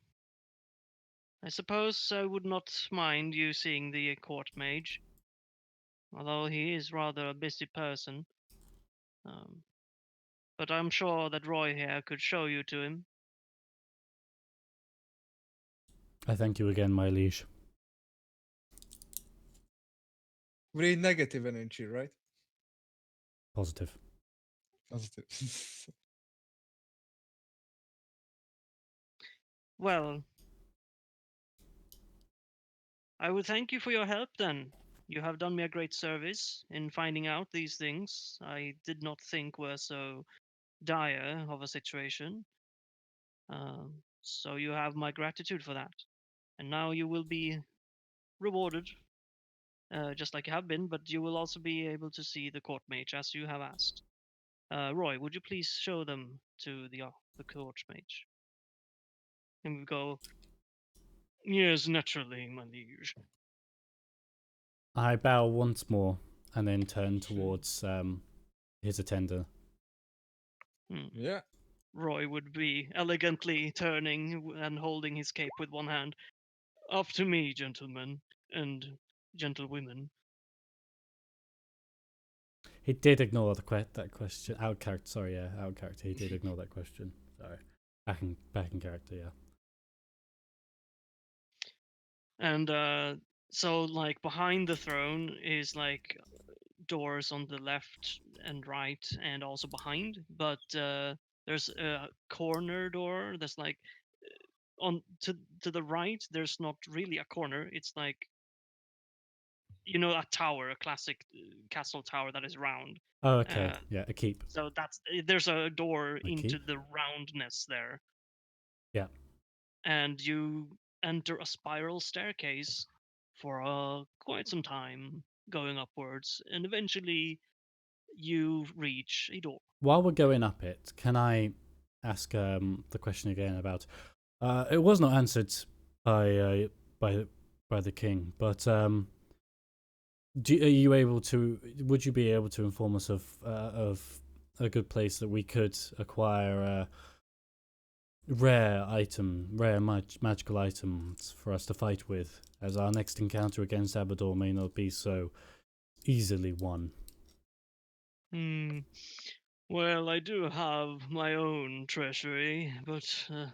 Speaker 2: I suppose I would not mind you seeing the court mage, although he is rather a busy person. But I'm sure that Roy here could show you to him.
Speaker 1: I thank you again, my liege.
Speaker 3: Really negative energy, right?
Speaker 1: Positive.
Speaker 3: Positive.
Speaker 2: Well, I would thank you for your help then. You have done me a great service in finding out these things I did not think were so dire of a situation. So you have my gratitude for that. And now you will be rewarded, just like you have been, but you will also be able to see the court mage as you have asked. Roy, would you please show them to the court mage? And we go, yes, naturally, my liege.
Speaker 1: I bow once more and then turn towards his attendant.
Speaker 2: Hmm.
Speaker 3: Yeah.
Speaker 2: Roy would be elegantly turning and holding his cape with one hand. Up to me, gentlemen and gentlewomen.
Speaker 1: He did ignore that question. Out character, sorry, yeah, out character. He did ignore that question. Sorry, back in character, yeah.
Speaker 2: And so, like, behind the throne is like doors on the left and right, and also behind. But there's a corner door that's like on to the right. There's not really a corner. It's like, a tower, a classic castle tower that is round.
Speaker 1: Oh, okay,
Speaker 2: Uh,
Speaker 1: yeah, a keep.
Speaker 2: so there's a door
Speaker 1: A
Speaker 2: into
Speaker 1: keep.
Speaker 2: the roundness there,
Speaker 1: Yeah.
Speaker 2: and you enter a spiral staircase for quite some time, going upwards, and eventually you reach a door.
Speaker 1: While we're going up it, can I ask the question again about? It was not answered by by by the king, but are you able to? Would you be able to inform us of a good place that we could acquire rare magical items for us to fight with, as our next encounter against Abador may not be so easily won?
Speaker 2: Hmm. Well, I do have my own treasury, but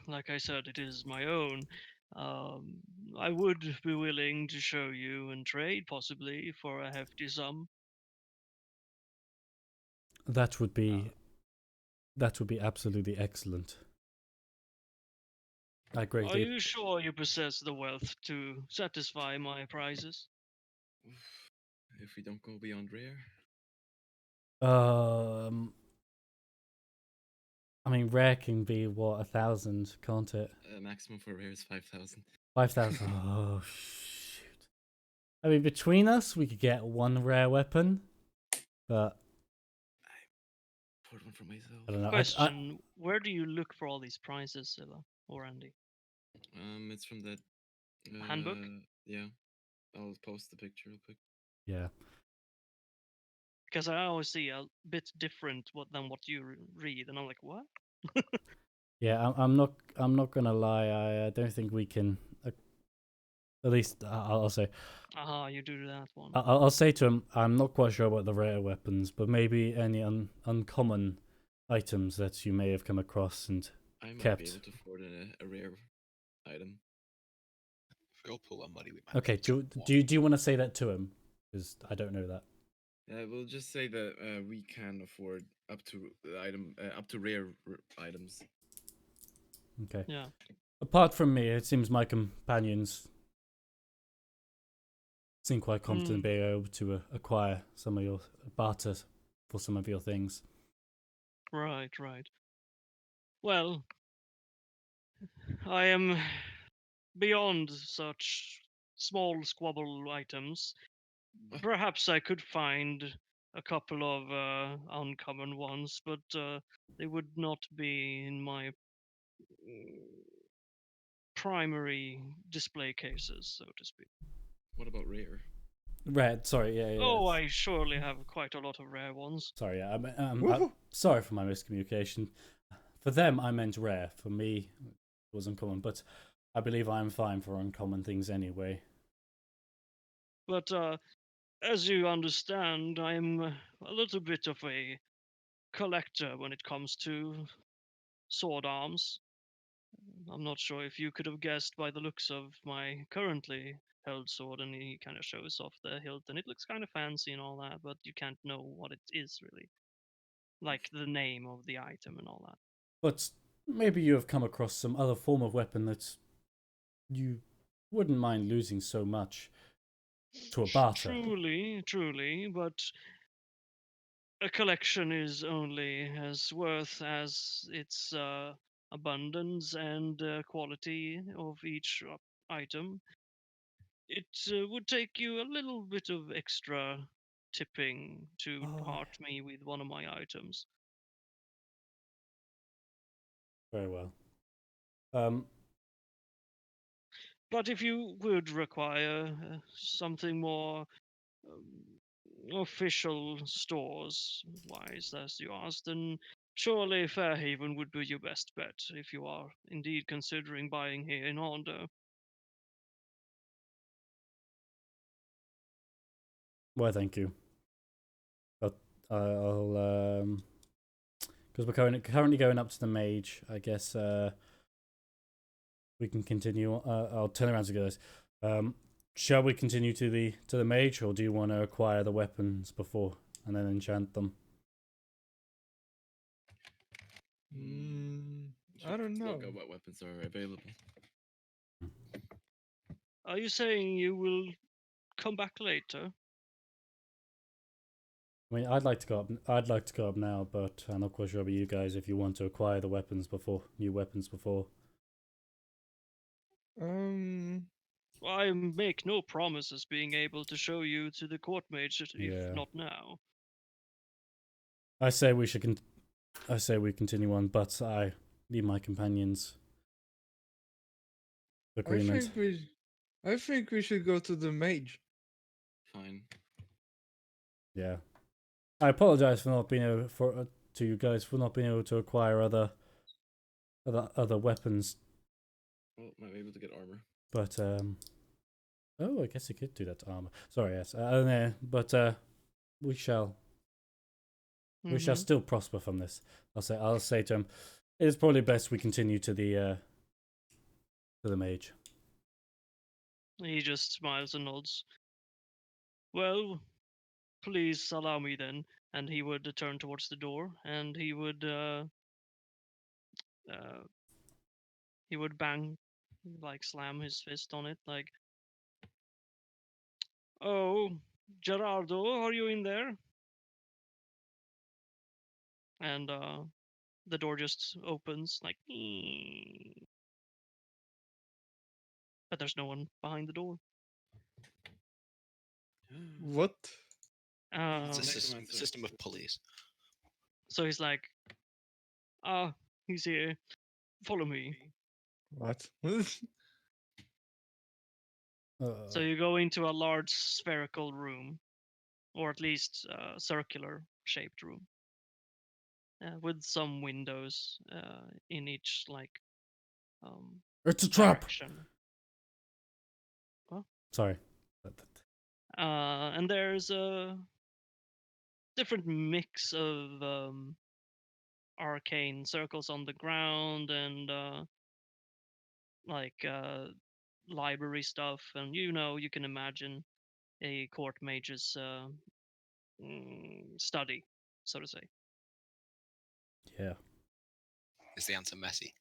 Speaker 2: like I said, it is my own. Um, I would be willing to show you and trade, possibly, for a hefty sum.
Speaker 1: That would
Speaker 2: Uh,
Speaker 1: be absolutely excellent. I
Speaker 2: are
Speaker 1: greatly.
Speaker 2: you sure you possess the wealth to satisfy my prices?
Speaker 5: If we don't go beyond rare,
Speaker 1: Um, I mean, rare can be what 1,000, can't it?
Speaker 5: maximum for rare is 5,000.
Speaker 1: 5,000. Oh shoot! I mean, between us, we could get one rare weapon, but
Speaker 5: Poured one for myself.
Speaker 1: I don't know.
Speaker 2: Question: where do you look for all these prices, Silla or Andy?
Speaker 5: It's from that
Speaker 2: Handbook?
Speaker 5: yeah. I'll post the picture real quick.
Speaker 1: Yeah.
Speaker 2: Because I always see a bit different than what you read, and I'm like, what?
Speaker 1: Yeah, I'm not. I'm not gonna lie. I don't think we can. At least I'll say.
Speaker 2: Aha, you do that one.
Speaker 1: I'll say to him. I'm not quite sure about the rare weapons, but maybe any uncommon items that you may have come across and
Speaker 5: I might
Speaker 1: kept.
Speaker 5: be able to afford a rare item.
Speaker 6: If we all pull our money, we might.
Speaker 1: Okay.
Speaker 6: be able to
Speaker 1: Do you want to say that to him? Because I don't know that.
Speaker 5: We'll just say that we can afford up to up to rare items.
Speaker 1: Okay.
Speaker 2: Yeah.
Speaker 1: Apart from me, it seems my companions seem quite confident
Speaker 2: Mm.
Speaker 1: being able to acquire some of your barter for some of your things.
Speaker 2: Right, right. Well, I am beyond such small squabble items. Perhaps I could find a couple of uncommon ones, but they would not be in my primary display cases, so to speak.
Speaker 5: What about rare?
Speaker 1: Red, sorry, yeah, yeah.
Speaker 2: Oh, I surely have quite a lot of rare ones.
Speaker 1: Sorry, yeah.
Speaker 3: Woohoo!
Speaker 1: Sorry for my miscommunication. For them, I meant rare. For me, it was uncommon. But I believe I'm fine for uncommon things anyway.
Speaker 2: But as you understand, I'm a little bit of a collector when it comes to sword arms. I'm not sure if you could have guessed by the looks of my currently held sword, and he kind of shows off the hilt, and it looks kind of fancy and all that, but you can't know what it is really, like the name of the item and all that.
Speaker 1: But maybe you have come across some other form of weapon that you wouldn't mind losing so much to a barter.
Speaker 2: Truly, but a collection is only as worth as its abundance and quality of each item. It would take you a little bit of extra tipping to
Speaker 1: Oh,
Speaker 2: part me with one of my items.
Speaker 1: very well. Um,
Speaker 2: But if you would require something more official stores wise, as you asked, then surely Fairhaven would be your best bet if you are indeed considering buying here in Hondo.
Speaker 1: well, thank you. But I'll because we're currently going up to the mage. I guess we can continue. I'll turn around to guys. Shall we continue to the mage, or do you want to acquire the weapons before and then enchant them?
Speaker 3: I don't know.
Speaker 5: Look at what weapons are available.
Speaker 2: Are you saying you will come back later?
Speaker 1: I mean, I'd like to go up. I'd like to go up now, but I'm not quite sure about you guys if you want to acquire the weapons before new weapons before.
Speaker 2: I make no promises being able to show you to the court mage if
Speaker 1: Yeah.
Speaker 2: not now.
Speaker 1: I say we should. I say we continue on, but I need my companions' agreement.
Speaker 3: I think we should go to the mage.
Speaker 5: Fine.
Speaker 1: Yeah. I apologize for not being able to you guys for not being able to acquire other weapons,
Speaker 5: Well, might be able to get armor.
Speaker 1: but oh, I guess I could do that to armor. Sorry, yes. No, but we shall still prosper from this. I'll say to him, it is probably best we continue to the mage.
Speaker 2: He just smiles and nods. Well, please allow me then. And he would turn towards the door, and he would bang, like slam his fist on it, like, "Oh, Gerardo, are you in there?" And the door just opens, like, but there's no one behind the door.
Speaker 3: What?
Speaker 6: It's
Speaker 2: Um,
Speaker 6: a
Speaker 5: Necromancer.
Speaker 6: system of pulleys.
Speaker 2: so he's like, he's here. Follow me.
Speaker 3: What?
Speaker 2: So you go into a large spherical room, or at least circular shaped room, with some windows in each
Speaker 1: It's a trap.
Speaker 2: direction. What?
Speaker 1: Sorry.
Speaker 2: And there's a different mix of arcane circles on the ground and library stuff, and you can imagine a court mage's study, so to say.
Speaker 1: Yeah.
Speaker 6: Is the answer messy?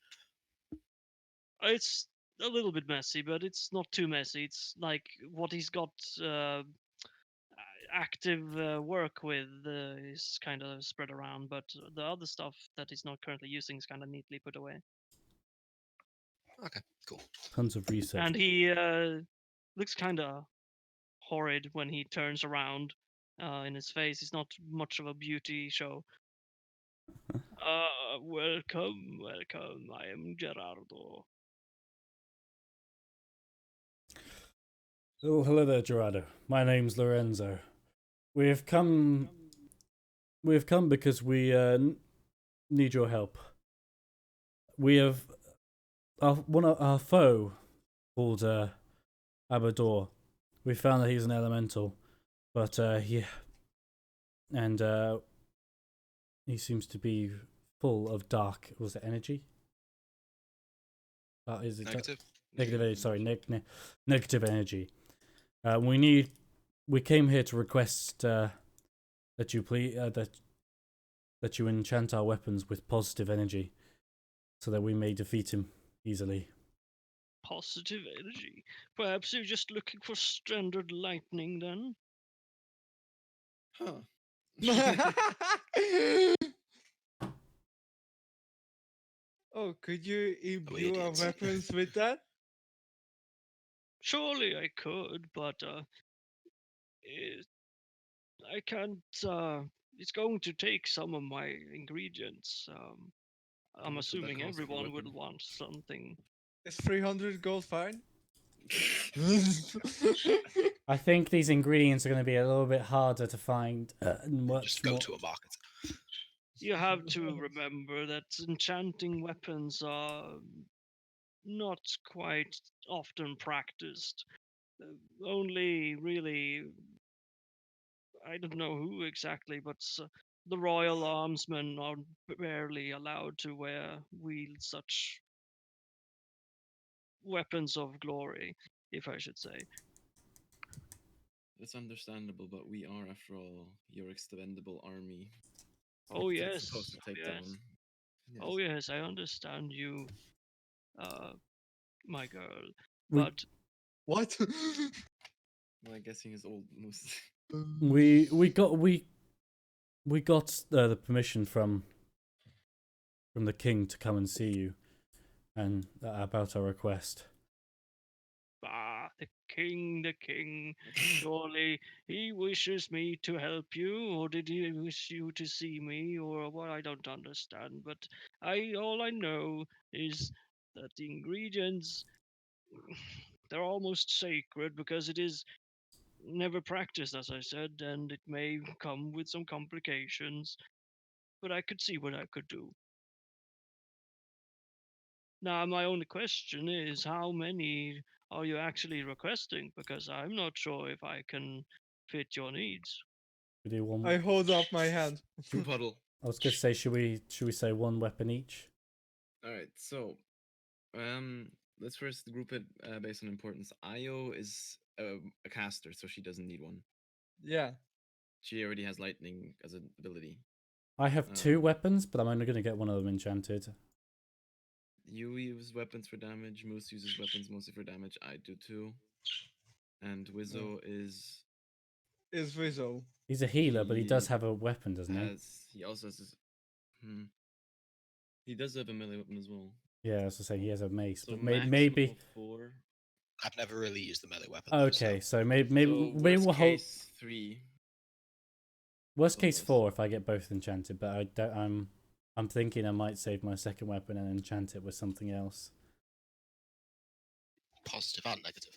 Speaker 2: It's a little bit messy, but it's not too messy. It's like what he's got active work with is kind of spread around, but the other stuff that he's not currently using is kind of neatly put away.
Speaker 6: Okay, cool.
Speaker 1: Tons of research.
Speaker 2: And he looks kind of horrid when he turns around. In his face, he's not much of a beauty show. Welcome. I am Gerardo.
Speaker 1: Oh, hello there, Gerardo. My name's Lorenzo. We've come because we need your help. We have our foe called Abador. We found that he's an elemental, but he seems to be full of dark. Was it energy? Is it
Speaker 6: Negative.
Speaker 1: negative energy? Sorry, negative energy. We came here to request that you please that you enchant our weapons with positive energy, so that we may defeat him easily.
Speaker 2: positive energy. Perhaps you're just looking for standard lightning then?
Speaker 5: Huh.
Speaker 3: Oh, could you imbue our
Speaker 6: idiots.
Speaker 3: weapons with that?
Speaker 2: Surely I could, but it, I can't. It's going to take some of my ingredients.
Speaker 5: How
Speaker 2: I'm
Speaker 5: much would that
Speaker 2: assuming
Speaker 5: cost per
Speaker 2: everyone would
Speaker 5: weapon?
Speaker 2: want something.
Speaker 3: Is 300 gold fine?
Speaker 1: I think these ingredients are going to be a little bit harder to find and
Speaker 6: Just
Speaker 1: much
Speaker 6: go
Speaker 1: more.
Speaker 6: to a market.
Speaker 2: You have to remember that enchanting weapons are not quite often practiced. Only really, I don't know who exactly, but the royal armsmen are barely allowed to wield such weapons of glory, if I should say.
Speaker 5: That's understandable, but we are, after all, your expendable army.
Speaker 2: Oh
Speaker 5: It's
Speaker 2: yes,
Speaker 5: supposed to
Speaker 2: oh
Speaker 5: take
Speaker 2: yes,
Speaker 5: down.
Speaker 2: oh yes, I understand you, uh, my girl.
Speaker 1: We-
Speaker 2: But
Speaker 3: What?
Speaker 5: Well, I'm guessing his old moose.
Speaker 1: We got the permission from the king to come and see you, and about our request.
Speaker 2: the king, the king. Surely he wishes me to help you, or did he wish you to see me, or what? I don't understand. But all I know is that the ingredients they're almost sacred because it is never practiced, as I said, and it may come with some complications. But I could see what I could do. Now, my only question is how many are you actually requesting? Because I'm not sure if I can fit your needs.
Speaker 1: We do one.
Speaker 3: I hold up my hand.
Speaker 5: Two puddle.
Speaker 1: I was going to say, should we say one weapon each?
Speaker 5: All right, so let's first group it based on importance. Io is a caster, so she doesn't need one.
Speaker 3: Yeah.
Speaker 5: She already has lightning as an ability.
Speaker 1: I have 2 weapons, but I'm only going to get one of them enchanted.
Speaker 5: You use weapons for damage. Moose uses weapons mostly for damage. I do too. And Wizzo is
Speaker 3: Is Rizzo.
Speaker 1: He's a healer, but he does
Speaker 5: He
Speaker 1: have a weapon, doesn't he?
Speaker 5: he also has his, he does have a melee weapon as well.
Speaker 1: Yeah, as I say, he has a mace,
Speaker 5: So
Speaker 1: but
Speaker 5: maximum
Speaker 1: maybe.
Speaker 5: of 4.
Speaker 6: I've never really used the melee weapon. Though,
Speaker 1: Okay,
Speaker 6: so
Speaker 1: so maybe
Speaker 5: So
Speaker 1: maybe
Speaker 5: worst
Speaker 1: we'll hold.
Speaker 5: case 3.
Speaker 1: Worst
Speaker 5: both
Speaker 1: case
Speaker 5: of us.
Speaker 1: 4 if I get both enchanted, but I don't. I'm thinking I might save my second weapon and enchant it with something else.
Speaker 6: positive and negative.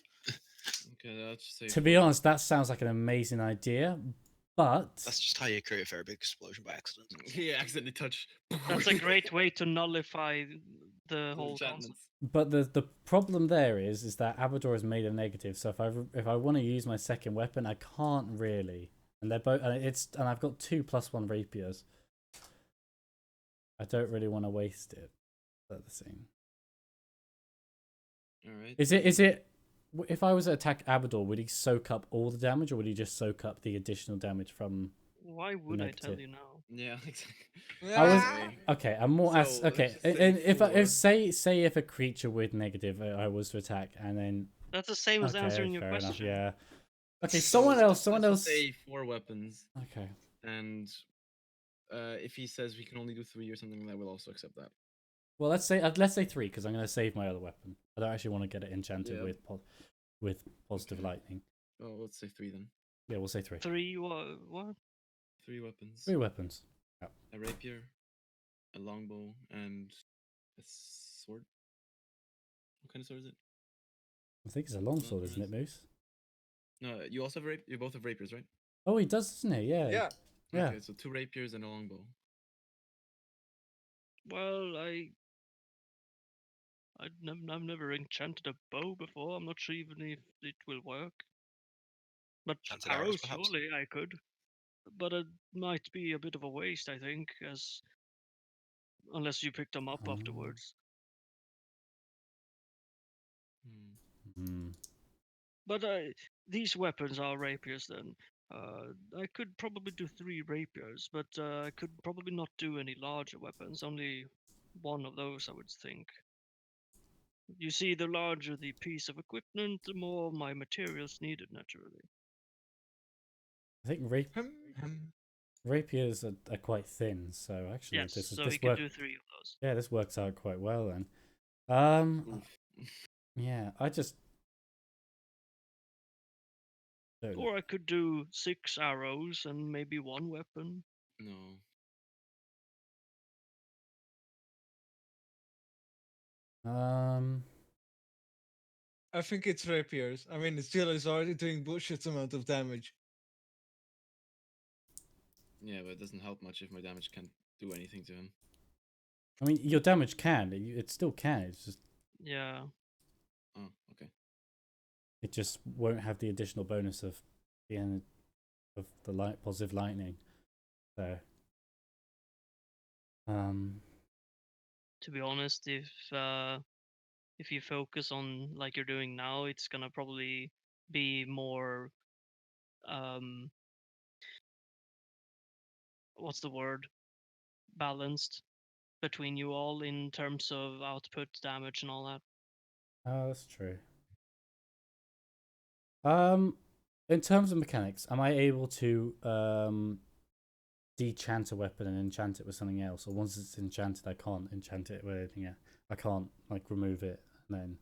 Speaker 5: Okay, let's just say
Speaker 1: To be
Speaker 5: 4.
Speaker 1: honest, that sounds like an amazing idea, but
Speaker 6: That's just how you create a very big explosion by accident.
Speaker 5: He accidentally touched.
Speaker 2: That's a great way to nullify the whole concept.
Speaker 5: enchantments.
Speaker 1: but the problem there is that Abador is made of negative. So if I want to use my second weapon, I can't really. And they're both and I've got 2 +1 rapiers. I don't really want to waste it. That's the thing.
Speaker 5: All right.
Speaker 1: Is it? If I was to attack Abador, would he soak up all the damage, or would he just soak up the additional damage from?
Speaker 2: Why would I tell
Speaker 1: Negative.
Speaker 2: you now?
Speaker 5: Yeah, exactly.
Speaker 1: I was
Speaker 3: Ah!
Speaker 1: okay. I'm more as
Speaker 5: So, let's
Speaker 1: okay.
Speaker 5: just say
Speaker 1: And if
Speaker 5: 4.
Speaker 1: say if a creature with negative I was to attack, and then
Speaker 2: That's the same as
Speaker 1: okay,
Speaker 2: answering your
Speaker 1: fair enough.
Speaker 2: question.
Speaker 1: Yeah. Okay.
Speaker 5: So
Speaker 1: Someone
Speaker 5: let's
Speaker 1: else.
Speaker 5: just say 4 weapons,
Speaker 1: Okay.
Speaker 5: and if he says we can only do 3 or something like that, we'll also accept that.
Speaker 1: Well, let's say 3 because I'm going to save my other weapon. I don't actually want to get it enchanted
Speaker 5: Yeah.
Speaker 1: with positive
Speaker 5: Okay.
Speaker 1: lightning.
Speaker 5: Oh, let's say 3 then.
Speaker 1: Yeah, we'll say 3.
Speaker 2: 3 what?
Speaker 5: 3 weapons.
Speaker 1: 3 weapons.
Speaker 5: A rapier, a longbow, and a sword. What kind of sword is it?
Speaker 1: I think it's a longsword,
Speaker 5: Well,
Speaker 1: isn't it, Moose?
Speaker 5: No, you also have you both have rapiers, right?
Speaker 1: Oh, he does, doesn't he? Yeah.
Speaker 3: Yeah.
Speaker 1: Yeah.
Speaker 5: Okay, so 2 rapiers and a longbow.
Speaker 2: Well, I've never enchanted a bow before. I'm not sure even if it will work. But
Speaker 6: Enchanted arrows,
Speaker 2: arrows,
Speaker 6: perhaps?
Speaker 2: surely I could. But it might be a bit of a waste, I think, unless you pick them up afterwards.
Speaker 1: Hmm.
Speaker 2: But these weapons are rapiers then. I could probably do 3 rapiers, but I could probably not do any larger weapons. Only one of those, I would think. You see, the larger the piece of equipment, the more my materials needed, naturally.
Speaker 1: I think
Speaker 3: Hmm.
Speaker 1: rapiers are quite thin, so actually
Speaker 2: Yes,
Speaker 1: this is
Speaker 2: so he
Speaker 1: this
Speaker 2: could
Speaker 1: work.
Speaker 2: do 3 of those.
Speaker 1: Yeah, this works out quite well then.
Speaker 5: Oof.
Speaker 1: Yeah, I just don't know.
Speaker 2: Or I could do 6 arrows and maybe 1 weapon.
Speaker 5: No.
Speaker 3: I think it's rapiers. I mean, the steel is already doing bullshit amount of damage.
Speaker 5: Yeah, but it doesn't help much if my damage can't do anything to him.
Speaker 1: I mean, your damage can, it still can. It's just
Speaker 2: Yeah.
Speaker 5: Oh, okay.
Speaker 1: it just won't have the additional bonus of the end of the positive lightning. So,
Speaker 2: To be honest, if you focus on like you're doing now, it's gonna probably be more um what's the word? Balanced between you all in terms of output, damage, and all that.
Speaker 1: oh, that's true. In terms of mechanics, am I able to dechant a weapon and enchant it with something else, or once it's enchanted, I can't enchant it with anything else? I can't like remove it and then.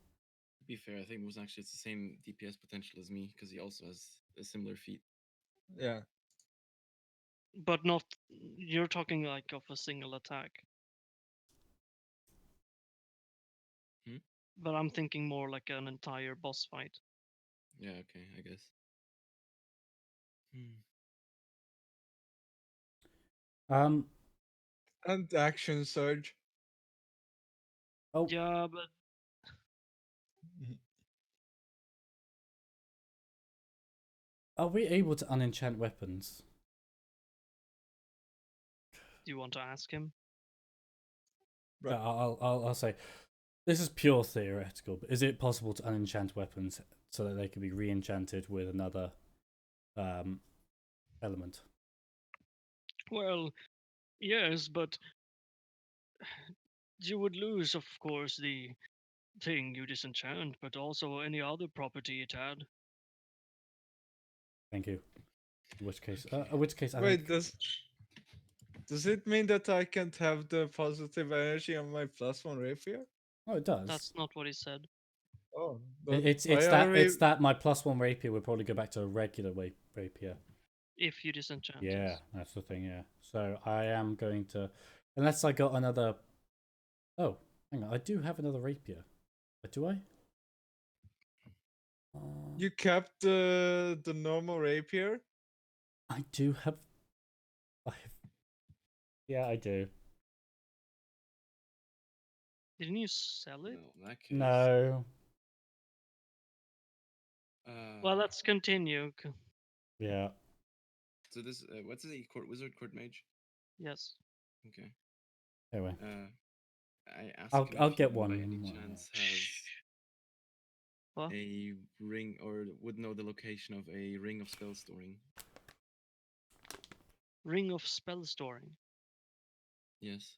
Speaker 5: To be fair, I think Moose actually has the same DPS potential as me because he also has a similar feat.
Speaker 3: Yeah.
Speaker 2: But not you're talking like of a single attack.
Speaker 5: Hmm?
Speaker 2: But I'm thinking more like an entire boss fight.
Speaker 5: Yeah, okay, I guess.
Speaker 1: Um.
Speaker 3: And action surge.
Speaker 1: Oh,
Speaker 2: Yeah, but
Speaker 1: are we able to unenchant weapons?
Speaker 2: do you want to ask him?
Speaker 3: Right.
Speaker 1: I'll say this is pure theoretical, but is it possible to unenchant weapons so that they can be re-enchanted with another element?
Speaker 2: Well, yes, but you would lose, of course, the thing you disenchant, but also any other property it had.
Speaker 1: Thank you. In
Speaker 5: Okay.
Speaker 1: which case, I
Speaker 3: Wait,
Speaker 1: think.
Speaker 3: does it mean that I can't have the positive energy on my +1 rapier?
Speaker 1: Oh, it does.
Speaker 2: That's not what he said.
Speaker 3: Oh, but
Speaker 1: It's
Speaker 3: I
Speaker 1: that
Speaker 3: already.
Speaker 1: it's that my +1 rapier would probably go back to a regular rapier.
Speaker 2: If you disenchant,
Speaker 1: Yeah,
Speaker 2: yes.
Speaker 1: that's the thing. Yeah, so I am going to, unless I got another. Oh, hang on, I do have another rapier. Do I?
Speaker 3: You kept the normal rapier.
Speaker 1: I do have. Yeah, I do.
Speaker 2: Didn't you sell it?
Speaker 5: Well, in that case.
Speaker 1: No.
Speaker 2: Well, let's continue.
Speaker 1: Yeah.
Speaker 5: So this, what's it? Court wizard, court mage.
Speaker 2: Yes.
Speaker 5: Okay.
Speaker 1: Anyway,
Speaker 5: I ask him
Speaker 1: I'll
Speaker 5: if he
Speaker 1: get
Speaker 5: by any
Speaker 1: one.
Speaker 5: chance has
Speaker 2: What?
Speaker 5: a ring or would know the location of a ring of spell storing.
Speaker 2: Ring of spell storing.
Speaker 5: Yes.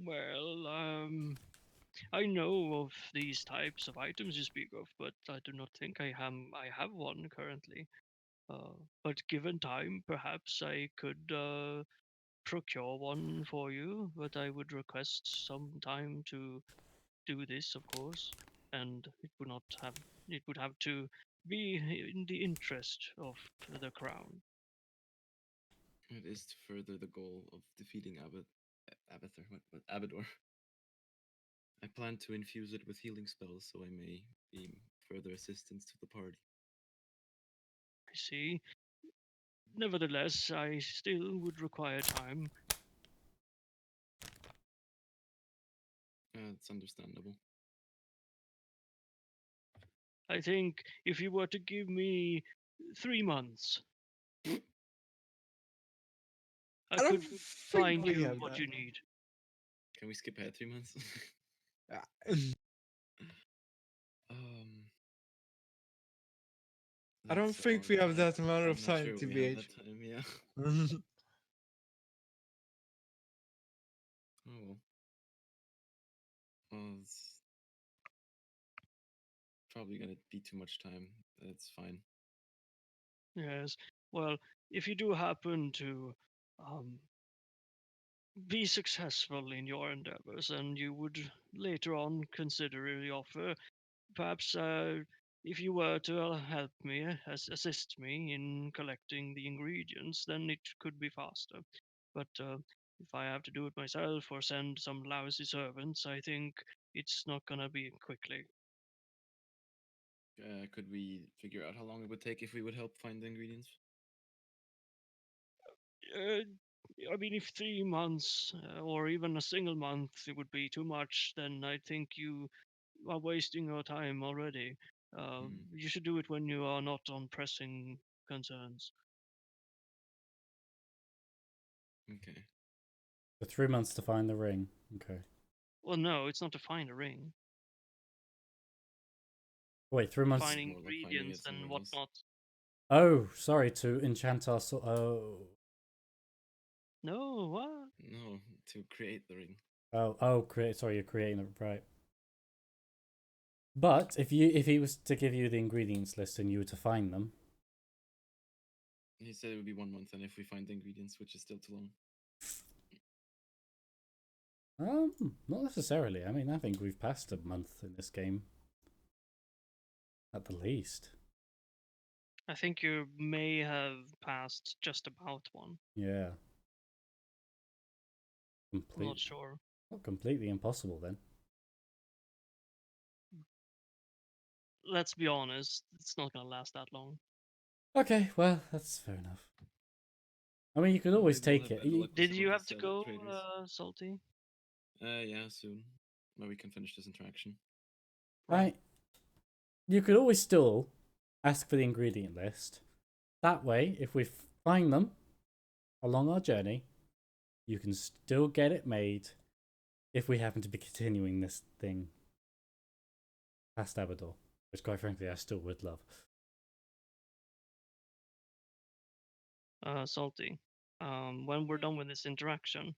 Speaker 2: Well, I know of these types of items you speak of, but I do not think I have one currently. But given time, perhaps I could procure one for you. But I would request some time to do this, of course, and it would have to be in the interest of the crown.
Speaker 5: It is to further the goal of defeating Abathur, what Abador. I plan to infuse it with healing spells so I may be further assistance to the party.
Speaker 2: I see. Nevertheless, I still would require time.
Speaker 5: It's understandable.
Speaker 2: I think if you were to give me 3 months, I
Speaker 3: I don't
Speaker 2: could
Speaker 3: think
Speaker 2: find
Speaker 3: we
Speaker 2: you
Speaker 3: have
Speaker 2: what
Speaker 3: that.
Speaker 2: you need.
Speaker 5: Can we skip ahead 3 months?
Speaker 3: Ah,
Speaker 5: um,
Speaker 3: I don't
Speaker 5: that's
Speaker 3: think we have
Speaker 5: odd.
Speaker 3: that amount of
Speaker 5: I'm not
Speaker 3: time,
Speaker 5: sure we have
Speaker 3: TBH.
Speaker 5: that time. Yeah. Oh. Well, it's probably gonna be too much time. That's fine.
Speaker 2: Yes. Well, if you do happen to um, be successful in your endeavors and you would later on consider the offer, perhaps if you were to help me, assist me in collecting the ingredients, then it could be faster. But if I have to do it myself or send some lousy servants, I think it's not gonna be quickly.
Speaker 5: Could we figure out how long it would take if we would help find the ingredients?
Speaker 2: Uh, I mean, if 3 months or even a single month it would be too much, then I think you are wasting your time already. You should do it when you are not on pressing concerns.
Speaker 5: Okay.
Speaker 1: For 3 months to find the ring. Okay.
Speaker 2: Well, no, it's not to find a ring.
Speaker 1: Wait, 3 months.
Speaker 2: Find
Speaker 5: More like finding
Speaker 2: ingredients
Speaker 5: it somewhere
Speaker 2: and
Speaker 5: else.
Speaker 2: whatnot.
Speaker 1: Oh, sorry, to enchant our Oh.
Speaker 2: No, what?
Speaker 5: No, to create the ring.
Speaker 1: Oh, sorry, you're creating it, right. But if he was to give you the ingredients list and you were to find them,
Speaker 5: He said it would be 1 month, and if we find the ingredients, which is still too long.
Speaker 1: not necessarily. I mean, I think we've passed a month in this game, at the least.
Speaker 2: I think you may have passed just about one.
Speaker 1: Yeah.
Speaker 2: I'm not sure.
Speaker 1: Not completely impossible then.
Speaker 2: Let's be honest, it's not gonna last that long.
Speaker 1: Okay, well, that's fair enough. I mean, you could always
Speaker 5: Maybe we'll
Speaker 1: take
Speaker 5: have
Speaker 1: it.
Speaker 5: better luck with
Speaker 2: Did
Speaker 5: some
Speaker 2: you
Speaker 5: of
Speaker 2: have
Speaker 5: the
Speaker 2: to
Speaker 5: silent
Speaker 2: go,
Speaker 5: traders.
Speaker 2: Salty?
Speaker 5: Yeah, soon. But we can finish this interaction.
Speaker 1: Right. You could always still ask for the ingredient list. That way, if we find them along our journey, you can still get it made if we happen to be continuing this thing past Abador, which quite frankly I still would love.
Speaker 2: Salty. When we're done with this interaction,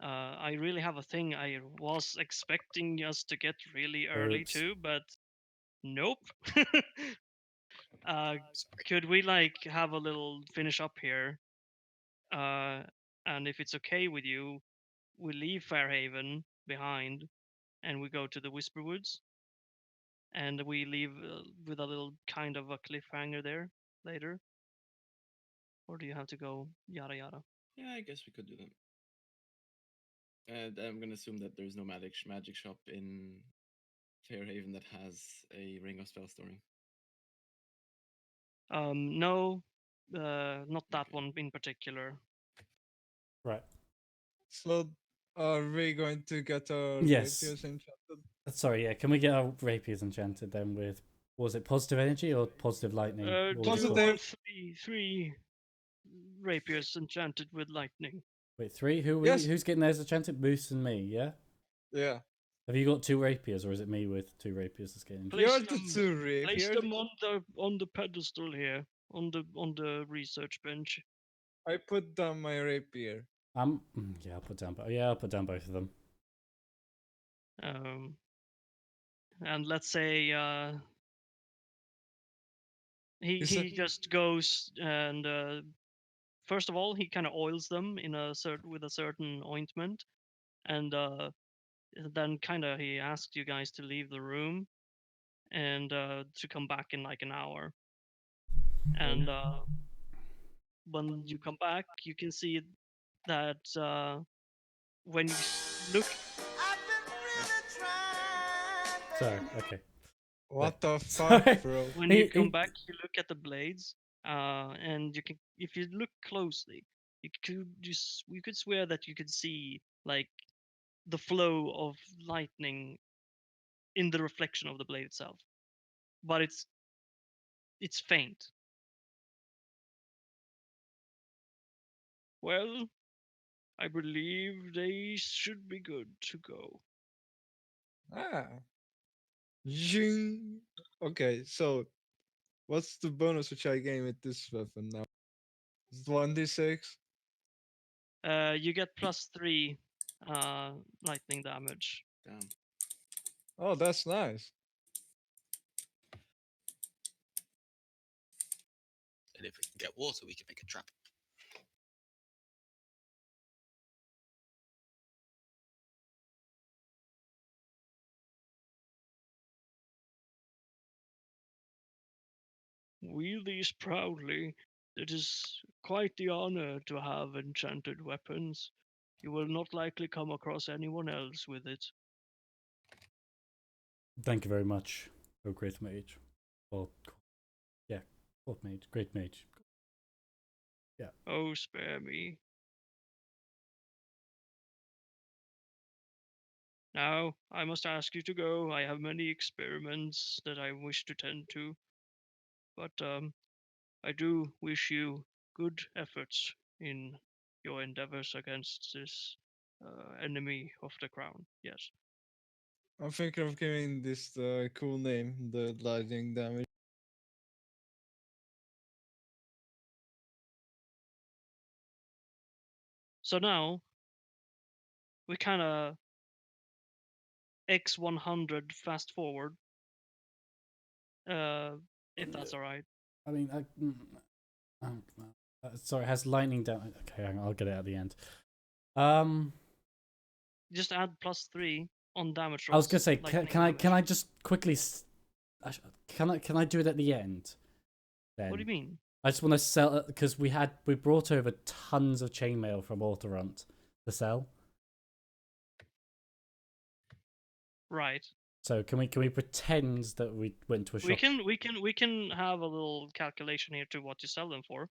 Speaker 2: I really have a thing I was expecting us to get really early
Speaker 1: Oops.
Speaker 2: too, but nope.
Speaker 6: Sorry.
Speaker 2: Could we like have a little finish up here? And if it's okay with you, we leave Fairhaven behind and we go to the Whisper Woods, and we leave with a little kind of a cliffhanger there later. Or do you have to go yada yada?
Speaker 5: Yeah, I guess we could do that. And I'm gonna assume that there's no magic shop in Fairhaven that has a Ring of Spell Storing.
Speaker 2: No, not that
Speaker 5: Okay.
Speaker 2: one in particular.
Speaker 1: Right.
Speaker 3: So are we going to get our
Speaker 1: Yes.
Speaker 3: rapiers enchanted?
Speaker 1: Sorry, yeah. Can we get our rapiers enchanted then with, was it positive energy or positive lightning? What was it
Speaker 3: Positive.
Speaker 1: called?
Speaker 2: Three rapiers enchanted with lightning.
Speaker 1: Wait, 3?
Speaker 3: Yes.
Speaker 1: Who's getting theirs enchanted? Moose and me, yeah?
Speaker 3: Yeah.
Speaker 1: Have you got 2 rapiers, or is it me with 2 rapiers that's getting
Speaker 2: Place
Speaker 3: You're the
Speaker 2: them-
Speaker 3: two
Speaker 2: Place
Speaker 3: rapiers.
Speaker 2: them on the pedestal here, on the research bench.
Speaker 3: I put down my rapier.
Speaker 1: Yeah, I'll put down both of them.
Speaker 2: And let's say he
Speaker 3: Is it-
Speaker 2: he just goes and first of all he kind of oils them in a with a certain ointment, and then kind of he asks you guys to leave the room and to come back in like an hour. And when you come back, you can see that when you look,
Speaker 1: Sorry, okay.
Speaker 3: What the
Speaker 1: Sorry.
Speaker 3: fuck, bro?
Speaker 2: when you come back, you look at the blades, and you can, if you look closely, you could swear that you could see like the flow of lightning in the reflection of the blade itself, but it's faint. Well, I believe they should be good to go.
Speaker 3: Ah. Zing. Okay, so what's the bonus which I gain with this weapon now? Is it 1d6?
Speaker 2: You get +3 lightning damage.
Speaker 5: Damn.
Speaker 3: Oh, that's nice.
Speaker 6: And if we can get water, we can make a trap.
Speaker 2: Wield these proudly. It is quite the honor to have enchanted weapons. You will not likely come across anyone else with it.
Speaker 1: Thank you very much, oh great mage. Well, yeah, court mage, great mage.
Speaker 2: Oh, spare me. Now, I must ask you to go. I have many experiments that I wish to tend to. But I do wish you good efforts in your endeavors against this enemy of the crown. Yes.
Speaker 3: I'm thinking of giving this the cool name, the lightning damage.
Speaker 2: So now we kind of X100 fast forward, if that's all right.
Speaker 1: I mean, sorry, it has lightning damage. Okay, hang on, I'll get it at the end.
Speaker 2: Just add +3 on damage rolls.
Speaker 1: I was gonna say,
Speaker 2: lightning
Speaker 1: can I
Speaker 2: damage.
Speaker 1: just quickly, can I do it at the end? Then
Speaker 2: What do you mean?
Speaker 1: I just want to sell it because we brought over tons of chainmail from Orthorunt to sell.
Speaker 2: Right.
Speaker 1: So can we pretend that we went to a shop?
Speaker 2: We can have a little calculation here to what you sell them for.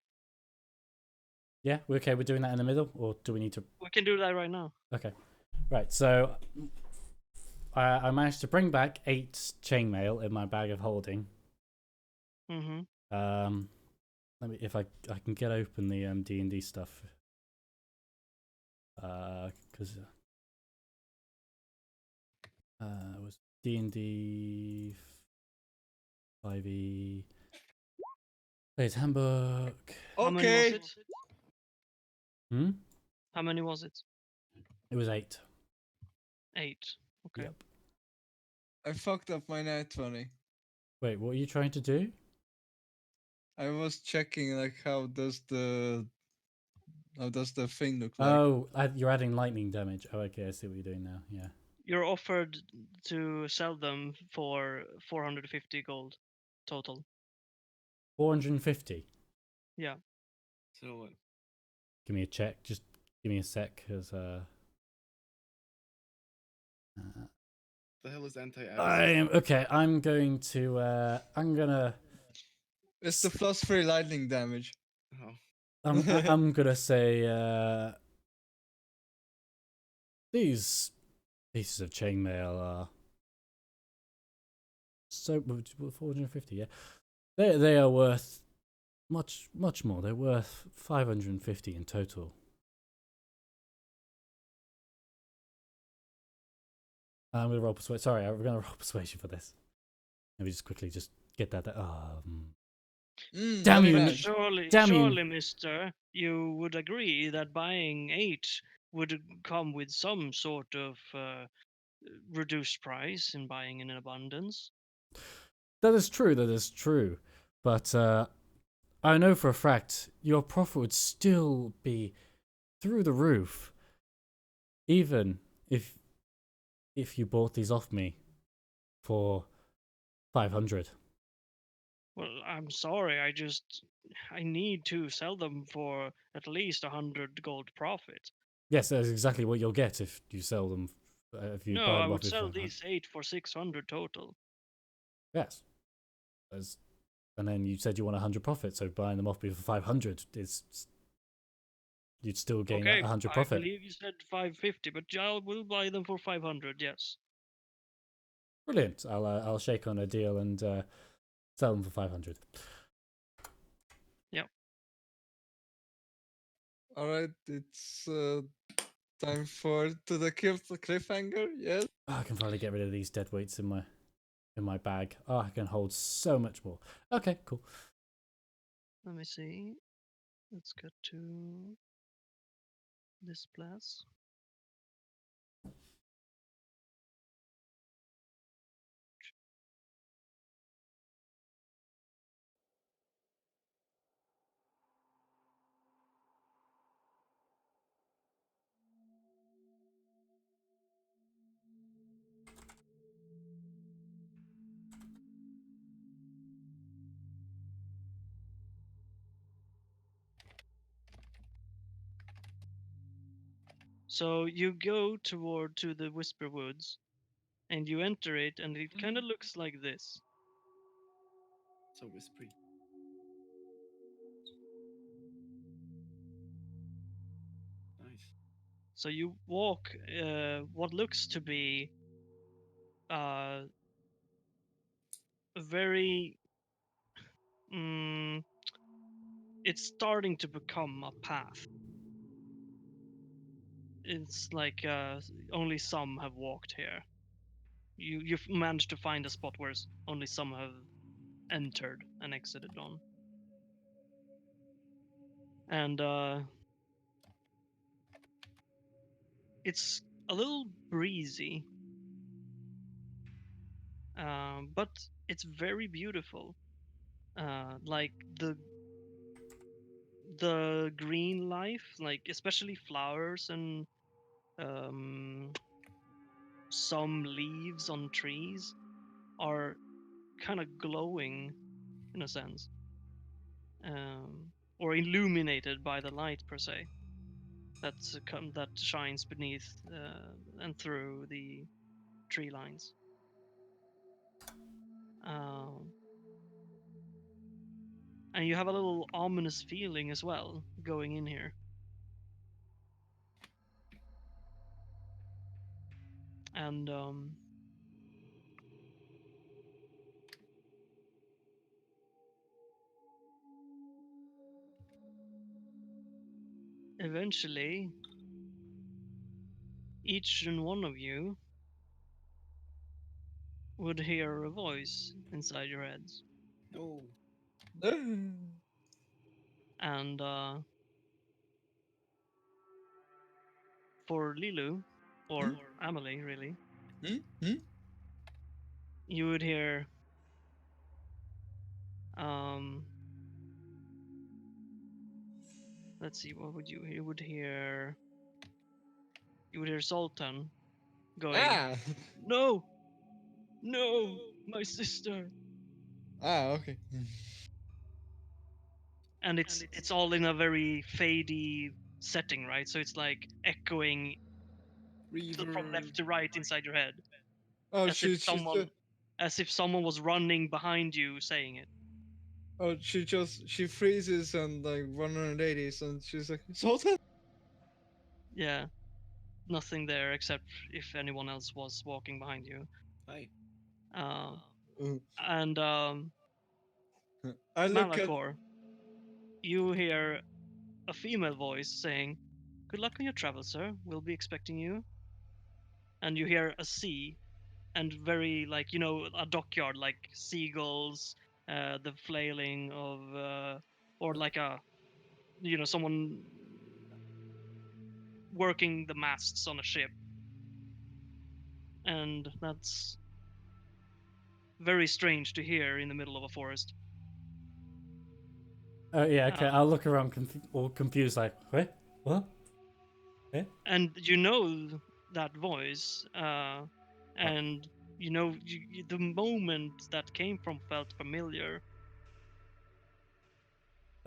Speaker 1: Yeah, we're okay. We're doing that in the middle, or do we need to?
Speaker 2: We can do that right now.
Speaker 1: Okay, right. So I managed to bring back 8 chainmail in my bag of holding.
Speaker 2: Mm-hmm.
Speaker 1: Let me if I can get open the D&D stuff. Because it was D&D 5e Player's Handbook.
Speaker 2: How many was
Speaker 3: Okay,
Speaker 2: it?
Speaker 1: Hmm?
Speaker 2: How many was it?
Speaker 1: It was 8.
Speaker 2: 8. Okay.
Speaker 1: Yep.
Speaker 3: I fucked up my nat 20.
Speaker 1: Wait, what are you trying to do?
Speaker 3: I was checking like how does the thing look like?
Speaker 1: Oh, you're adding lightning damage. Oh, okay, I see what you're doing now. Yeah.
Speaker 2: You're offered to sell them for 450 gold total.
Speaker 1: 450.
Speaker 2: Yeah.
Speaker 5: So what?
Speaker 1: Give me a check. Just give me a sec, because
Speaker 5: The hell is anti
Speaker 1: I am okay. I'm going to. I'm gonna.
Speaker 3: It's the +3 lightning damage.
Speaker 5: Oh.
Speaker 1: I'm gonna say. These pieces of chainmail are so 450. Yeah, they are worth much more. They're worth 550 in total. I'm gonna roll persuasion. Sorry, I'm gonna roll persuasion for this. Maybe just quickly just get that. Damn
Speaker 3: very
Speaker 1: you,
Speaker 3: nice.
Speaker 2: Surely,
Speaker 1: damn you.
Speaker 2: surely, mister, you would agree that buying 8 would come with some sort of reduced price in buying in abundance.
Speaker 1: That is true. That is true. But I know for a fact your profit would still be through the roof, even if you bought these off me for 500.
Speaker 2: Well, I'm sorry, I need to sell them for at least 100 gold profit.
Speaker 1: Yes, that's exactly what you'll get if you sell them. If you
Speaker 2: No,
Speaker 1: buy
Speaker 2: I
Speaker 1: them off
Speaker 2: would
Speaker 1: me for
Speaker 2: sell
Speaker 1: 500.
Speaker 2: these 8 for 600 total.
Speaker 1: Yes. And then you said you want 100 profit, so buying them off me for 500 is you'd still gain
Speaker 2: Okay,
Speaker 1: 100
Speaker 2: I
Speaker 1: profit.
Speaker 2: believe you said 550, but I will buy them for 500, yes.
Speaker 1: Brilliant. I'll shake on a deal and sell them for 500.
Speaker 2: Yep.
Speaker 3: All right, it's time for the cliffhanger. Yes.
Speaker 1: Oh, I can finally get rid of these dead weights in my bag. Oh, I can hold so much more. Okay, cool.
Speaker 2: Let me see. Let's get to this place. So you go to the Whisper Woods, and you enter it, and it kind of looks like this.
Speaker 5: So whispery. Nice.
Speaker 2: So you walk what looks to be a very it's starting to become a path. It's like only some have walked here. You've managed to find a spot where only some have entered and exited on. And it's a little breezy, but it's very beautiful. Like the green life, like especially flowers and um, some leaves on trees are kind of glowing in a sense, or illuminated by the light per se that shines beneath and through the tree lines. Um, and you have a little ominous feeling as well going in here. And eventually, each and one of you would hear a voice inside your heads.
Speaker 5: No.
Speaker 2: And for Lilu, or Amelie, really, you would hear um, let's see, what would you hear? You would hear Sultan going,
Speaker 3: Ah!
Speaker 2: "No, no, my sister."
Speaker 3: Ah, okay.
Speaker 2: And it's all in a very fadey setting, right? So it's like echoing from left
Speaker 5: Reverb.
Speaker 2: to right inside your head,
Speaker 3: Oh,
Speaker 2: as if
Speaker 3: she's just,
Speaker 2: someone was running behind you saying it.
Speaker 3: oh, she freezes and like 180s, and she's like, Sultan.
Speaker 2: Yeah, nothing there except if anyone else was walking behind you.
Speaker 5: Hi.
Speaker 2: Uh,
Speaker 3: Uh,
Speaker 2: and
Speaker 3: I look at.
Speaker 2: Malachor, you hear a female voice saying, "Good luck on your travel, sir. We'll be expecting you." And you hear a sea, and very like a dockyard, like seagulls, the flailing of, or like a someone working the masts on a ship, and that's very strange to hear in the middle of a forest.
Speaker 1: Oh yeah, okay.
Speaker 2: Uh,
Speaker 1: I'll look around, all confused, like, what?
Speaker 2: and that voice, and the moment that came from felt familiar.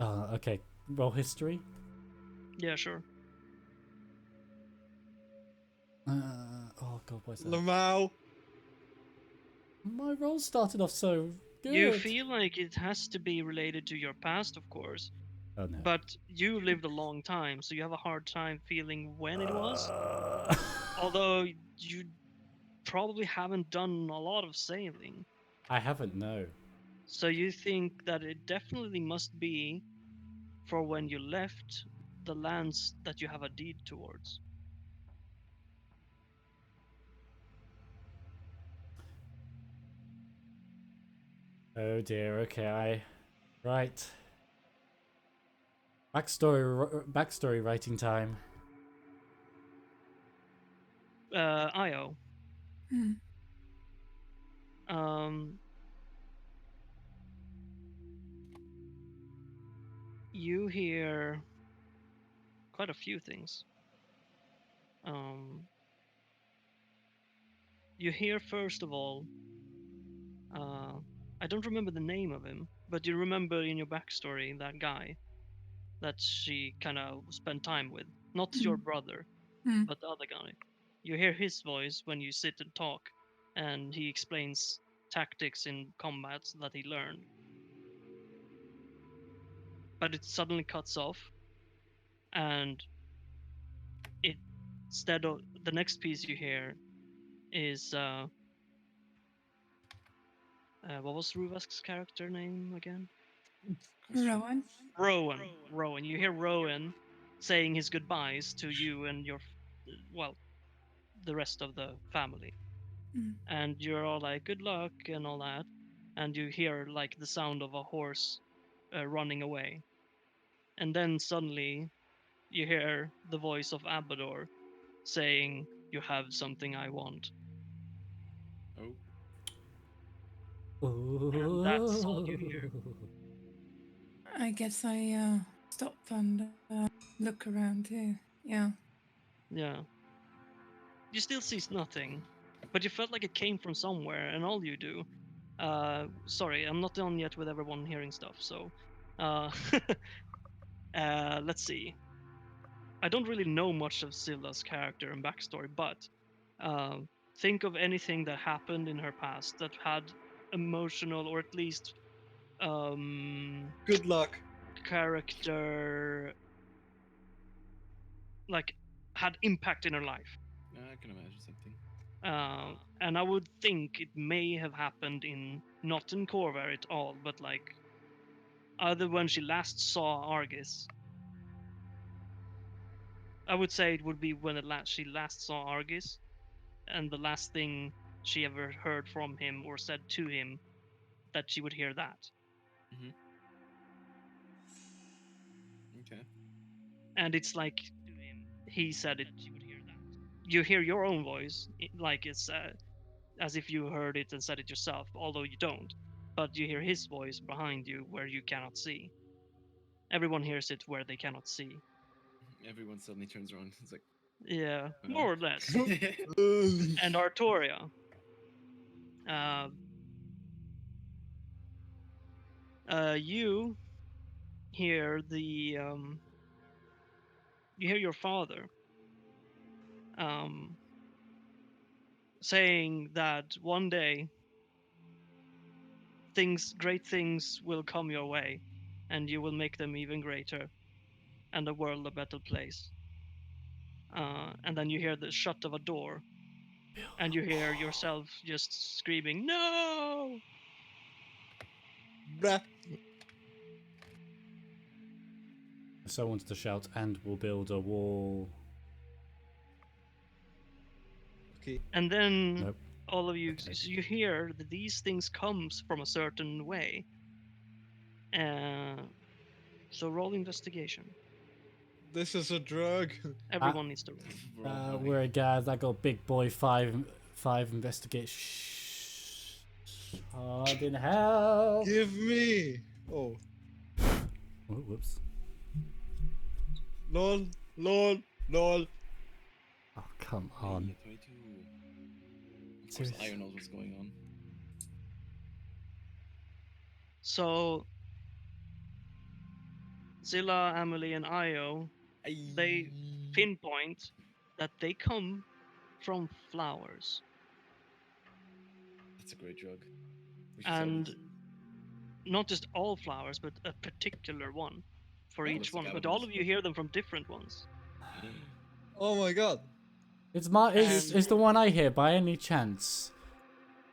Speaker 1: Okay. Roll history.
Speaker 2: Yeah, sure.
Speaker 1: Oh god, what's that?
Speaker 3: Lamau.
Speaker 1: My roll started off so good.
Speaker 2: You feel like it has to be related to your past, of course,
Speaker 1: Oh no.
Speaker 2: but you lived a long time, so you have a hard time feeling when it was. Although you probably haven't done a lot of sailing,
Speaker 1: I haven't, no.
Speaker 2: so you think that it definitely must be for when you left the lands that you have a deed towards.
Speaker 1: Oh dear, okay, right. Backstory writing time.
Speaker 2: Io,
Speaker 4: Hmm.
Speaker 2: um, you hear quite a few things. You hear, first of all, uh, I don't remember the name of him, but you remember in your backstory that guy that she kind of spent time with. Not your brother,
Speaker 4: Hmm.
Speaker 2: but the other guy. You hear his voice when you sit and talk, and he explains tactics in combat that he learned. But it suddenly cuts off, and it instead of the next piece you hear is what was Ruvask's character name again?
Speaker 4: Rowan.
Speaker 2: Rowan. You hear Rowan saying his goodbyes to you and your, well, the rest of the family,
Speaker 4: Mm.
Speaker 2: and you're all like, "Good luck" and all that, and you hear like the sound of a horse running away, and then suddenly you hear the voice of Abador saying, "You have something I want,"
Speaker 5: Oh,
Speaker 2: and that's all you hear.
Speaker 4: I guess I stop and look around too. Yeah.
Speaker 2: Yeah, you still see nothing, but you felt like it came from somewhere, and all you do. Sorry, I'm not done yet with everyone hearing stuff. So, uh, let's see. I don't really know much of Scylla's character and backstory, but uh, think of anything that happened in her past that had emotional, or at least
Speaker 3: Good luck.
Speaker 2: character, like had impact in her life.
Speaker 5: I can imagine something.
Speaker 2: And I would think it may have happened in not in Corvair at all, but like either when she last saw Argus. I would say it would be when she last saw Argus, and the last thing she ever heard from him or said to him, that she would hear that.
Speaker 5: Mm-hmm. Okay.
Speaker 2: And it's like he said it. You hear your own voice, like it's as if you heard it and said it yourself, although you don't. But you hear his voice behind you where you cannot see. Everyone hears it where they cannot see.
Speaker 5: Everyone suddenly turns around. It's like,
Speaker 2: Yeah, more or less.
Speaker 3: Holy
Speaker 2: And Artoria, uh, you hear you hear your father um, saying that one day great things will come your way, and you will make them even greater, and the world a better place. And then you hear the shut of a door, and you hear yourself just screaming, "No!"
Speaker 3: bruh.
Speaker 1: So I wanted to shout, and we'll build a wall.
Speaker 3: Okay.
Speaker 2: And then
Speaker 1: Nope.
Speaker 2: all of you,
Speaker 1: Okay.
Speaker 2: you hear that these things comes from a certain way. Uh, so roll investigation.
Speaker 3: This is a drug.
Speaker 2: Everyone needs to roll.
Speaker 5: we're all high.
Speaker 1: We're a guys. I got big boy five investigate. Shh. Hard in hell.
Speaker 3: Give me. Oh,
Speaker 1: Oh, whoops.
Speaker 3: lol, lol, lol.
Speaker 1: Oh, come
Speaker 5: Hey,
Speaker 1: on.
Speaker 5: 22. Of course,
Speaker 1: Seriously.
Speaker 5: Iron knows what's going on.
Speaker 2: So Zilla, Amelie, and Io, they pinpoint that they come from flowers,
Speaker 5: That's a great drug. We should sell
Speaker 2: and
Speaker 5: this.
Speaker 2: not just all flowers, but a particular one for
Speaker 5: Oh,
Speaker 2: each
Speaker 5: that's like
Speaker 2: one. But all
Speaker 5: Abador's.
Speaker 2: of you hear them from different ones.
Speaker 3: Oh my god.
Speaker 1: It's
Speaker 2: And
Speaker 1: is the one I hear by any chance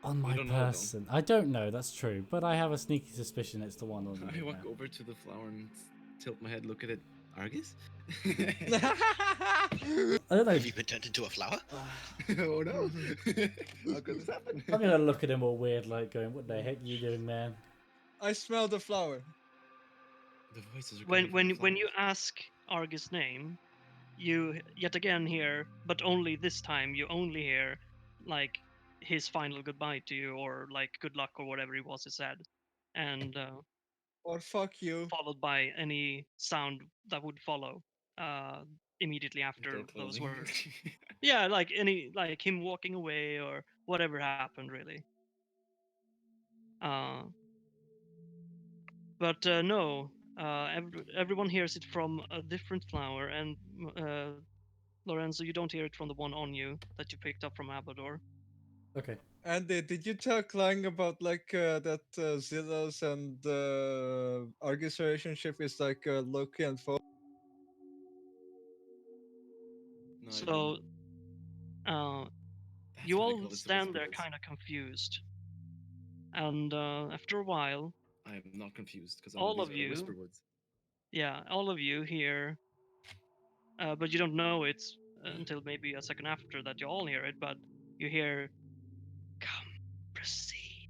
Speaker 1: on
Speaker 5: We
Speaker 1: my
Speaker 5: don't know, though.
Speaker 1: person? I don't know. That's true, but I have a sneaky suspicion it's the one on
Speaker 5: I
Speaker 1: me.
Speaker 5: walk over to the flower and tilt my head, look at it. Argus?
Speaker 1: I don't know.
Speaker 6: Have you been turned into a flower?
Speaker 5: Oh no! How could this happen?
Speaker 1: I'm gonna look at him all weird, like going, "What the heck are you doing, man?"
Speaker 3: I smell the flower.
Speaker 5: The voices are
Speaker 2: when
Speaker 5: coming from the
Speaker 2: when you
Speaker 5: flowers.
Speaker 2: ask Argus' name, you yet again hear, but only this time you only hear like his final goodbye to you, or like good luck, or whatever it was he said, and
Speaker 3: Or fuck you.
Speaker 2: followed by any sound that would follow uh, immediately after
Speaker 5: Door
Speaker 2: those
Speaker 5: closing.
Speaker 2: words. Yeah, like like him walking away or whatever happened, really. Uh, but no, everyone hears it from a different flower, and Lorenzo, you don't hear it from the one on you that you picked up from Abador.
Speaker 1: Okay.
Speaker 3: Andy, did you tell Klang about like that Zillow's and Argus relationship is like Loki and Fo?
Speaker 5: No, I
Speaker 2: So,
Speaker 5: didn't.
Speaker 2: uh,
Speaker 5: That's
Speaker 2: you
Speaker 5: why they
Speaker 2: all
Speaker 5: call it the
Speaker 2: stand there
Speaker 5: Whisper Woods.
Speaker 2: kind of confused. And after a while,
Speaker 5: I am not confused because
Speaker 2: all
Speaker 5: these
Speaker 2: of
Speaker 5: are the Whisper
Speaker 2: you-
Speaker 5: Woods.
Speaker 2: yeah, all of you hear, but you don't know it until maybe a second after that you all hear it, but you hear, "Come, proceed."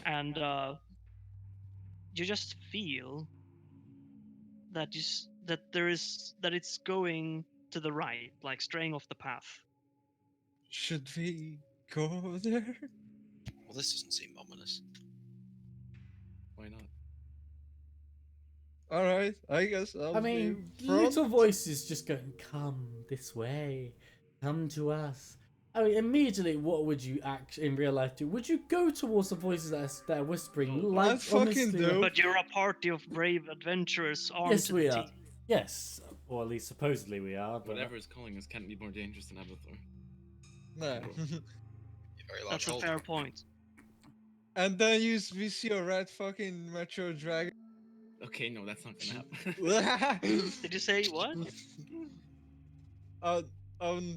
Speaker 2: And you just feel that that it's going to the right, like straying off the path.
Speaker 3: Should we go there?
Speaker 6: Well, this doesn't seem ominous.
Speaker 5: Why not?
Speaker 3: All right, I guess I'll
Speaker 1: I mean,
Speaker 3: be front.
Speaker 1: little voices just going, "Come this way, come to us." I mean, immediately, what would you actually in real life do? Would you go towards the voices that are whispering?
Speaker 5: No,
Speaker 1: Like,
Speaker 3: I'd fucking
Speaker 1: honestly,
Speaker 3: do.
Speaker 2: But you're a party of brave adventurers armed
Speaker 1: yes,
Speaker 2: to
Speaker 1: we
Speaker 2: the
Speaker 1: are.
Speaker 2: teeth.
Speaker 1: Yes, or at least supposedly we are. But
Speaker 5: Whatever is calling us can't be more dangerous than Abathor.
Speaker 3: Nah.
Speaker 6: Very large
Speaker 2: That's a
Speaker 6: hole.
Speaker 2: fair point.
Speaker 3: And then we see a red fucking Metro Dragon.
Speaker 5: Okay, no, that's not gonna happen.
Speaker 2: Did you say what?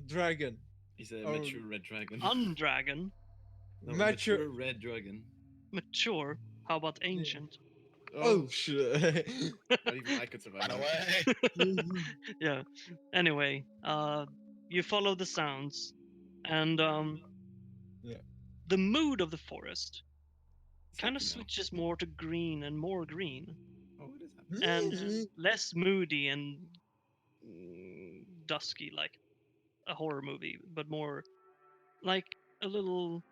Speaker 3: Dragon.
Speaker 5: He's a
Speaker 3: Oh,
Speaker 5: mature red dragon.
Speaker 2: Undragon?
Speaker 5: No,
Speaker 3: mature-
Speaker 5: mature red dragon.
Speaker 2: Mature? How about ancient?
Speaker 3: Oh shit.
Speaker 5: Not even I could survive.
Speaker 6: Run
Speaker 5: that.
Speaker 6: away!
Speaker 2: Yeah. Anyway, you follow the sounds, and
Speaker 3: Yeah.
Speaker 2: the mood of the forest
Speaker 5: It's
Speaker 2: kind of
Speaker 5: happy now.
Speaker 2: switches more to green and more green,
Speaker 5: Oh, it is happy.
Speaker 2: and less moody and dusky like a horror movie, but more like a little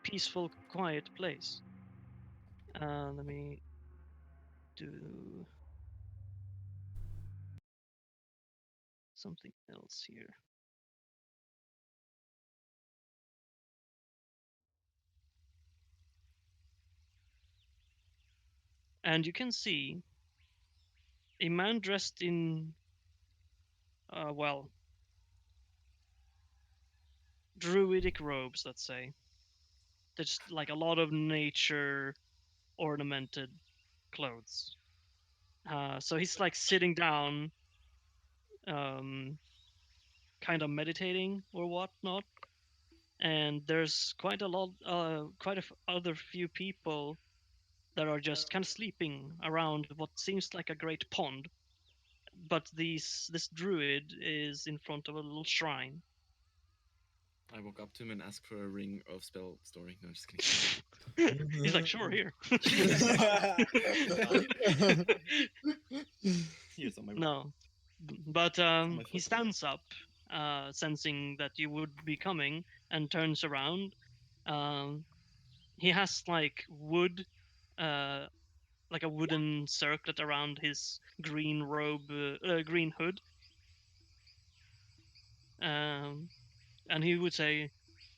Speaker 2: peaceful, quiet place. Let me do something else here. And you can see a man dressed in, well, druidic robes, let's say. There's like a lot of nature ornamented clothes. So he's like sitting down, um, kind of meditating or whatnot. And there's quite a lot, other few people that are just kind of sleeping around what seems like a great pond. But this druid is in front of a little shrine.
Speaker 5: I walk up to him and ask for a ring of spell story. No, just kidding.
Speaker 2: He's like, sure, here.
Speaker 5: Here's on my
Speaker 2: No, but
Speaker 5: my
Speaker 2: he
Speaker 5: foot.
Speaker 2: stands up, sensing that you would be coming, and turns around. He has like wood, like a wooden circlet around his green robe, green hood. And he would say,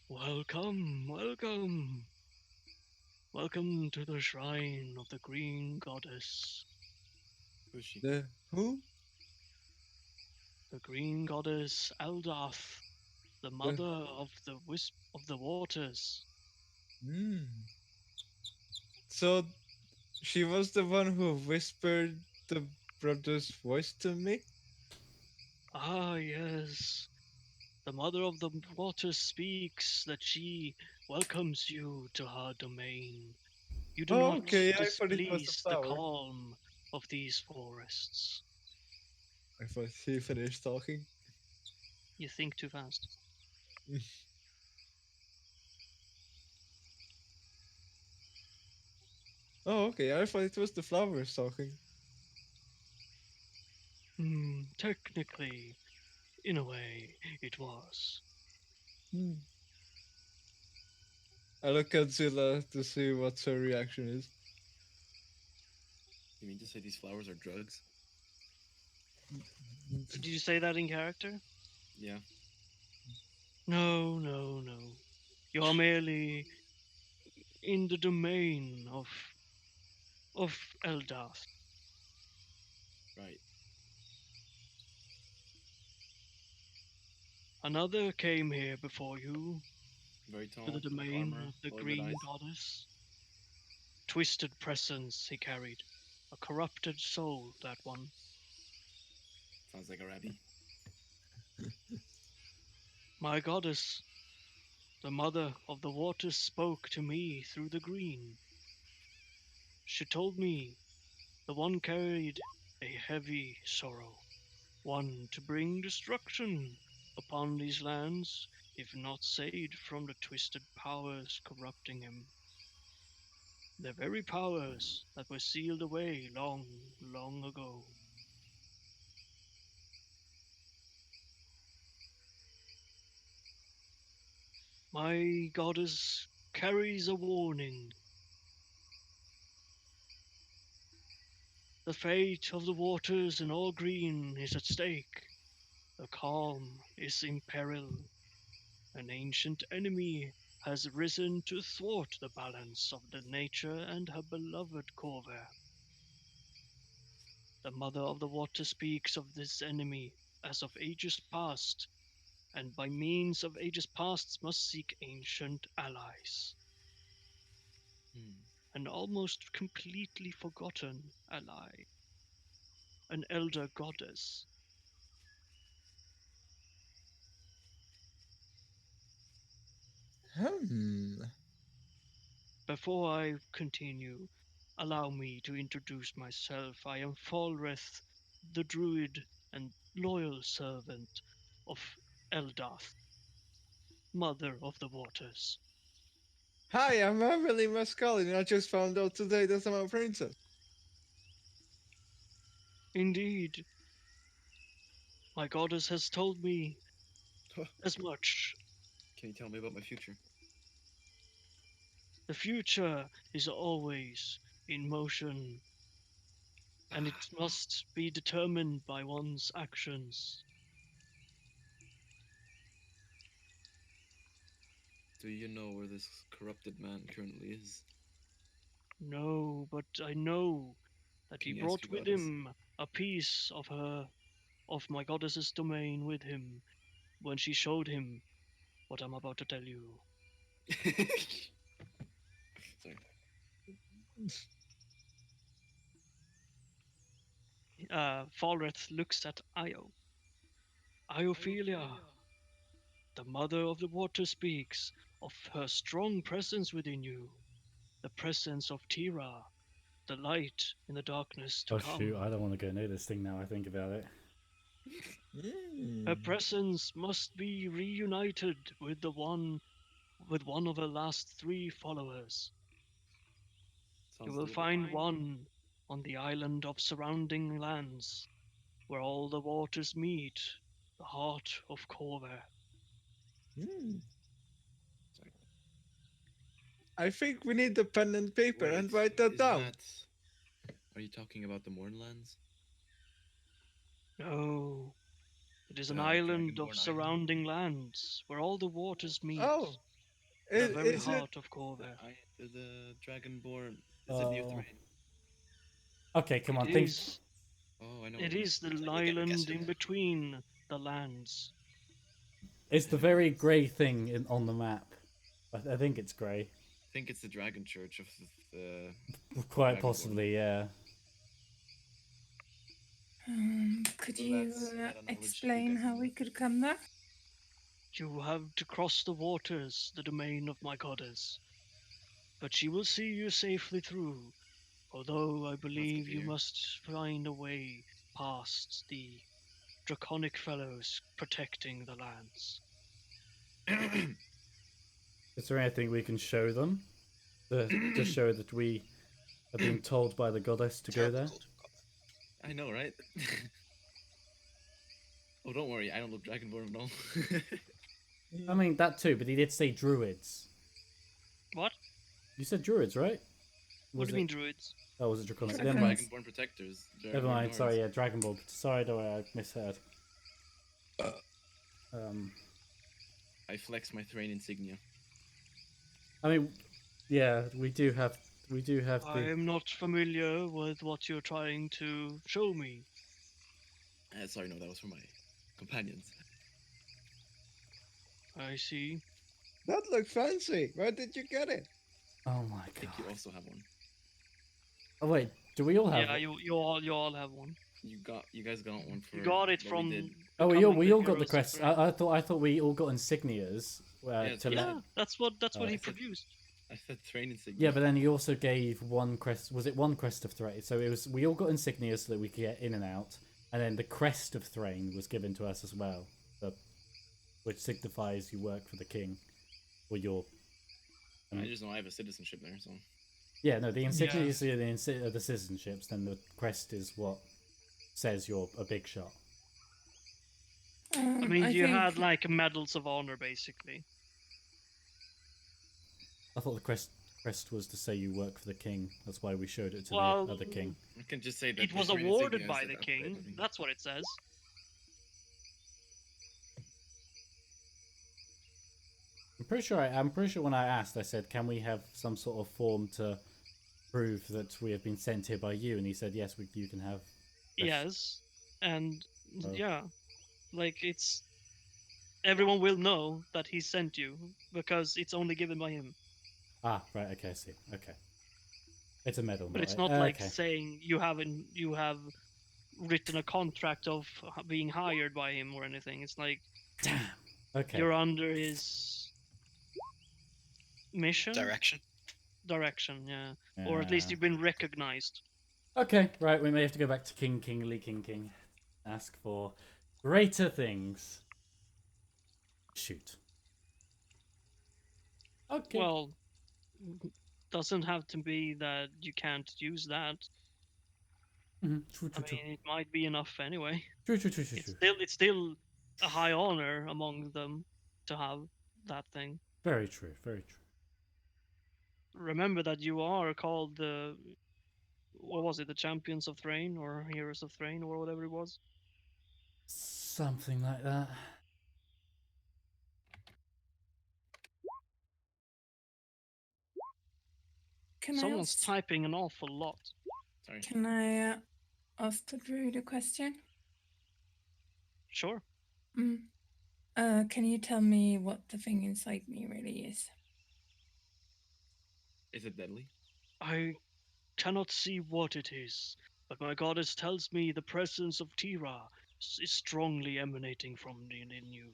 Speaker 2: "Welcome, welcome, welcome to the shrine of the Green Goddess.
Speaker 5: Who's she?
Speaker 3: The who?
Speaker 2: The Green Goddess Eldath, the mother of the of the waters."
Speaker 3: Hmm. So she was the one who whispered the brother's voice to me.
Speaker 2: Ah, yes. The mother of the waters speaks that she welcomes you to her domain. You do
Speaker 3: Oh,
Speaker 2: not
Speaker 3: okay. I thought it was a
Speaker 2: displease the
Speaker 3: flower.
Speaker 2: calm of these forests.
Speaker 3: I thought he finished talking.
Speaker 2: You think too fast.
Speaker 3: Oh, okay. I thought it was the flowers talking.
Speaker 2: Technically, in a way, it was.
Speaker 3: Hmm. I look at Zilla to see what her reaction is.
Speaker 5: You mean to say these flowers are drugs?
Speaker 2: Did you say that in character?
Speaker 5: Yeah.
Speaker 2: No, no, no. You are merely in the domain of Eldath.
Speaker 5: Right.
Speaker 2: Another came here before you,
Speaker 5: Very tall,
Speaker 2: to the
Speaker 5: dark
Speaker 2: domain
Speaker 5: armor,
Speaker 2: of the
Speaker 5: glowing red
Speaker 2: green
Speaker 5: eyes.
Speaker 2: goddess. Twisted presence he carried, a corrupted soul, that one.
Speaker 5: Sounds like a rabbi.
Speaker 2: My goddess, the mother of the waters, spoke to me through the green. She told me the one carried a heavy sorrow, one to bring destruction upon these lands, if not saved from the twisted powers corrupting him. The very powers that were sealed away long, long ago. My goddess carries a warning. The fate of the waters and all green is at stake. The calm is in peril. An ancient enemy has risen to thwart the balance of the nature and her beloved Corvair. The mother of the water speaks of this enemy as of ages past, and by means of ages past must seek ancient allies.
Speaker 5: Hmm.
Speaker 2: An almost completely forgotten ally, an elder goddess.
Speaker 3: Hmm.
Speaker 2: Before I continue, allow me to introduce myself. I am Falreth, the druid and loyal servant of Eldath, mother of the waters.
Speaker 3: Hi, I'm Emily Mascalin, and I just found out today that I'm a princess.
Speaker 2: Indeed, my goddess has told me
Speaker 5: Huh.
Speaker 2: as much.
Speaker 5: Can you tell me about my future?
Speaker 2: The future is always in motion, and it must be determined by one's actions.
Speaker 5: Do you know where this corrupted man currently is?
Speaker 2: No, but I know that he
Speaker 5: Can you ask
Speaker 2: brought
Speaker 5: your
Speaker 2: with
Speaker 5: goddess?
Speaker 2: him a piece of my goddess's domain with him when she showed him what I'm about to tell you.
Speaker 5: Sorry.
Speaker 2: Falreth looks at Io. Iophilia, the mother of the water, speaks of her strong presence within you, the presence of Tira, the light in the darkness to
Speaker 1: Oh shoot,
Speaker 2: come.
Speaker 1: I don't want to go near this thing now I think about it.
Speaker 2: Her
Speaker 3: Mm.
Speaker 2: presence must be reunited with one of her last three followers. You
Speaker 5: Sounds
Speaker 2: will
Speaker 5: doable.
Speaker 2: find one on the island of surrounding lands, where all the waters meet, the heart of Corvair.
Speaker 3: Mm.
Speaker 5: Sorry.
Speaker 3: I think we need the pen and paper
Speaker 5: Wait,
Speaker 3: and write that
Speaker 5: is
Speaker 3: down.
Speaker 5: that? Are you talking about the Mornlands?
Speaker 2: No, it is
Speaker 5: The
Speaker 2: an island of
Speaker 5: Dragonborn Island?
Speaker 2: surrounding lands, where all the waters meet,
Speaker 3: Oh,
Speaker 2: the very
Speaker 3: is it?
Speaker 2: heart of Corvair.
Speaker 5: The Dragonborn. Is it near
Speaker 1: Oh.
Speaker 5: Thrain?
Speaker 1: Okay, come
Speaker 2: It
Speaker 1: on, think.
Speaker 2: is,
Speaker 5: Oh, I know
Speaker 2: it
Speaker 5: what it
Speaker 2: is
Speaker 5: is.
Speaker 2: the
Speaker 6: Again, I'm
Speaker 2: island
Speaker 6: guessing.
Speaker 2: in between the lands.
Speaker 1: It's the
Speaker 5: I know
Speaker 1: very
Speaker 5: it's-
Speaker 1: grey thing on the map. I think it's grey.
Speaker 5: I think it's the Dragon Church of the
Speaker 1: Quite
Speaker 5: Dragonborn.
Speaker 1: possibly, yeah.
Speaker 4: Could
Speaker 5: Well,
Speaker 4: you
Speaker 5: that's meta knowledge. You
Speaker 4: explain
Speaker 5: guys
Speaker 4: how
Speaker 5: know.
Speaker 4: we could come there?
Speaker 2: You have to cross the waters, the domain of my goddess. But she will see you safely through, although I
Speaker 5: That's good
Speaker 2: believe
Speaker 5: to
Speaker 2: you
Speaker 5: hear.
Speaker 2: must find a way past the draconic fellows protecting the lands.
Speaker 1: Is there anything we can show them? To show that we have been told by the goddess to go
Speaker 6: Terrible
Speaker 1: there?
Speaker 6: culture.
Speaker 5: I know, right? Oh, don't worry. I don't look Dragonborn at all.
Speaker 1: I mean, that too, but he did say druids.
Speaker 2: What?
Speaker 1: You said druids, right?
Speaker 2: What
Speaker 1: Was
Speaker 2: do you
Speaker 1: it?
Speaker 2: mean, druids?
Speaker 1: Oh, was it
Speaker 5: He
Speaker 1: draconic?
Speaker 5: said
Speaker 1: Never mind.
Speaker 4: Dragons.
Speaker 5: Dragonborn protectors.
Speaker 1: Never
Speaker 5: Dragonborn
Speaker 1: mind. Sorry,
Speaker 5: lords.
Speaker 1: yeah, Dragon Ball. Sorry, don't worry, I misheard. Um,
Speaker 5: I flex my Thrain insignia.
Speaker 1: I mean, yeah, we do have
Speaker 2: I
Speaker 1: the.
Speaker 2: am not familiar with what you're trying to show me.
Speaker 5: Sorry, no, that was for my companions.
Speaker 2: I see.
Speaker 3: That looks fancy. Where did you get it?
Speaker 1: Oh my
Speaker 5: I think you
Speaker 1: god.
Speaker 5: also have one.
Speaker 1: Oh wait, do we all have?
Speaker 2: Yeah, you all have one.
Speaker 5: You guys got one for
Speaker 2: You got it
Speaker 5: what
Speaker 2: from.
Speaker 5: we did.
Speaker 1: Oh, we
Speaker 2: becoming
Speaker 1: all got the
Speaker 2: heroes of
Speaker 1: crest.
Speaker 2: Thrain.
Speaker 1: I thought we all got insignias
Speaker 5: Yeah,
Speaker 1: to
Speaker 5: yeah.
Speaker 1: let.
Speaker 2: Yeah, that's what
Speaker 1: Oh.
Speaker 2: he
Speaker 5: I said-
Speaker 2: produced.
Speaker 5: I said train insignia.
Speaker 1: Yeah, but then he also gave one crest. Was it one crest of Thrain? So it was. We all got insignias so that we could get in and out, and then the crest of Thrain was given to us as well, which signifies you work for the king, or your.
Speaker 5: I just know I have a citizenship there, so
Speaker 1: Yeah, no, the insignias are the citizenships. Then the crest is what says you're a big shot.
Speaker 2: I mean,
Speaker 4: I
Speaker 2: you
Speaker 4: think
Speaker 2: had like medals of honor, basically.
Speaker 1: I thought the crest was to say you work for the king. That's why we showed it to
Speaker 2: Well,
Speaker 1: the other king.
Speaker 5: I can just say that
Speaker 2: it
Speaker 5: the
Speaker 2: was
Speaker 5: train
Speaker 2: awarded
Speaker 5: insignia is
Speaker 2: by
Speaker 5: an
Speaker 2: the
Speaker 5: upgrade, I
Speaker 2: king.
Speaker 5: think.
Speaker 2: That's what it says.
Speaker 1: I'm pretty sure when I asked, I said, "Can we have some sort of form to prove that we have been sent here by you?" And he said, "Yes, you can have." this."
Speaker 2: Yes, and
Speaker 1: Oh.
Speaker 2: yeah, like it's everyone will know that he sent you because it's only given by him.
Speaker 1: Ah, right. Okay, I see. Okay, it's a medal,
Speaker 2: But
Speaker 1: not
Speaker 2: it's not like
Speaker 1: okay.
Speaker 2: saying you have written a contract of being hired by him or anything. It's like
Speaker 1: Damn. Okay.
Speaker 2: you're under his mission
Speaker 6: Direction.
Speaker 2: direction, yeah, or at least you've been recognized.
Speaker 1: Okay, right. We may have to go back to King. Ask for greater things. Shoot. Okay.
Speaker 2: Well, doesn't have to be that you can't use that.
Speaker 1: True.
Speaker 2: I mean, it might be enough anyway.
Speaker 1: True.
Speaker 2: It's still a high honor among them to have that thing.
Speaker 1: Very true. Very true.
Speaker 2: Remember that you are called the what was it, the champions of Thrain or heroes of Thrain or whatever it was.
Speaker 1: Something like that.
Speaker 4: can I
Speaker 2: Someone's
Speaker 4: ask,
Speaker 2: typing an awful lot.
Speaker 5: Sorry.
Speaker 4: can I ask the druid a question?
Speaker 2: Sure.
Speaker 4: Can you tell me what the thing inside me really is?
Speaker 5: Is it deadly?
Speaker 2: I cannot see what it is, but my goddess tells me the presence of Tira is strongly emanating from within you.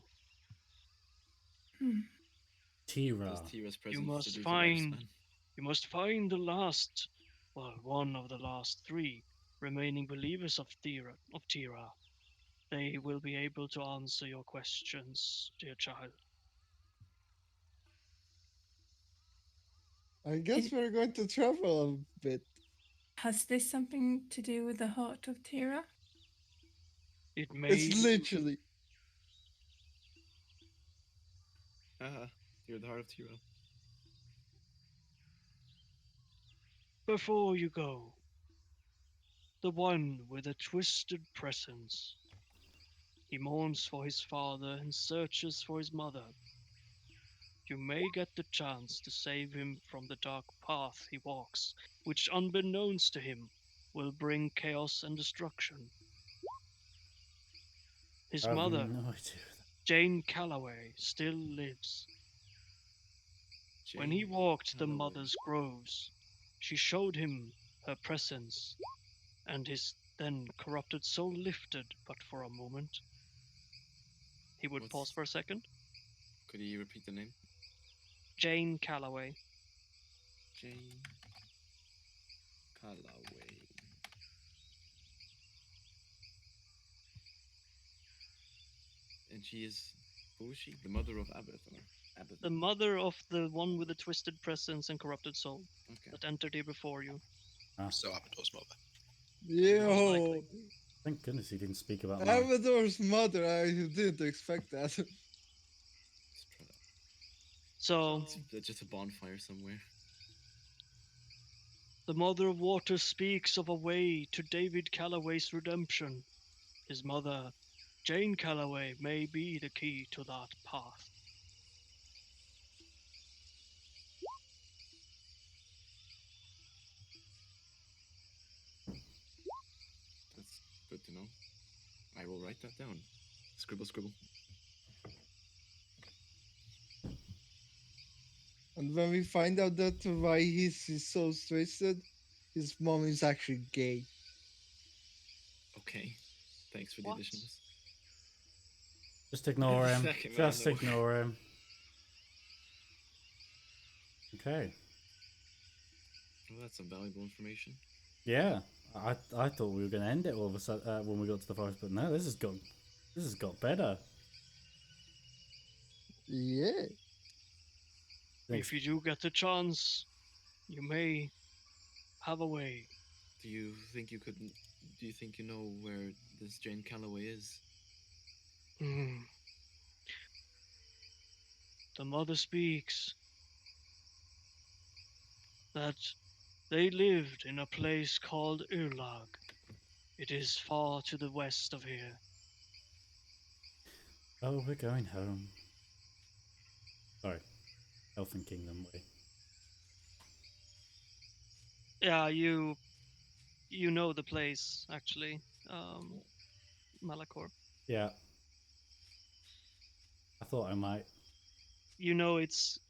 Speaker 1: Tira.
Speaker 5: Does Tira's
Speaker 2: You
Speaker 5: presence
Speaker 2: must
Speaker 5: seduce a
Speaker 2: find
Speaker 5: lifespan?
Speaker 2: you must find the last, well, one of the last three remaining believers of Tira. They will be able to answer your questions, dear child.
Speaker 3: I guess
Speaker 4: It-
Speaker 3: we're going to travel a bit.
Speaker 4: Has this something to do with the heart of Tira?
Speaker 2: It may
Speaker 3: It's literally.
Speaker 5: Haha, you're the heart of Tira.
Speaker 2: before you go. The one with a twisted presence. He mourns for his father and searches for his mother. You may get the chance to save him from the dark path he walks, which, unbeknownst to him, will bring chaos and destruction. His
Speaker 1: I have
Speaker 2: mother,
Speaker 1: no idea.
Speaker 2: Jane Calloway, still lives. When he
Speaker 5: Jane
Speaker 2: walked the
Speaker 5: Calloway.
Speaker 2: mother's groves, she showed him her presence, and his then corrupted soul lifted but for a moment. He would
Speaker 5: What's-
Speaker 2: pause for a second.
Speaker 5: Could you repeat the name?
Speaker 2: Jane Calloway.
Speaker 5: Jane Calloway. And she is, who is she? The mother of Abathar.
Speaker 2: The mother of the one with the twisted presence and corrupted soul
Speaker 5: Okay.
Speaker 2: that entered here before you.
Speaker 6: So Abador's mother.
Speaker 3: Yo!
Speaker 2: likely.
Speaker 1: Thank goodness he didn't speak about mine.
Speaker 3: Avador's mother, I didn't expect that.
Speaker 5: Let's try that.
Speaker 2: So,
Speaker 5: It's just a bonfire somewhere.
Speaker 2: the Mother of Water speaks of a way to David Calloway's redemption. His mother, Jane Calloway, may be the key to that path.
Speaker 5: That's good to know. I will write that down. Scribble, scribble.
Speaker 3: And when we find out that why he's so twisted, his mom is actually gay.
Speaker 5: Okay. Thanks for the
Speaker 2: What?
Speaker 5: additionals.
Speaker 1: Just ignore him.
Speaker 5: Second
Speaker 1: Just
Speaker 5: round,
Speaker 1: ignore him. Okay.
Speaker 5: Well, that's some valuable information.
Speaker 1: Yeah. I thought we were going to end it all of a sudden when we got to the forest, but no, this has got better.
Speaker 3: Yeah.
Speaker 1: Thanks.
Speaker 2: If you do get the chance, you may have a way.
Speaker 5: Do you think you could? Do you think you know where this Jane Calloway is?
Speaker 2: Hmm. The mother speaks that they lived in a place called Urlag. It is far to the west of here.
Speaker 1: Oh, we're going home. Sorry. Elfin Kingdom way.
Speaker 2: Yeah, you know the place actually, Malachor.
Speaker 1: Yeah. I thought I might.
Speaker 2: You know it's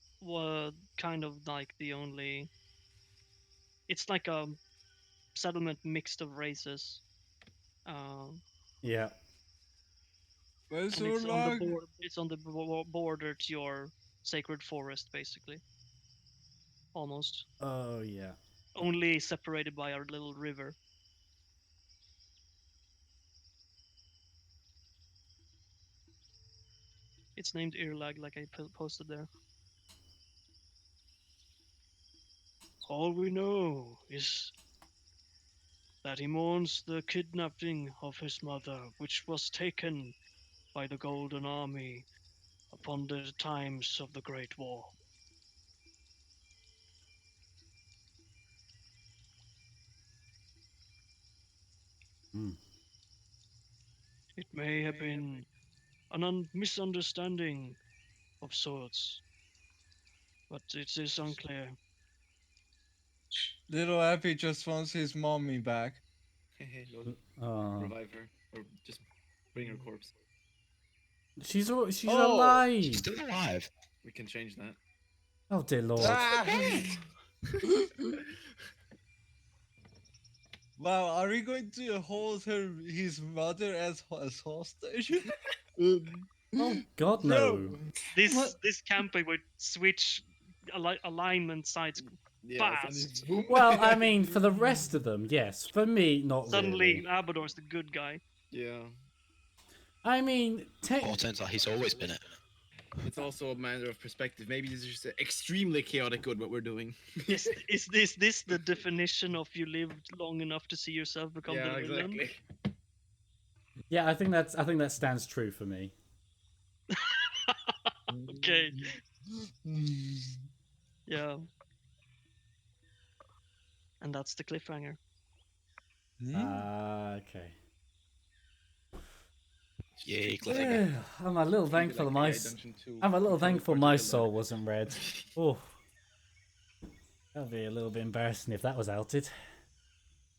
Speaker 2: kind of like the only. It's like a settlement mixed of races, um,
Speaker 1: Yeah.
Speaker 3: Where's
Speaker 2: and it's on the
Speaker 3: Urlag?
Speaker 2: border to your sacred forest, basically, almost.
Speaker 1: Oh, yeah.
Speaker 2: Only separated by our little river. It's named Irlag, like I posted there. All we know is that he mourns the kidnapping of his mother, which was taken by the Golden Army upon the times of the Great War.
Speaker 1: Hmm.
Speaker 2: It may have been an misunderstanding of sorts, but it is unclear.
Speaker 3: Little Abby just wants his mommy back.
Speaker 5: Hey, lol.
Speaker 1: Oh.
Speaker 5: Revive her, or just bring her corpse.
Speaker 1: She's
Speaker 6: Oh,
Speaker 1: alive.
Speaker 6: she's still alive.
Speaker 5: We can change that.
Speaker 1: Oh dear lord.
Speaker 3: Ah! Wow, are we going to hold his mother as hostage?
Speaker 1: Oh god
Speaker 3: No.
Speaker 1: no.
Speaker 2: This
Speaker 1: What?
Speaker 2: this campaign would switch alignment sides
Speaker 5: Yeah, suddenly,
Speaker 2: fast.
Speaker 5: boom.
Speaker 1: Well, I mean, for the rest of them, yes. For me, not
Speaker 2: Suddenly,
Speaker 1: really.
Speaker 2: Abador's the good guy.
Speaker 5: Yeah.
Speaker 1: I mean,
Speaker 6: Oh, turns out he's always been it.
Speaker 5: It's also a matter of perspective. Maybe this is just extremely chaotic good what we're doing.
Speaker 2: Is this the definition of you lived long enough to see yourself become
Speaker 5: Yeah,
Speaker 2: the villain?
Speaker 5: exactly.
Speaker 1: yeah, I think that stands true for me.
Speaker 2: Okay, yeah. And that's the cliffhanger.
Speaker 1: Okay.
Speaker 6: Yay, cliffhanger.
Speaker 1: I'm a little
Speaker 5: Kinda
Speaker 1: thankful
Speaker 5: like
Speaker 1: my
Speaker 5: AI Dungeon 2.
Speaker 1: I'm a little
Speaker 5: You
Speaker 1: thankful
Speaker 5: teleport
Speaker 1: my
Speaker 5: to the
Speaker 1: soul
Speaker 5: lab.
Speaker 1: wasn't red. Oh, that'd be a little bit embarrassing if that was outed.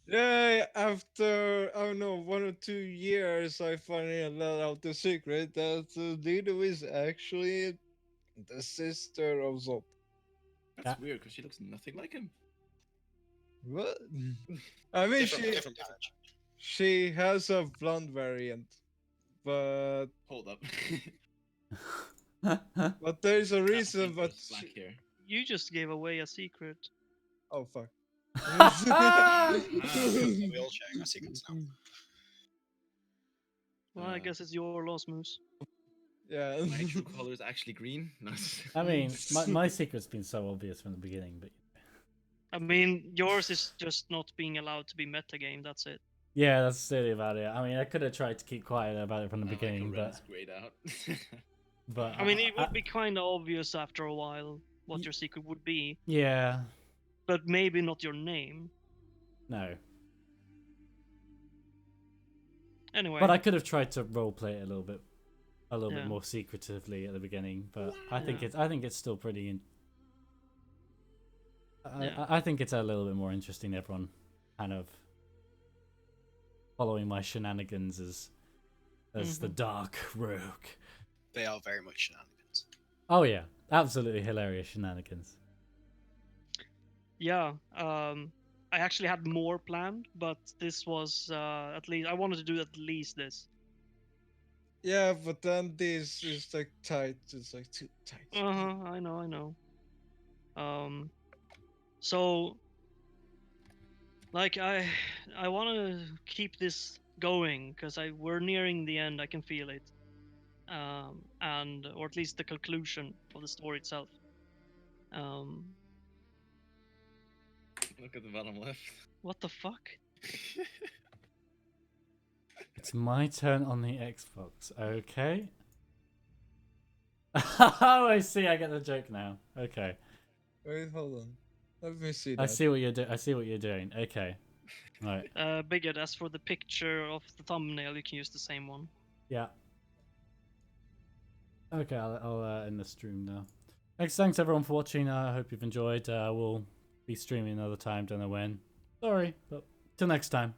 Speaker 3: Yeah, after, I don't know, 1 or 2 years, I finally let out the secret that Dido is actually the sister of Zop.
Speaker 5: That's
Speaker 1: Yeah.
Speaker 5: weird because she looks nothing like him.
Speaker 3: What? I mean,
Speaker 6: Different marriage.
Speaker 3: she has a blonde variant, but
Speaker 5: Hold up.
Speaker 3: there's a
Speaker 5: That
Speaker 3: reason.
Speaker 5: seems
Speaker 3: But
Speaker 5: just black hair.
Speaker 2: You just gave away a secret.
Speaker 3: oh fuck.
Speaker 6: Are we all sharing our secrets now?
Speaker 2: Well, I guess it's your loss, Moose.
Speaker 3: Yeah.
Speaker 5: My true color is actually green. No,
Speaker 1: I mean, my secret's been so obvious from the beginning, but
Speaker 2: I mean, yours is just not being allowed to be metagame, that's it.
Speaker 1: yeah, that's silly about it. I mean, I could have tried to keep quiet about it from the
Speaker 5: Michael
Speaker 1: beginning, but
Speaker 5: Ren's grayed out.
Speaker 2: I mean, it would be kind of obvious after a while what your secret would be,
Speaker 1: yeah,
Speaker 2: but maybe not your name.
Speaker 1: no.
Speaker 2: Anyway,
Speaker 1: But I could have tried to roleplay it a little bit
Speaker 2: Yeah.
Speaker 1: more secretively at the beginning. But I think
Speaker 2: Yeah.
Speaker 1: it's still pretty.
Speaker 2: Yeah.
Speaker 1: I think it's a little bit more interesting. Everyone kind of following my shenanigans as the dark rogue.
Speaker 6: They are very much shenanigans.
Speaker 1: Oh yeah, absolutely hilarious shenanigans.
Speaker 2: Yeah. I actually had more planned, but this was at least I wanted to do at least this.
Speaker 3: Yeah, but then this is like tight. It's like too tight.
Speaker 2: I know. Um, so like I want to keep this going because we're nearing the end. I can feel it. And or at least the conclusion of the story itself. Um,
Speaker 5: Look at the bottom left.
Speaker 2: what the fuck?
Speaker 1: It's my turn on the Xbox. Okay. Oh, I see. I get the joke now. Okay.
Speaker 3: Wait, hold on. Let me see
Speaker 1: I
Speaker 3: that.
Speaker 1: see what you're doing. I see what you're doing. Okay. Right.
Speaker 2: Bigot, as for the picture of the thumbnail, you can use the same one.
Speaker 1: Yeah. Okay, I'll end the stream now. Thanks everyone for watching. I hope you've enjoyed. We'll be streaming another time. Don't know when. Sorry, but till next time.